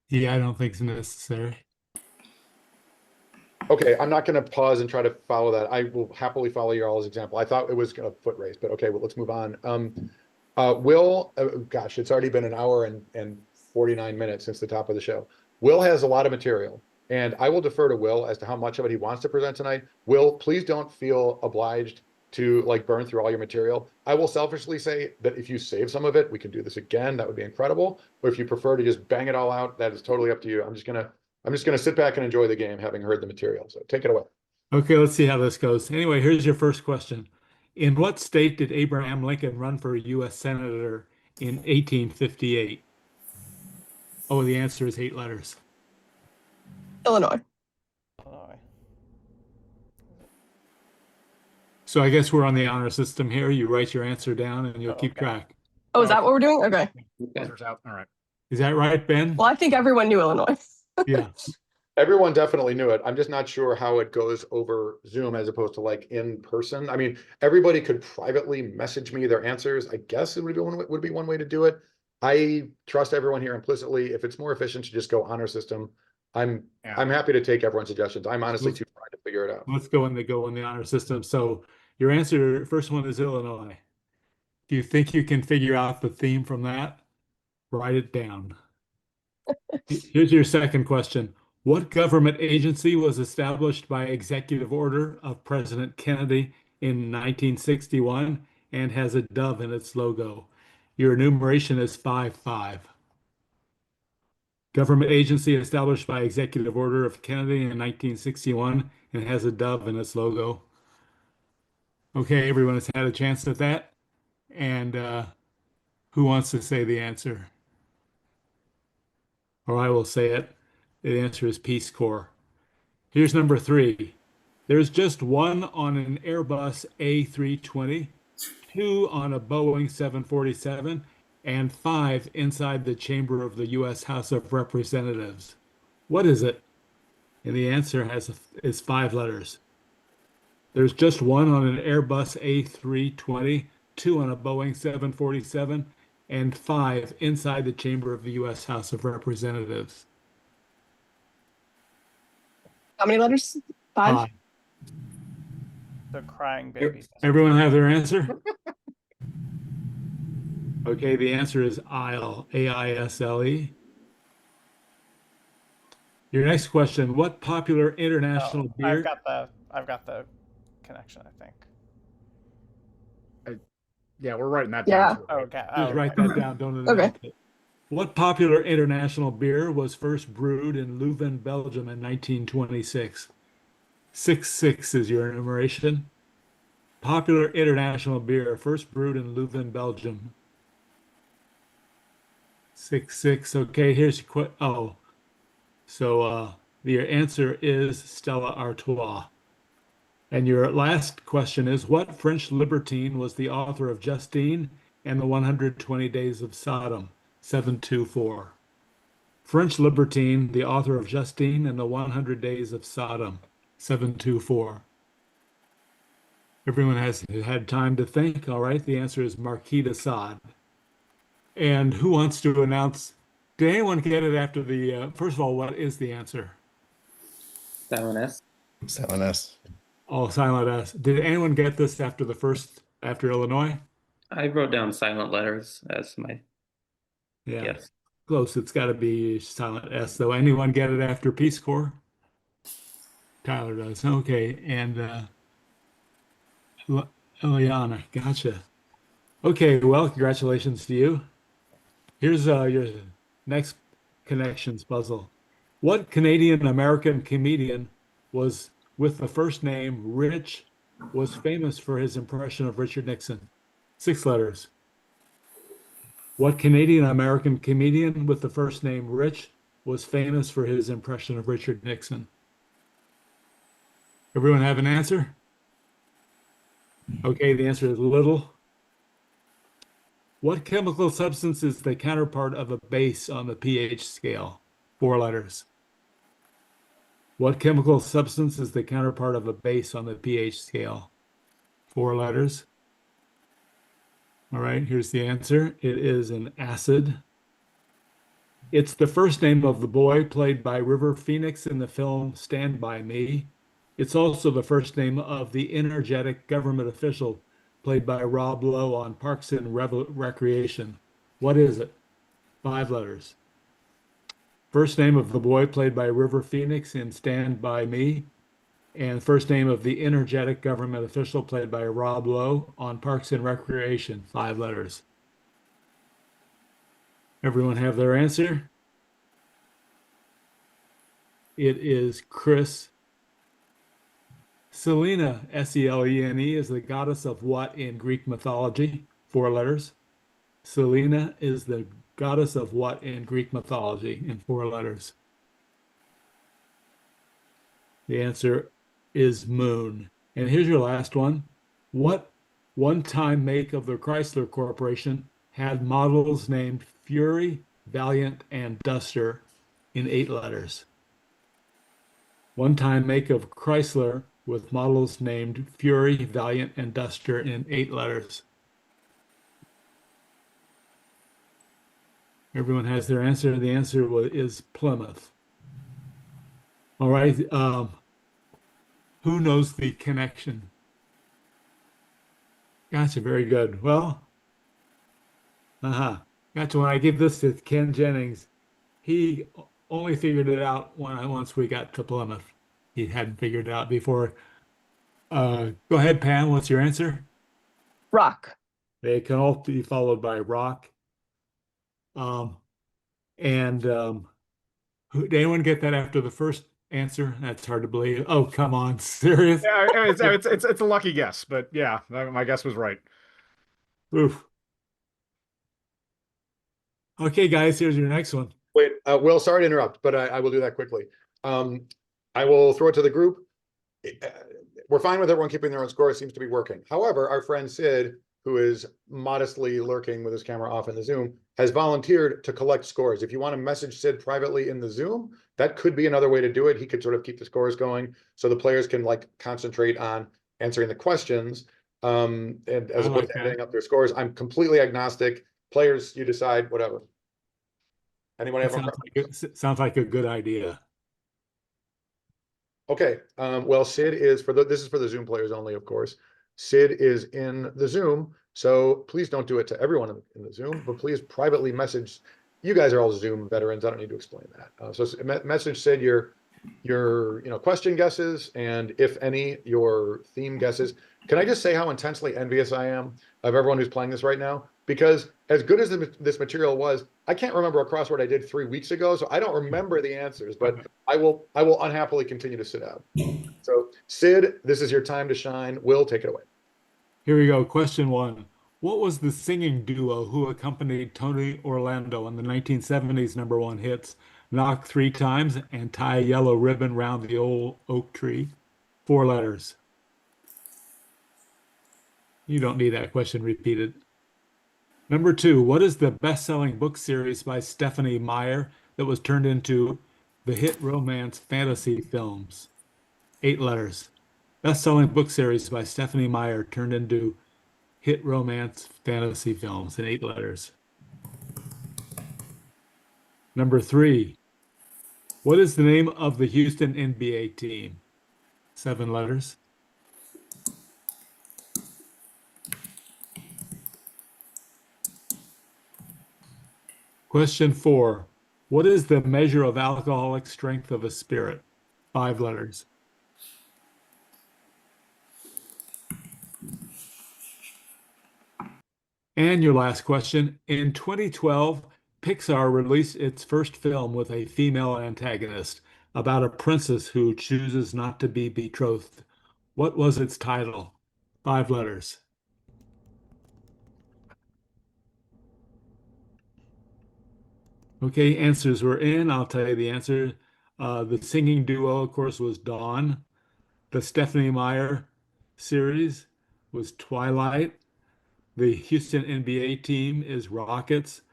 H: Yeah, I don't think it's necessary.
A: Okay, I'm not going to pause and try to follow that. I will happily follow your all's example. I thought it was a foot race, but okay, well, let's move on. Will, gosh, it's already been an hour and 49 minutes since the top of the show. Will has a lot of material, and I will defer to Will as to how much of it he wants to present tonight. Will, please don't feel obliged to like burn through all your material. I will selfishly say that if you save some of it, we can do this again. That would be incredible. Or if you prefer to just bang it all out, that is totally up to you. I'm just gonna sit back and enjoy the game, having heard the material. So take it away.
H: Okay, let's see how this goes. Anyway, here's your first question. In what state did Abraham Lincoln run for U.S. Senator in 1858? Oh, the answer is 8 letters.
F: Illinois.
D: Illinois.
H: So I guess we're on the honor system here. You write your answer down and you'll keep
D: Okay.
H: track.
F: Oh, is that what we're doing? Okay.
C: Okay.
E: Buzzer's out. All right.
H: Is that right, Ben?
F: Well, I think everyone knew Illinois.
H: Yeah.
A: Everyone definitely knew it. I'm just not sure how it goes over Zoom as opposed to like in person. I mean, everybody could privately message me their answers. I guess it would be one way to do it. I trust everyone here implicitly. If it's more efficient to just go honor system, I'm happy to take everyone's suggestions. I'm honestly too trying to figure it out.
H: Let's go in the honor system. So your answer, first one is Illinois. Do you think you can figure out the theme from that? Write it down. Here's your second question. What government agency was established by executive order of President Kennedy in 1961 and has a dove in its logo? Your enumeration is 5-5. Government agency established by executive order of Kennedy in 1961 and has a dove in its logo. Okay, everyone has had a chance at that. And who wants to say the answer? Or I will say it. The answer is Peace Corps. Here's number 3. There's just one on an Airbus A320, 2 on a Boeing 747, and 5 inside the chamber of the U.S. House of Representatives. What is it? And the answer is 5 letters. There's just one on an Airbus A320, 2 on a Boeing 747, and 5 inside the chamber of the U.S. House of Representatives.
F: How many letters? 5?
H: 5.
D: The crying baby.
H: Everyone have their answer? Okay, the answer is Isle, A-I-S-L-E. Your next question, what popular international beer?
D: I've got the connection, I think.
E: Yeah, we're writing that
F: Yeah.
E: down.
D: Okay.
H: Just write that down, don't announce it. What popular international beer was first brewed in Leuven, Belgium in 1926? 6-6 is your enumeration. Popular international beer first brewed in Leuven, Belgium. 6-6. Okay, here's your so your answer is Stella Artois. And your last question is, what French libertine was the author of Justine and the 120 Days of Sodom? 724. French libertine, the author of Justine and the 100 Days of Sodom. 724. Everyone has had time to think. All right, the answer is Marquis de Sade. And who wants to announce? Did anyone get it after the, first of all, what is the answer?
C: Silent S.
I: Silent S.
H: Oh, silent S. Did anyone get this after Illinois?
C: I wrote down silent letters as my
H: Yeah.
C: guess.
H: Close. It's got to be silent S, though. Anyone get it after Peace Corps? Tyler does. Okay. And Eliana, gotcha. Okay. Well, congratulations to you. Here's your next connections puzzle. What Canadian-American comedian was with the first name Rich was famous for his impression of Richard Nixon? 6 letters. What Canadian-American comedian with the first name Rich was famous for his impression of Richard Nixon? Everyone have an answer? Okay, the answer is Little. What chemical substance is the counterpart of a base on the pH scale? 4 letters. What chemical substance is the counterpart of a base on the pH scale? 4 letters. All right, here's the answer. It is an acid. It's the first name of the boy played by River Phoenix in the film Stand By Me. It's also the first name of the energetic government official played by Rob Lowe on Parks and Recreation. What is it? 5 letters. First name of the boy played by River Phoenix in Stand By Me, and first name of the energetic government official played by Rob Lowe on Parks and Recreation. 5 letters. Everyone have their answer? It is Chris. Selene, Selene, is the goddess of what in Greek mythology? 4 letters. Selene is the goddess of what in Greek mythology in 4 letters? The answer is Moon. And here's your last one. What one-time make of the Chrysler Corporation had models named Fury, Valiant, and Duster in 8 letters? One-time make of Chrysler with models named Fury, Valiant, and Duster in 8 letters. Everyone has their answer. The answer is Plymouth. All right. Who knows the connection? Gotcha. Very good. Well, gotcha. When I give this to Ken Jennings, he only figured it out once we got to Plymouth. He hadn't figured it out before. Go ahead, Pam. What's your answer?
F: Rock.
H: They can all be followed by rock. Did anyone get that after the first answer? That's hard to believe. Oh, come on, serious?
E: Yeah, I mean, it's a lucky guess, but yeah, my guess was right.
H: Oof. Okay, guys, here's your next one.
A: Wait, Will, sorry to interrupt, but I will do that quickly. I will throw it to the group. We're fine with everyone keeping their own score. It seems to be working. However, our friend Sid, who is modestly lurking with his camera off in the Zoom, has volunteered to collect scores. If you want to message Sid privately in the Zoom, that could be another way to do it. He could sort of keep the scores going so the players can like concentrate on answering the questions and as opposed to adding up their scores. I'm completely agnostic. Players, you decide, whatever. Anyone have
H: Sounds like a good idea.
A: Okay, well, Sid is this is for the Zoom players only, of course. Sid is in the Zoom, so please don't do it to everyone in the Zoom, but please privately message. You guys are all Zoom veterans. I don't need to explain that. So message Sid your question guesses, and if any, your theme guesses. Can I just say how intensely envious I am of everyone who's playing this right now? Because as good as this material was, I can't remember a crossword I did 3 weeks ago, so I don't remember the answers, but I will unhappily continue to sit out. So Sid, this is your time to shine. Will, take it away.
H: Here we go. Question 1. What was the singing duo who accompanied Tony Orlando on the 1970s #1 hits Knock 3 Times and Tie a Yellow Ribbon Round the Old Oak Tree? 4 letters. You don't need that question repeated. Number 2, what is the best-selling book series by Stephanie Meyer that was turned into the hit romance fantasy films? 8 letters. Best-selling book series by Stephanie Meyer turned into hit romance fantasy films in 8 letters. Number 3, what is the name of the Houston NBA team? 7 letters. Question 4. What is the measure of alcoholic strength of a spirit? 5 letters. And your last question. In 2012, Pixar released its first film with a female antagonist about a princess who chooses not to be betrothed. What was its title? 5 letters. Okay, answers were in. I'll tell you the answer. The singing duo, of course, was Dawn. The Stephanie Meyer series was Twilight. The Houston NBA team is Rockets.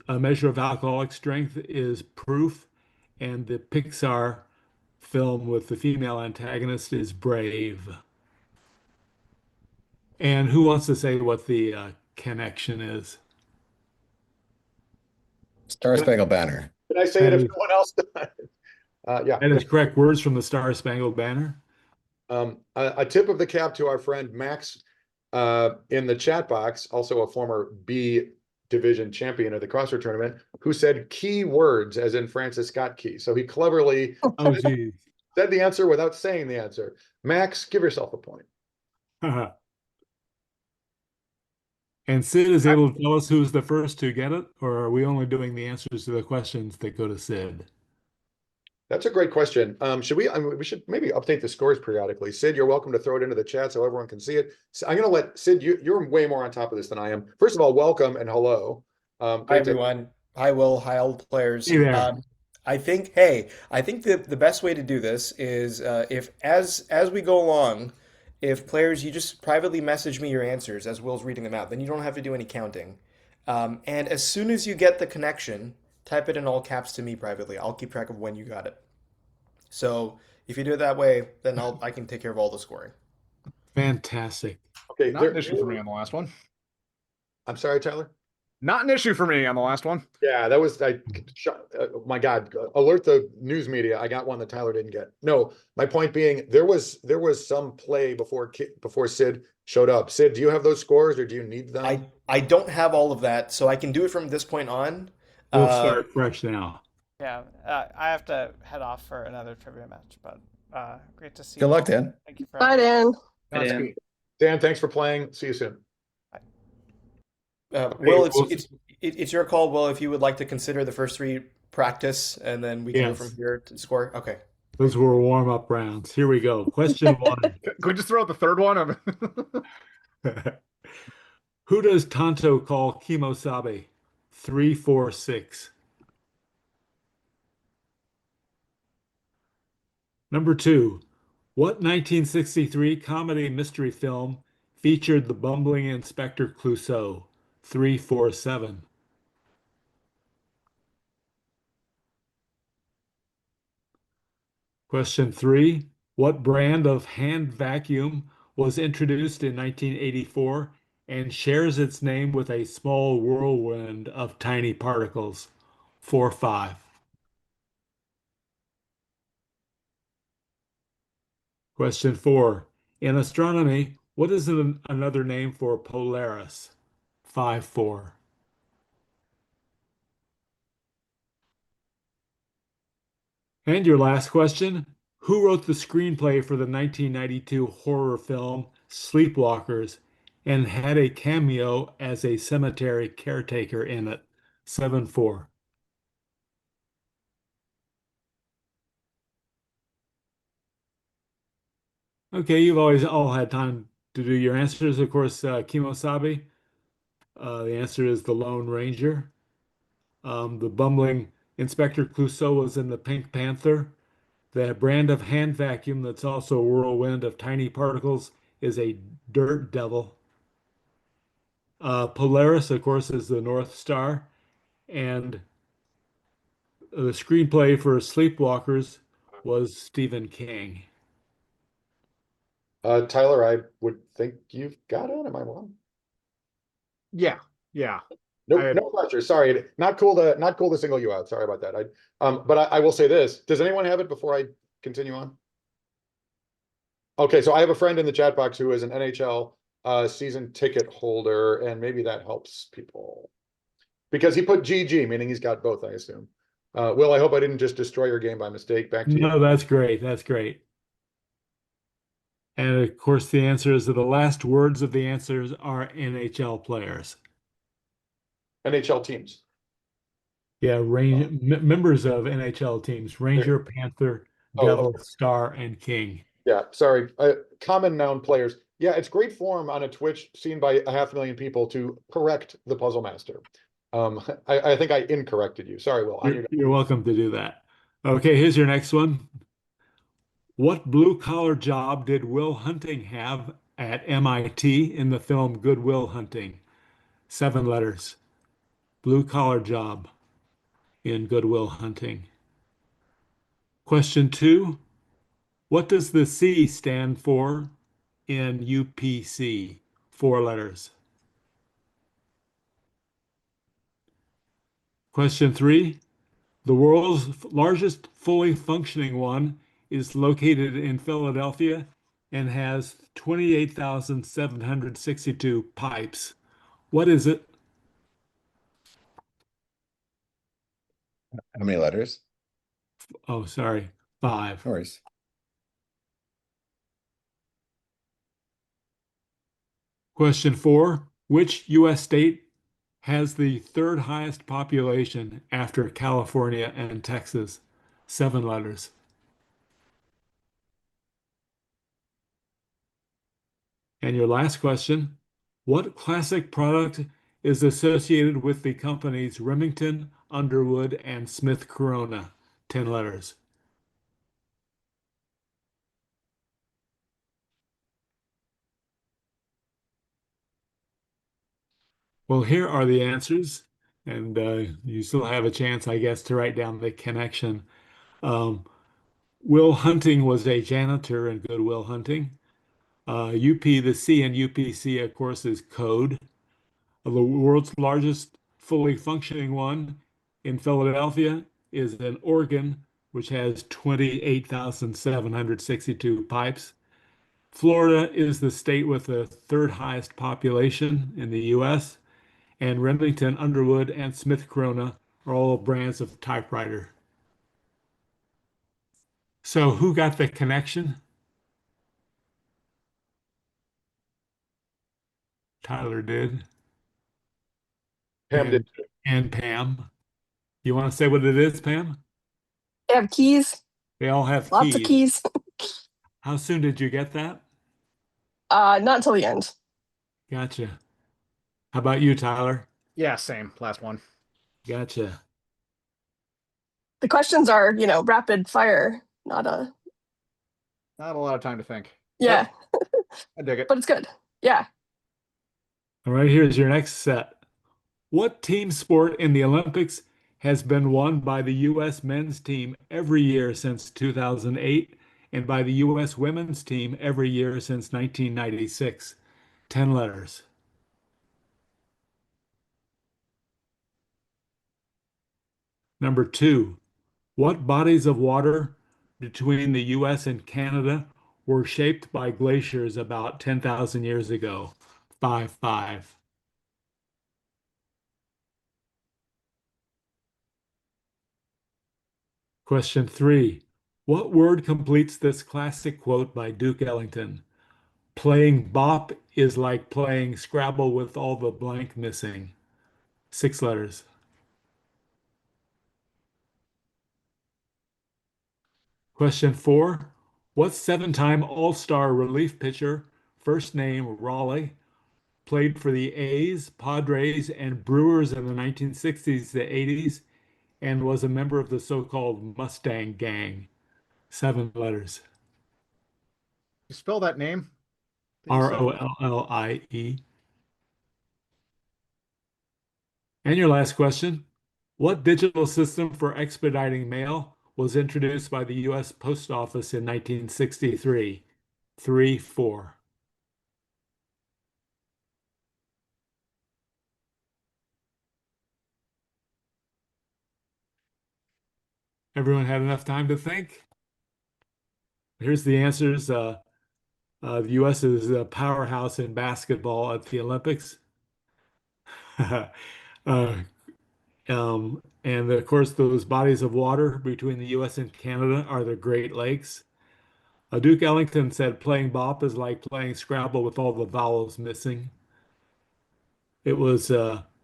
H: A measure of alcoholic strength is Proof. and the Pixar film with the female antagonist is Brave. And who wants to say what the connection is?
I: Star Spangled Banner.
A: Can I say
H: That
A: it if
H: is,
A: no one else does? Yeah.
H: that is correct. Words from the Star Spangled Banner.
A: A tip of the cap to our friend Max in the chat box, also a former B division champion of the CrossFit tournament, who said key words as in Francis Scott Key. So he cleverly
H: Oh, geez.
A: said the answer without saying the answer. Max, give yourself a point.
H: And Sid is able to tell us who's the first to get it, or are we only doing the answers to the questions that go to Sid?
A: That's a great question. Should we? I mean, we should maybe update the scores periodically. Sid, you're welcome to throw it into the chat so everyone can see it. So I'm going to let Sid. You're way more on top of this than I am. First of all, welcome and hello.
J: Hi
A: Great to-
J: everyone. Hi Will. Hi all the players.
H: Hey there.
J: I think the best way to do this is if as we go along, if players you just privately message me your answers as Will's reading them out, then you don't have to do any counting. And as soon as you get the connection, type it in all caps to me privately. I'll keep track of when you got it. So if you do it that way, then I can take care of all the scoring.
H: Fantastic.
A: Okay,
E: Not an issue for me on the last one.
A: I'm sorry, Tyler.
E: Not an issue for me on the last one.
A: Yeah, that was my God, alert the news media. I got one that Tyler didn't get. No, my point being there was some play before Sid showed up. Sid, do you have those scores or do you need them?
J: I don't have all of that, so I can do it from this point on.
H: We'll start fresh now.
D: Yeah, I have to head off for another trivia match, but great to see
I: Good
D: you.
I: luck,
D: all.
I: Dan.
D: Thank you for
F: Bye, Dan.
C: Hi, Dan.
A: Dan, thanks for playing. See you soon.
J: Will, it's your call, Will, if you would like to consider the first three practice, and then we can go
H: Yes.
J: from here to score. Okay.
H: Those were warm-up rounds. Here we go. Question one.
E: Can we just throw out the third one?
H: Who does Tonto call Kimosabe? 3, 4, 6. Number two. What 1963 comedy mystery film featured the bumbling Inspector Clouseau? 3, 4, 7. Question three. What brand of hand vacuum was introduced in 1984 and shares its name with a small whirlwind of tiny particles? 4, 5. Question four. In astronomy, what is another name for Polaris? 5, 4. And your last question. Who wrote the screenplay for the 1992 horror film Sleepwalkers and had a cameo as a cemetery caretaker in it? 7, 4. Okay, you've always all had time to do your answers. Of course, Kimosabe. The answer is the Lone Ranger. The bumbling Inspector Clouseau was in the Pink Panther. The brand of hand vacuum that's also a whirlwind of tiny particles is a Dirt Devil. Polaris, of course, is the North Star. And the screenplay for Sleepwalkers was Stephen King.
A: Tyler, I would think you've got it. Am I wrong?
E: Yeah.
A: No pressure. Sorry, not cool to single you out. Sorry about that. But I will say this. Does anyone have it before I continue on? Okay, so I have a friend in the chat box who is an NHL season ticket holder, and maybe that helps people because he put GG, meaning he's got both, I assume. Will, I hope I didn't just destroy your game by mistake. Back to you.
H: No, that's great. That's great. And of course, the answer is that the last words of the answers are NHL players.
A: NHL teams.
H: Yeah, members of NHL teams: Ranger, Panther,
A: Oh,
H: Devil, Star, and King.
A: Yeah, sorry. Common noun players. Yeah, it's great form on a Twitch seen by 500,000 people to correct the puzzle master. I think I incorrected you. Sorry, Will.
H: You're welcome to do that. Okay, here's your next one. What blue-collar job did Will Hunting have at MIT in the film Good Will Hunting? 7 letters. Blue-collar job in Good Will Hunting. Question 2. What does the C stand for in UPC? 4 letters. Question 3. The world's largest fully functioning one is located in Philadelphia and has 28,762 pipes. What is it?
I: How many letters?
H: Oh, sorry, 5.
I: No worries.
H: Question 4. Which U.S. state has the third highest population after California and Texas? 7 letters. And your last question, what classic product is associated with the companies Remington, Underwood, and Smith Corona? 10 letters. Well, here are the answers, and you still have a chance, I guess, to write down the connection. Um, Will Hunting was a janitor in Good Will Hunting. UP, the C in UPC, of course, is code. The world's largest fully functioning one in Philadelphia is an organ, which has 28,762 pipes. Florida is the state with the third highest population in the US, and Remington, Underwood, and Smith Corona are all brands of typewriter. So who got the connection? Tyler did,
A: Pam did.
H: and Pam. You want to say what it is, Pam?
F: They have keys,
H: They all have
F: lots of
H: keys.
F: keys.
H: How soon did you get that?
F: Not until the end.
H: Gotcha. How about you, Tyler?
E: Yeah, same. Last one.
H: Gotcha.
F: The questions are, rapid fire, not a,
E: Not a lot of time to think.
F: yeah,
E: I dig it.
F: but it's good. Yeah.
H: All right, here's your next set. What team sport in the Olympics has been won by the U.S. men's team every year since 2008 and by the U.S. women's team every year since 1996? 10 letters. Number 2. What bodies of water between the U.S. and Canada were shaped by glaciers about 10,000 years ago? 5. Question 3. What word completes this classic quote by Duke Ellington? Playing bop is like playing Scrabble with all the blank missing. 6 letters. Question 4. What 7-time All-Star relief pitcher, first name Raleigh, played for the A's, Padres, and Brewers in the 1960s to 80s and was a member of the so-called Mustang Gang? 7 letters.
E: You spell that name that you said?
H: Rollie. And your last question. What digital system for expediting mail was introduced by the U.S. Post Office in 1963? 3. Everyone had enough time to think? Here's the answers. The U.S. is a powerhouse in basketball at the Olympics. uh, and of course, those bodies of water between the U.S. and Canada are the Great Lakes. Duke Ellington said playing bop is like playing Scrabble with all the vowels missing. It was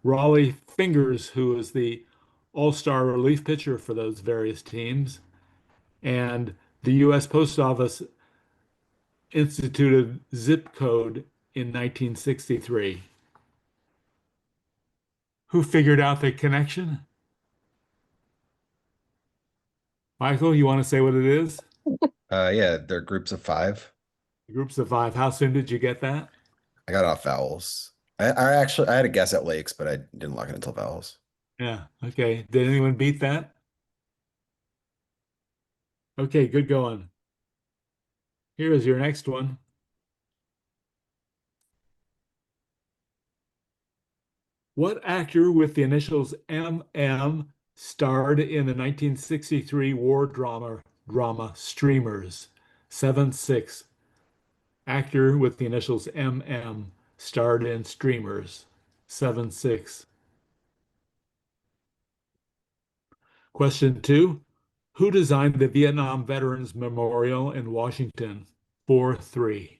H: Raleigh Fingers who was the all-star relief pitcher for those various teams. And the U.S. Post Office instituted zip code in 1963. Who figured out the connection? Michael, you want to say what it is?
I: Yeah, they're groups of 5.
H: Groups of 5. How soon did you get that?
I: I got off vowels. I had a guess at lakes, but I didn't lock it until vowels.
H: Yeah. Okay. Did anyone beat that? Okay, good going. Here is your next one. What actor with the initials MM starred in the 1963 war drama Streamers? 7-6. Actor with the initials MM starred in Streamers. 7-6. Question 2. Who designed the Vietnam Veterans Memorial in Washington? 4-3.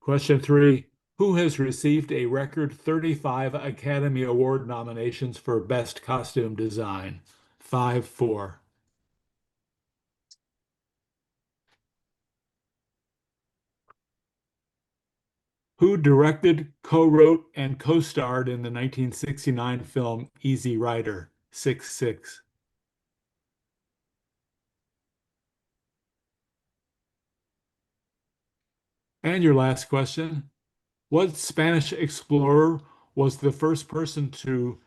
H: Question 3. Who has received a record 35 Academy Award nominations for Best Costume Design? 5-4. Who directed, co-wrote, and co-starred in the 1969 film Easy Rider? 6-6. And your last question. What Spanish explorer was the first person to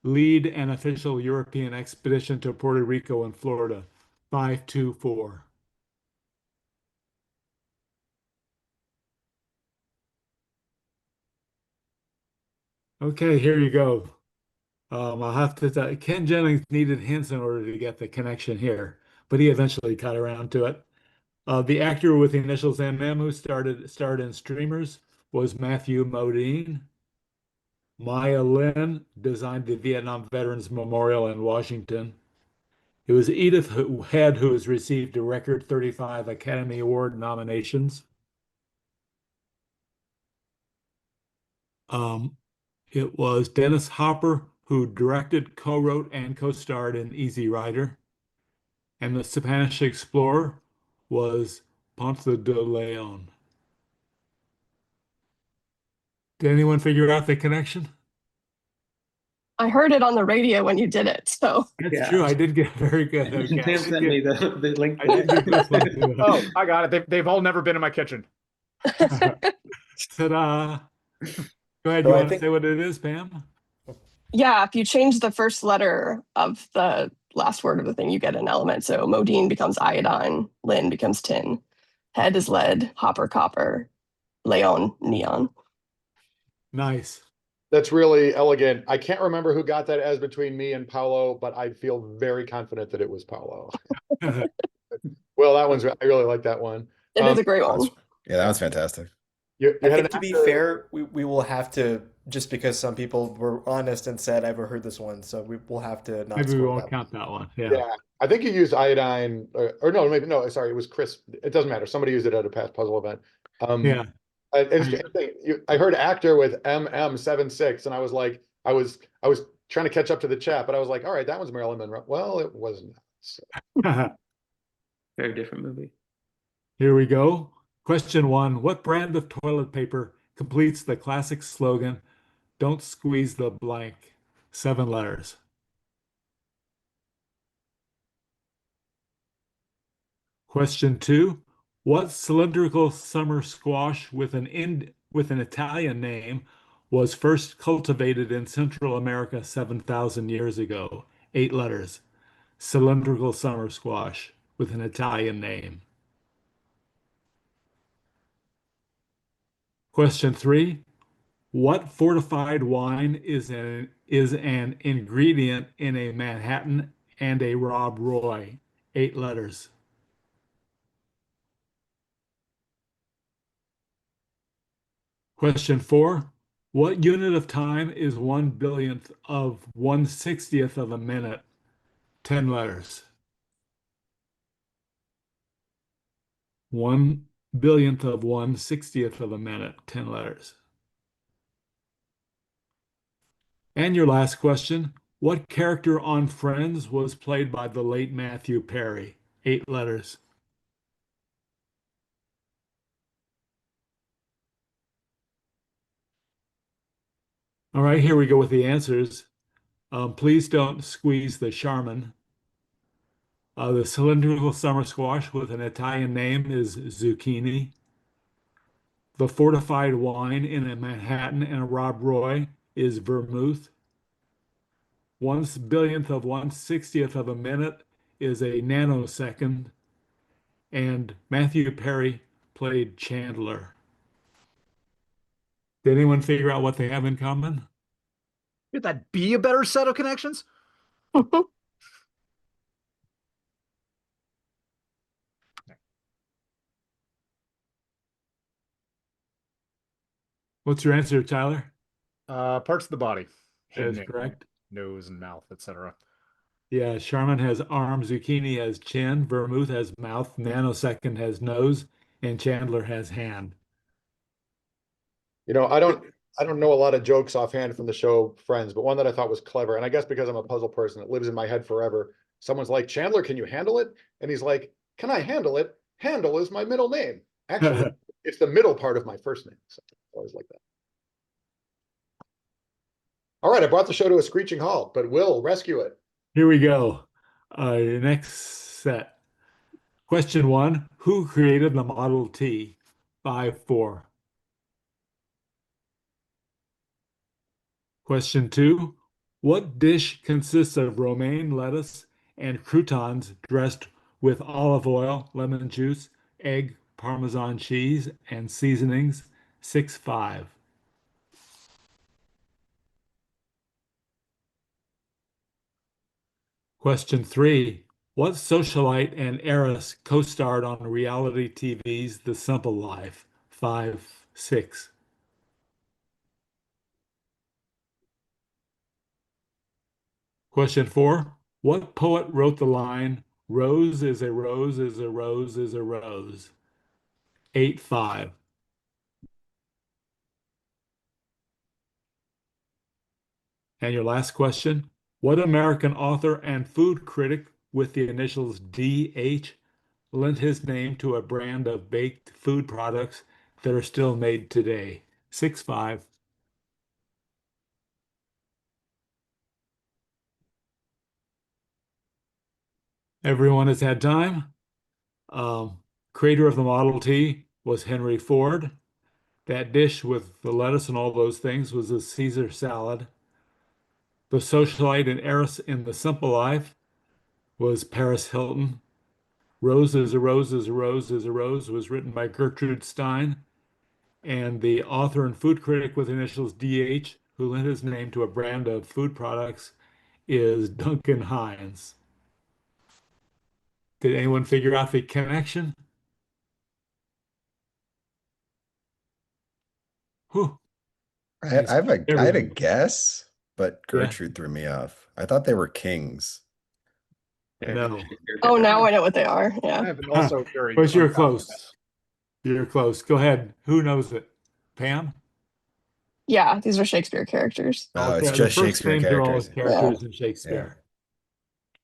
H: lead an official European expedition to Puerto Rico and Florida? 5-4. Okay, here you go. I'll have to tell Ken Jennings needed hints in order to get the connection here, but he eventually got around to it. The actor with the initials MM who starred in Streamers was Matthew Modine. Maya Lin designed the Vietnam Veterans Memorial in Washington. It was Edith Head who has received a record 35 Academy Award nominations. Um, it was Dennis Hopper who directed, co-wrote, and co-starred in Easy Rider. And the Spanish explorer was Ponce de Leon. Did anyone figure out the connection?
F: I heard it on the radio when you did it, so
H: That's true. I did get very good. Okay.
C: Tim sent me the link.
H: I did get this one too.
E: Oh, I got it. They've all never been in my kitchen.
H: Ta-da. Go ahead.
J: So
H: You
J: I
H: want to
J: think-
H: say what it is, Pam?
F: yeah, if you change the first letter of the last word of the thing, you get an element. So Modine becomes iodine, Lin becomes tin, head is lead, hopper copper, Leon neon.
H: Nice.
A: That's really elegant. I can't remember who got that as between me and Paolo, but I feel very confident that it was Paolo. Well, I really like that one.
F: It is a great one.
I: Yeah, that was fantastic.
A: You
J: I
A: had
J: think
A: an
J: to be
A: actor-
J: fair, we will have to, just because some people were honest and said, I've heard this one, so we will have to not
H: Maybe we
J: score
H: won't
J: that
H: count that one. Yeah.
A: Yeah, I think you used iodine, or no, maybe no. Sorry, it was Chris. It doesn't matter. Somebody used it at a past puzzle event.
H: Yeah.
A: I heard actor with MM 7-6, and I was like, I was trying to catch up to the chat, but I was like, all right, that one's Marilyn Monroe. Well, it wasn't. So,
C: Very different movie.
H: Here we go. Question 1. What brand of toilet paper completes the classic slogan, "Don't squeeze the blank"? 7 letters. Question 2. What cylindrical summer squash with an Italian name was first cultivated in Central America 7,000 years ago? 8 letters. Cylindrical summer squash with an Italian name. Question 3. What fortified wine is an ingredient in a Manhattan and a Rob Roy? 8 letters. Question 4. What unit of time is 1/1000th of 1/60th of a minute? 10 letters. 1/1000th of 1/60th of a minute, 10 letters. And your last question, what character on Friends was played by the late Matthew Perry? 8 letters. All right, here we go with the answers. Please don't squeeze the Charmin. The cylindrical summer squash with an Italian name is zucchini. The fortified wine in a Manhattan and a Rob Roy is vermouth. 1/1000th of 1/60th of a minute is a nanosecond, and Matthew Perry played Chandler. Did anyone figure out what they have in common?
E: Could that be a better set of connections?
H: What's your answer, Tyler?
E: Parts of the body,
H: That is
E: hidden in
H: correct.
E: nose and mouth, etc.
H: Yeah, Charmin has arm, Zucchini has chin, Vermouth has mouth, Nanosecond has nose, and Chandler has hand.
A: You know, I don't know a lot of jokes offhand from the show Friends, but one that I thought was clever, and I guess because I'm a puzzle person, it lives in my head forever. Someone's like, Chandler, can you handle it? And he's like, can I handle it? Handle is my middle name. Actually, it's the middle part of my first name. So I always like that. All right, I brought the show to a screeching halt, but Will rescue it.
H: Here we go. Next set. Question 1. Who created the Model T? 5-4. Question 2. What dish consists of romaine lettuce and croutons dressed with olive oil, lemon juice, egg, Parmesan cheese, and seasonings? 6-5. Question 3. What socialite and heiress co-starred on reality TV's The Simple Life? 5-6. Question 4. What poet wrote the line, Rose is a rose is a rose is a rose? 8-5. And your last question. What American author and food critic with the initials DH lent his name to a brand of baked food products that are still made today? 6-5. Everyone has had time. Creator of the Model T was Henry Ford. That dish with the lettuce and all those things was a Caesar salad. The socialite and heiress in The Simple Life was Paris Hilton. Rose is a rose is a rose is a rose was written by Gertrude Stein. And the author and food critic with initials DH, who lent his name to a brand of food products, is Duncan Hines. Did anyone figure out the connection? Whew.
I: I had a
H: Everyone.
I: guess, but
H: Yeah.
I: Gertrude threw me off. I thought they were kings.
H: No.
F: Oh, now I know what they are.
E: I
F: Yeah.
E: have also very
H: But you're
E: unpopular
H: close.
E: guess.
H: You're close. Go ahead. Who knows it? Pam?
F: Yeah, these are Shakespeare characters.
I: Oh, it's
H: Okay, the
I: just
H: first
I: Shakespeare
H: names are all
I: characters.
H: characters in
I: Yeah.
H: Shakespeare.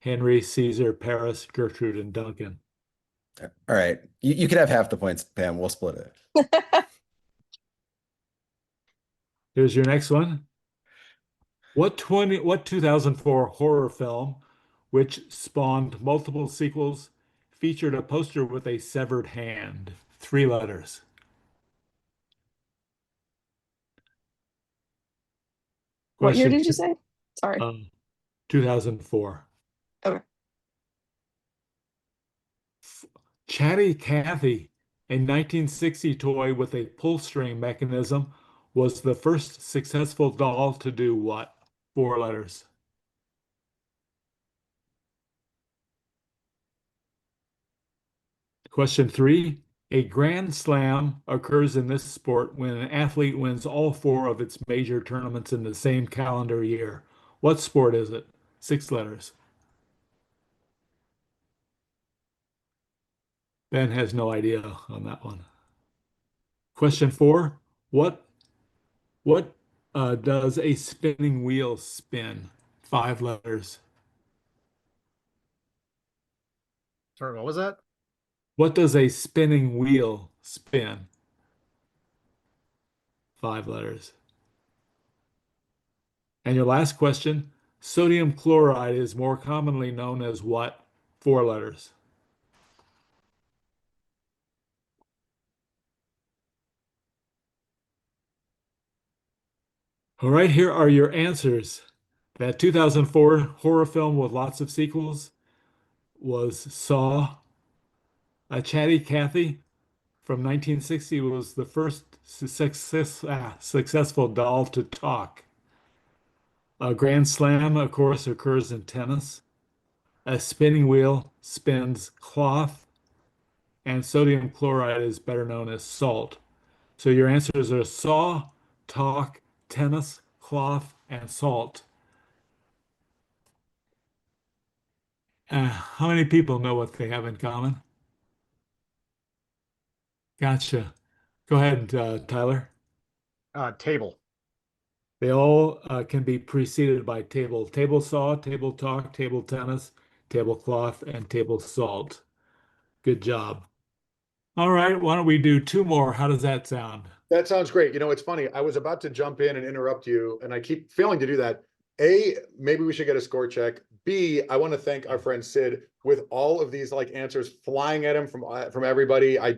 H: Henry, Caesar, Paris, Gertrude, and Duncan.
I: All right. You could have half the points, Pam. We'll split it.
H: Here's your next one. What 2004 horror film, which spawned multiple sequels, featured a poster with a severed hand? 3 letters.
F: What year
H: Question
F: did you
H: two,
F: say? Sorry.
H: 2004.
F: Okay.
H: Chatty Cathy, a 1960 toy with a pull string mechanism, was the first successful doll to do what? 4 letters. Question 3. A grand slam occurs in this sport when an athlete wins all 4 of its major tournaments in the same calendar year. What sport is it? 6 letters. Ben has no idea on that one. Question 4. What what does a spinning wheel spin? 5 letters.
E: Sorry, what was that?
H: What does a spinning wheel spin? 5 letters. And your last question, sodium chloride is more commonly known as what? 4 letters. All right, here are your answers. That 2004 horror film with lots of sequels was Saw. Chatty Cathy from 1960 was the first successful doll to talk. A grand slam, of course, occurs in tennis. A spinning wheel spins cloth, and sodium chloride is better known as salt. So your answers are saw, talk, tennis, cloth, and salt. How many people know what they have in common? Gotcha. Go ahead, Tyler.
E: Table.
H: They all can be preceded by table. Table saw, table talk, table tennis, tablecloth, and table salt. Good job. All right, why don't we do two more? How does that sound?
A: That sounds great. You know, it's funny. I was about to jump in and interrupt you, and I keep failing to do that. A, maybe we should get a score check. B, I want to thank our friend Sid with all of these like answers flying at him from everybody. It's a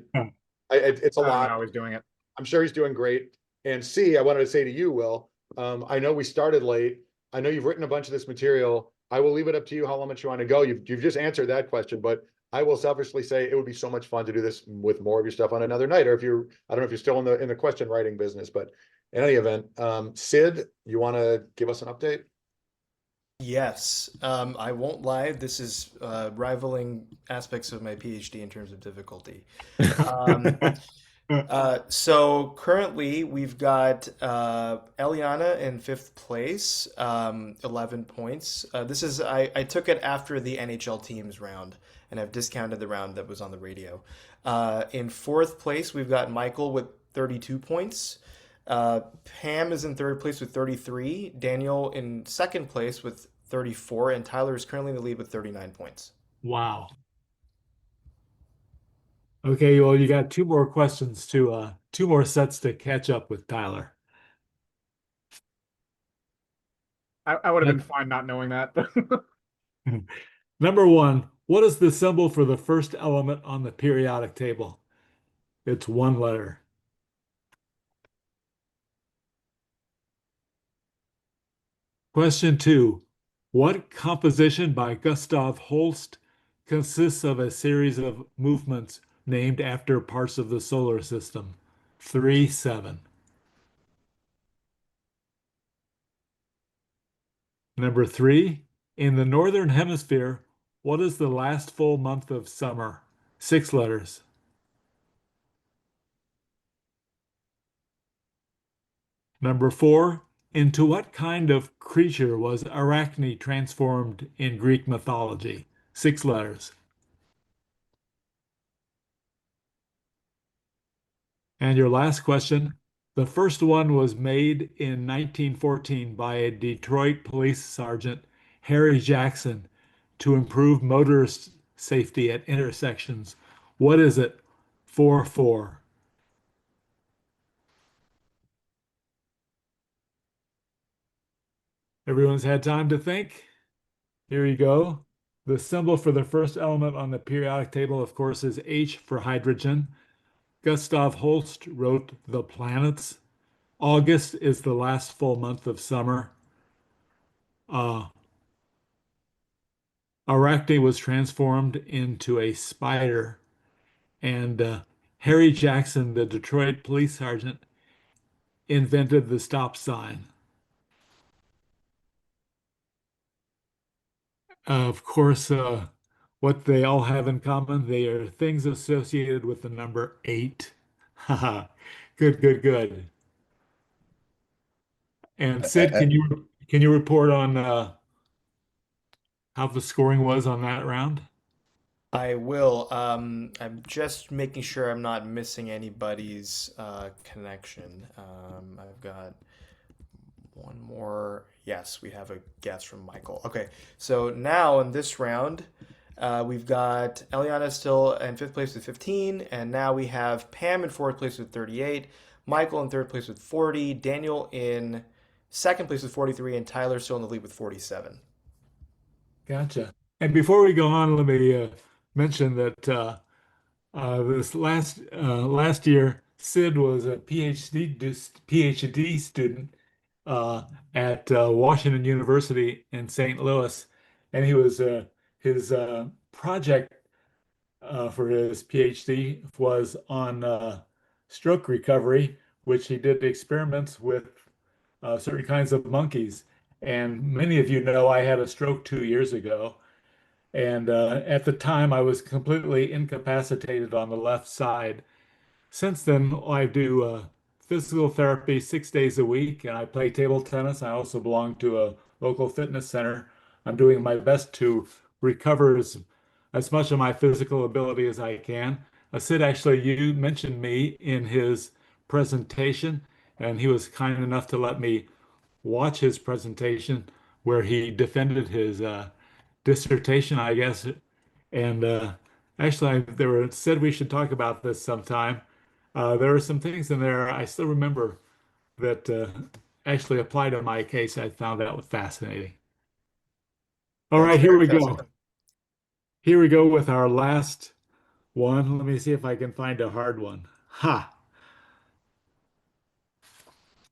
E: I don't know
A: lot.
E: how he's doing it.
A: I'm sure he's doing great. And C, I wanted to say to you, Will, I know we started late. I know you've written a bunch of this material. I will leave it up to you how much you want to go. You've just answered that question, but I will selfishly say it would be so much fun to do this with more of your stuff on another night. Or if you're, I don't know if you're still in the question writing business, but in any event, Sid, you want to give us an update?
J: Yes, I won't lie. This is rivaling aspects of my PhD in terms of difficulty. Um, so currently we've got Eliana in fifth place, 11 points. I took it after the NHL teams round, and I've discounted the round that was on the radio. In fourth place, we've got Michael with 32 points. Pam is in third place with 33. Daniel in second place with 34, and Tyler is currently in the lead with 39 points.
H: Wow. Okay, well, you got two more questions two more sets to catch up with Tyler.
E: I would have been fine not knowing that.
H: Number one, what is the symbol for the first element on the periodic table? It's one letter. Question two, what composition by Gustav Holst consists of a series of movements named after parts of the solar system? 3, 7. Number three, in the Northern Hemisphere, what is the last full month of summer? 6 letters. Number four, into what kind of creature was Arachne transformed in Greek mythology? 6 letters. And your last question, the first one was made in 1914 by a Detroit police sergeant, Harry Jackson, to improve motorist safety at intersections. What is it? 4-4. Everyone's had time to think? Here you go. The symbol for the first element on the periodic table, of course, is H for hydrogen. Gustav Holst wrote the planets. August is the last full month of summer. Arachne was transformed into a spider, and Harry Jackson, the Detroit police sergeant, invented the stop sign. Of course, what they all have in common, they are things associated with the number 8. Haha. Good, good, good. And Sid,
I: I,
H: can you report on how the scoring was on that round?
J: I will. I'm just making sure I'm not missing anybody's connection. I've got one more. Yes, we have a guess from Michael. Okay, so now in this round, we've got Eliana still in fifth place with 15, and now we have Pam in fourth place with 38, Michael in third place with 40, Daniel in second place with 43, and Tyler still in the lead with 47.
H: Gotcha. And before we go on, let me mention that this last year, Sid was a PhD student at Washington University in St. Louis, and his project for his PhD was on stroke recovery, which he did experiments with certain kinds of monkeys. And many of you know I had a stroke 2 years ago. And at the time, I was completely incapacitated on the left side. Since then, I do physical therapy 6 days a week, and I play table tennis. I also belong to a local fitness center. I'm doing my best to recover as much of my physical ability as I can. Sid, actually, you mentioned me in his presentation, and he was kind enough to let me watch his presentation where he defended his dissertation, I guess. And actually, they were said we should talk about this sometime. There are some things in there I still remember that actually apply to my case. I found that fascinating. All
G: That's
H: right, here
G: very
H: we
G: impressive.
H: go. Here we go with our last one. Let me see if I can find a hard one. Ha!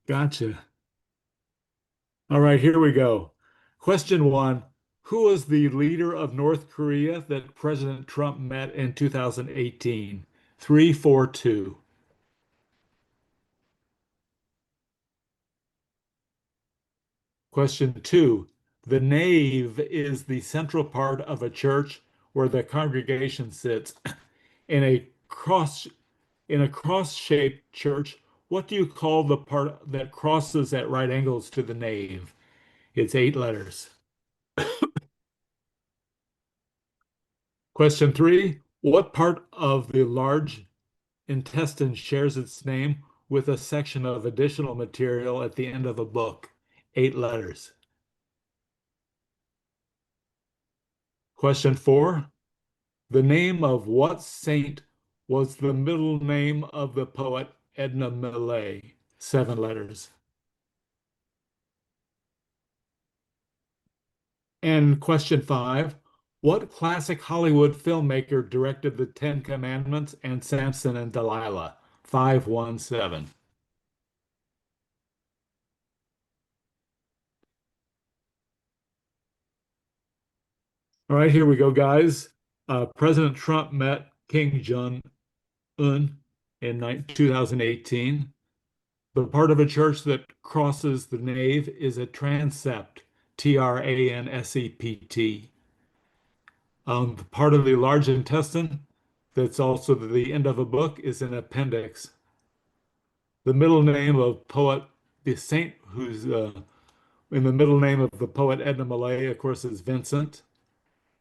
H: Gotcha. All right, here we go. Question one. Who was the leader of North Korea that President Trump met in 2018? 342. Question two. The nave is the central part of a church where the congregation sits. In a cross-shaped church, what do you call the part that crosses at right angles to the nave? It's 8 letters. Question three. What part of the large intestine shares its name with a section of additional material at the end of a book? 8 letters. Question four. The name of what saint was the middle name of the poet Edna Millay? 7 letters. And question five. What classic Hollywood filmmaker directed the Ten Commandments and Samson and Delilah? 517. All right, here we go, guys. President Trump met King Jong-un in 2018. The part of a church that crosses the nave is a transept, transept. The part of the large intestine that's also the end of a book is an appendix. The middle name of poet, the saint who's in the middle name of the poet Edna Millay, of course, is Vincent.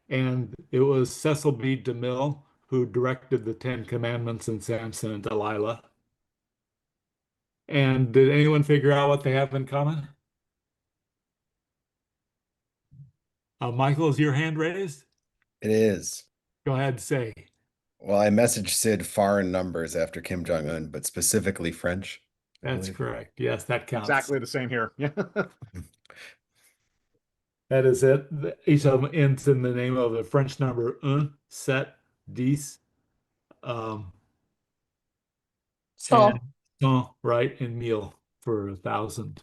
H: And it was Cecil B. DeMille who directed the Ten Commandments and Samson and Delilah. And did anyone figure out what they have in common? Michael, is your hand raised?
I: It is.
H: Go ahead, say.
I: Well, I messaged Sid foreign numbers after Kim Jong-un, but specifically French, I
H: That's
I: believe.
H: correct. Yes, that counts.
E: Exactly the same here. Yeah.
H: That is it. Each of them ends in the name of the French number un, set, dix,
F: So
H: and cent, right, and mille for 1,000.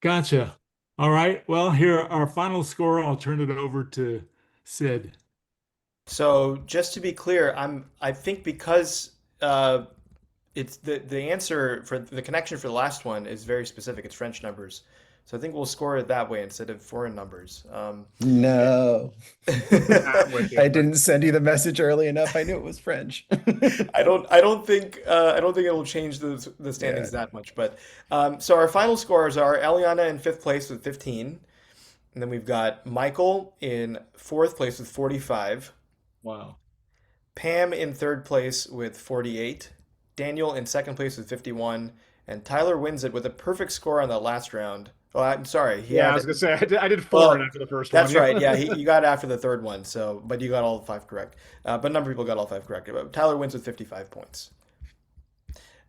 H: Gotcha. All right. Well, here our final score. I'll turn it over to Sid.
J: So just to be clear, I think because it's the answer for the connection for the last one is very specific. It's French numbers. So I think we'll score it that way instead of foreign numbers.
I: No,
E: I'm with you.
I: I didn't send you the message early enough. I knew it was French.
J: I don't think it'll change the standings that much. But so our final scores are Eliana in fifth place with 15, and then we've got Michael in fourth place with 45,
H: Wow.
J: Pam in third place with 48, Daniel in second place with 51, and Tyler wins it with a perfect score on the last round. Oh, I'm sorry.
E: Yeah, I was gonna say I did foreign after the first one.
J: That's right. Yeah, you got it after the third one. So, but you got all five correct. But a number of people got all five correct. But Tyler wins with 55 points.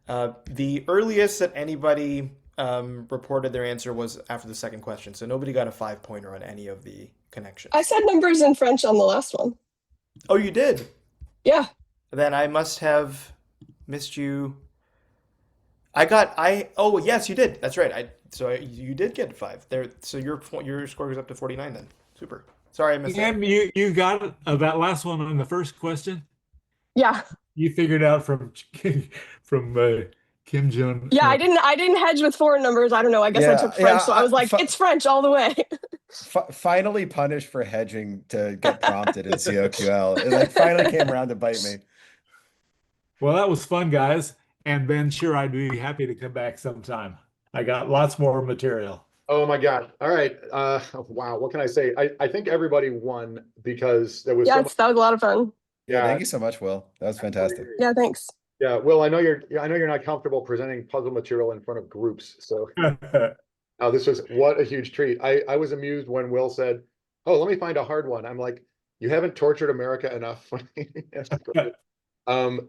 J: The earliest that anybody reported their answer was after the second question. So nobody got a 5-pointer on any of the connections.
F: I said numbers in French on the last one.
J: Oh, you did?
F: Yeah.
J: Then I must have missed you. Oh yes, you did. That's right. You did get 5 there. So your score goes up to 49 then. Super. Sorry, I missed that.
H: Em, you got that last one on the first question.
F: Yeah.
H: You figured out from from Kim Jong.
F: Yeah, I didn't hedge with foreign numbers. I don't know. I guess I took French, so I was like, it's French all the way.
I: Finally punished for hedging to get prompted in COQL. It like finally came around to bite me.
H: Well, that was fun, guys. And Ben, sure, I'd be happy to come back sometime. I got lots more material.
A: Oh my God. All right. Wow. What can I say? I think everybody won because there was so much.
F: Yes, that was a lot of fun.
I: Yeah,
A: Yeah.
I: thank you so much, Will. That was fantastic.
F: Yeah, thanks.
A: Yeah. Will, I know you're not comfortable presenting puzzle material in front of groups. So this was what a huge treat. I was amused when Will said, "Oh, let me find a hard one." I'm like, you haven't tortured America enough.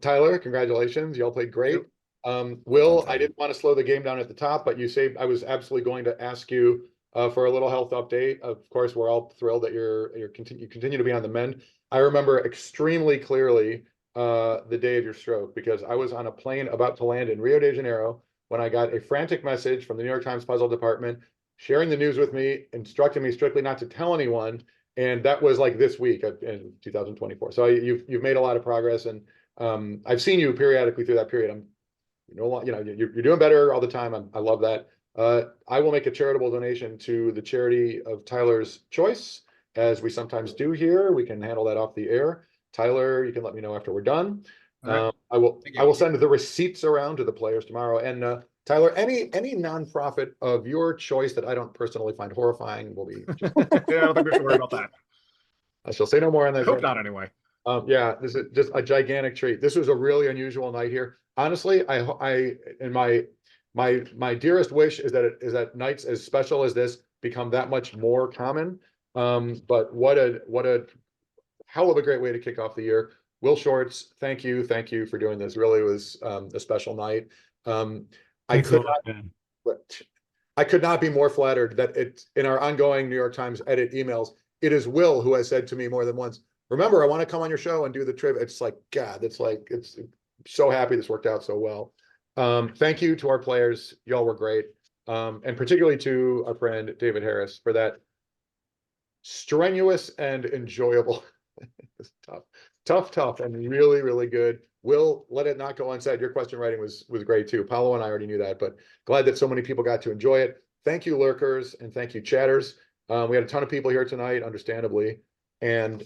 A: Tyler, congratulations. Y'all played great. Will, I didn't want to slow the game down at the top, but you say I was absolutely going to ask you for a little health update. Of course, we're all thrilled that you continue to be on the mend. I remember extremely clearly the day of your stroke because I was on a plane about to land in Rio de Janeiro when I got a frantic message from the New York Times puzzle department sharing the news with me, instructing me strictly not to tell anyone. And that was like this week in 2024. So you've made a lot of progress, and I've seen you periodically through that period. You're doing better all the time. I love that. I will make a charitable donation to the charity of Tyler's choice, as we sometimes do here. We can handle that off the air. Tyler, you can let me know after we're done.
E: All right.
A: I will send the receipts around to the players tomorrow. And Tyler, any nonprofit of your choice that I don't personally find horrifying will be.
E: Yeah, I don't think we have to worry about that.
A: I shall say no more on that.
E: I hope not, anyway.
A: Yeah, this is just a gigantic treat. This was a really unusual night here. Honestly, my dearest wish is that nights as special as this become that much more common. But what a hell of a great way to kick off the year. Will Shortz, thank you for doing this. Really was a special night. I could not be more flattered that it's in our ongoing New York Times edit emails. It is Will who has said to me more than once, "Remember, I want to come on your show and do the trivia." It's like, God, it's so happy this worked out so well. Thank you to our players. Y'all were great. And particularly to our friend David Harris for that strenuous and enjoyable, tough, and really, really good. Will, let it not go unsaid. Your question writing was great too. Paolo and I already knew that, but glad that so many people got to enjoy it. Thank you, lurkers, and thank you, chatters. We had a ton of people here tonight, understandably, and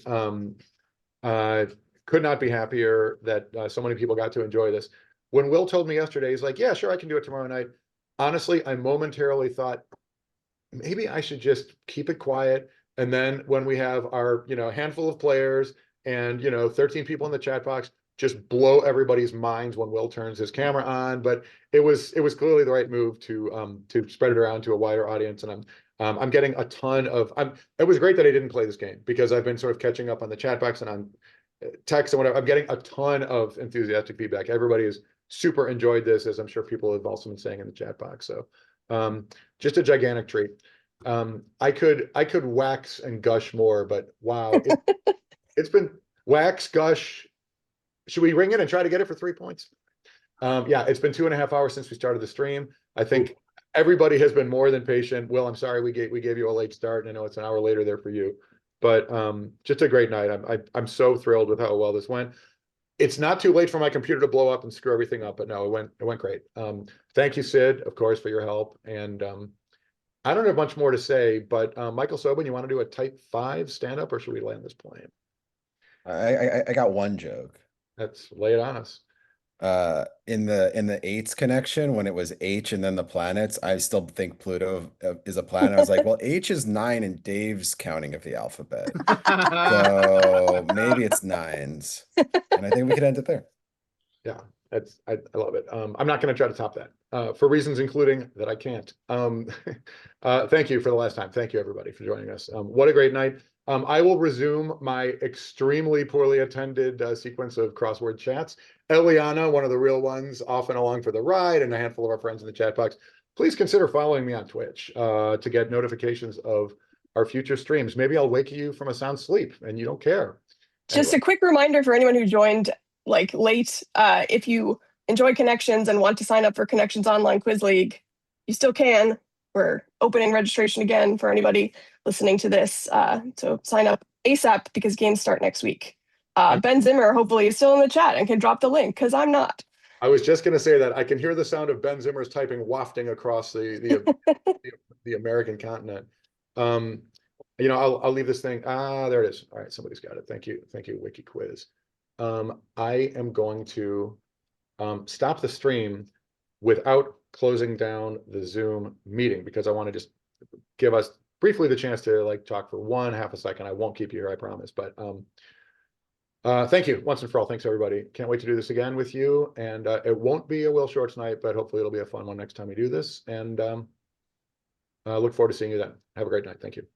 A: could not be happier that so many people got to enjoy this. When Will told me yesterday, he's like, "Yeah, sure, I can do it tomorrow night." Honestly, I momentarily thought maybe I should just keep it quiet. And then when we have our, handful of players and, 13 people in the chat box, just blow everybody's minds when Will turns his camera on. But it was clearly the right move to spread it around to a wider audience. And I'm getting a ton of, it was great that I didn't play this game because I've been sort of catching up on the chat box and on text and whatever. I'm getting a ton of enthusiastic feedback. Everybody has super enjoyed this, as I'm sure people have also been saying in the chat box. So just a gigantic treat. I could wax and gush more, but wow, it's been wax, gush. Should we ring it and try to get it for 3 points? Yeah, it's been 2.5 hours since we started the stream. I think everybody has been more than patient. Will, I'm sorry we gave you a late start, and I know it's an hour later there for you, but just a great night. I'm so thrilled with how well this went. It's not too late for my computer to blow up and screw everything up, but no, it went great. Thank you, Sid, of course, for your help. And I don't have much more to say, but Michael Sobin, you want to do a type 5 stand-up, or should we land this plane?
I: I got one joke.
A: Let's lay it on us.
I: In the eights connection, when it was H and then the planets, I still think Pluto is a planet. I was like, well, H is 9 and Dave's counting of the alphabet. So maybe it's 9s. And I think we could end it there.
A: Yeah, I love it. I'm not going to try to top that for reasons including that I can't. Thank you for the last time. Thank you, everybody, for joining us. What a great night. I will resume my extremely poorly attended sequence of crossword chats. Eliana, one of the real ones, often along for the ride, and a handful of our friends in the chat box. Please consider following me on Twitch to get notifications of our future streams. Maybe I'll wake you from a sound sleep and you don't care.
F: Just a quick reminder for anyone who joined late, if you enjoy Connections and want to sign up for Connections Online Quiz League, you still can. We're opening registration again for anybody listening to this. So sign up ASAP because games start next week. Ben Zimmer hopefully is still in the chat and can drop the link because I'm not.
A: I was just going to say that I can hear the sound of Ben Zimmer's typing wafting across the American continent. You know, I'll leave this thing. There it is. All right, somebody's got it. Thank you, Wiki Quiz. I am going to stop the stream without closing down the Zoom meeting because I want to just give us briefly the chance to like talk for 1/2 a second. I won't keep you here, I promise. But thank you once and for all. Thanks everybody. Can't wait to do this again with you. And it won't be a Will Shortz night, but hopefully it'll be a fun one next time we do this. And look forward to seeing you then. Have a great night. Thank you.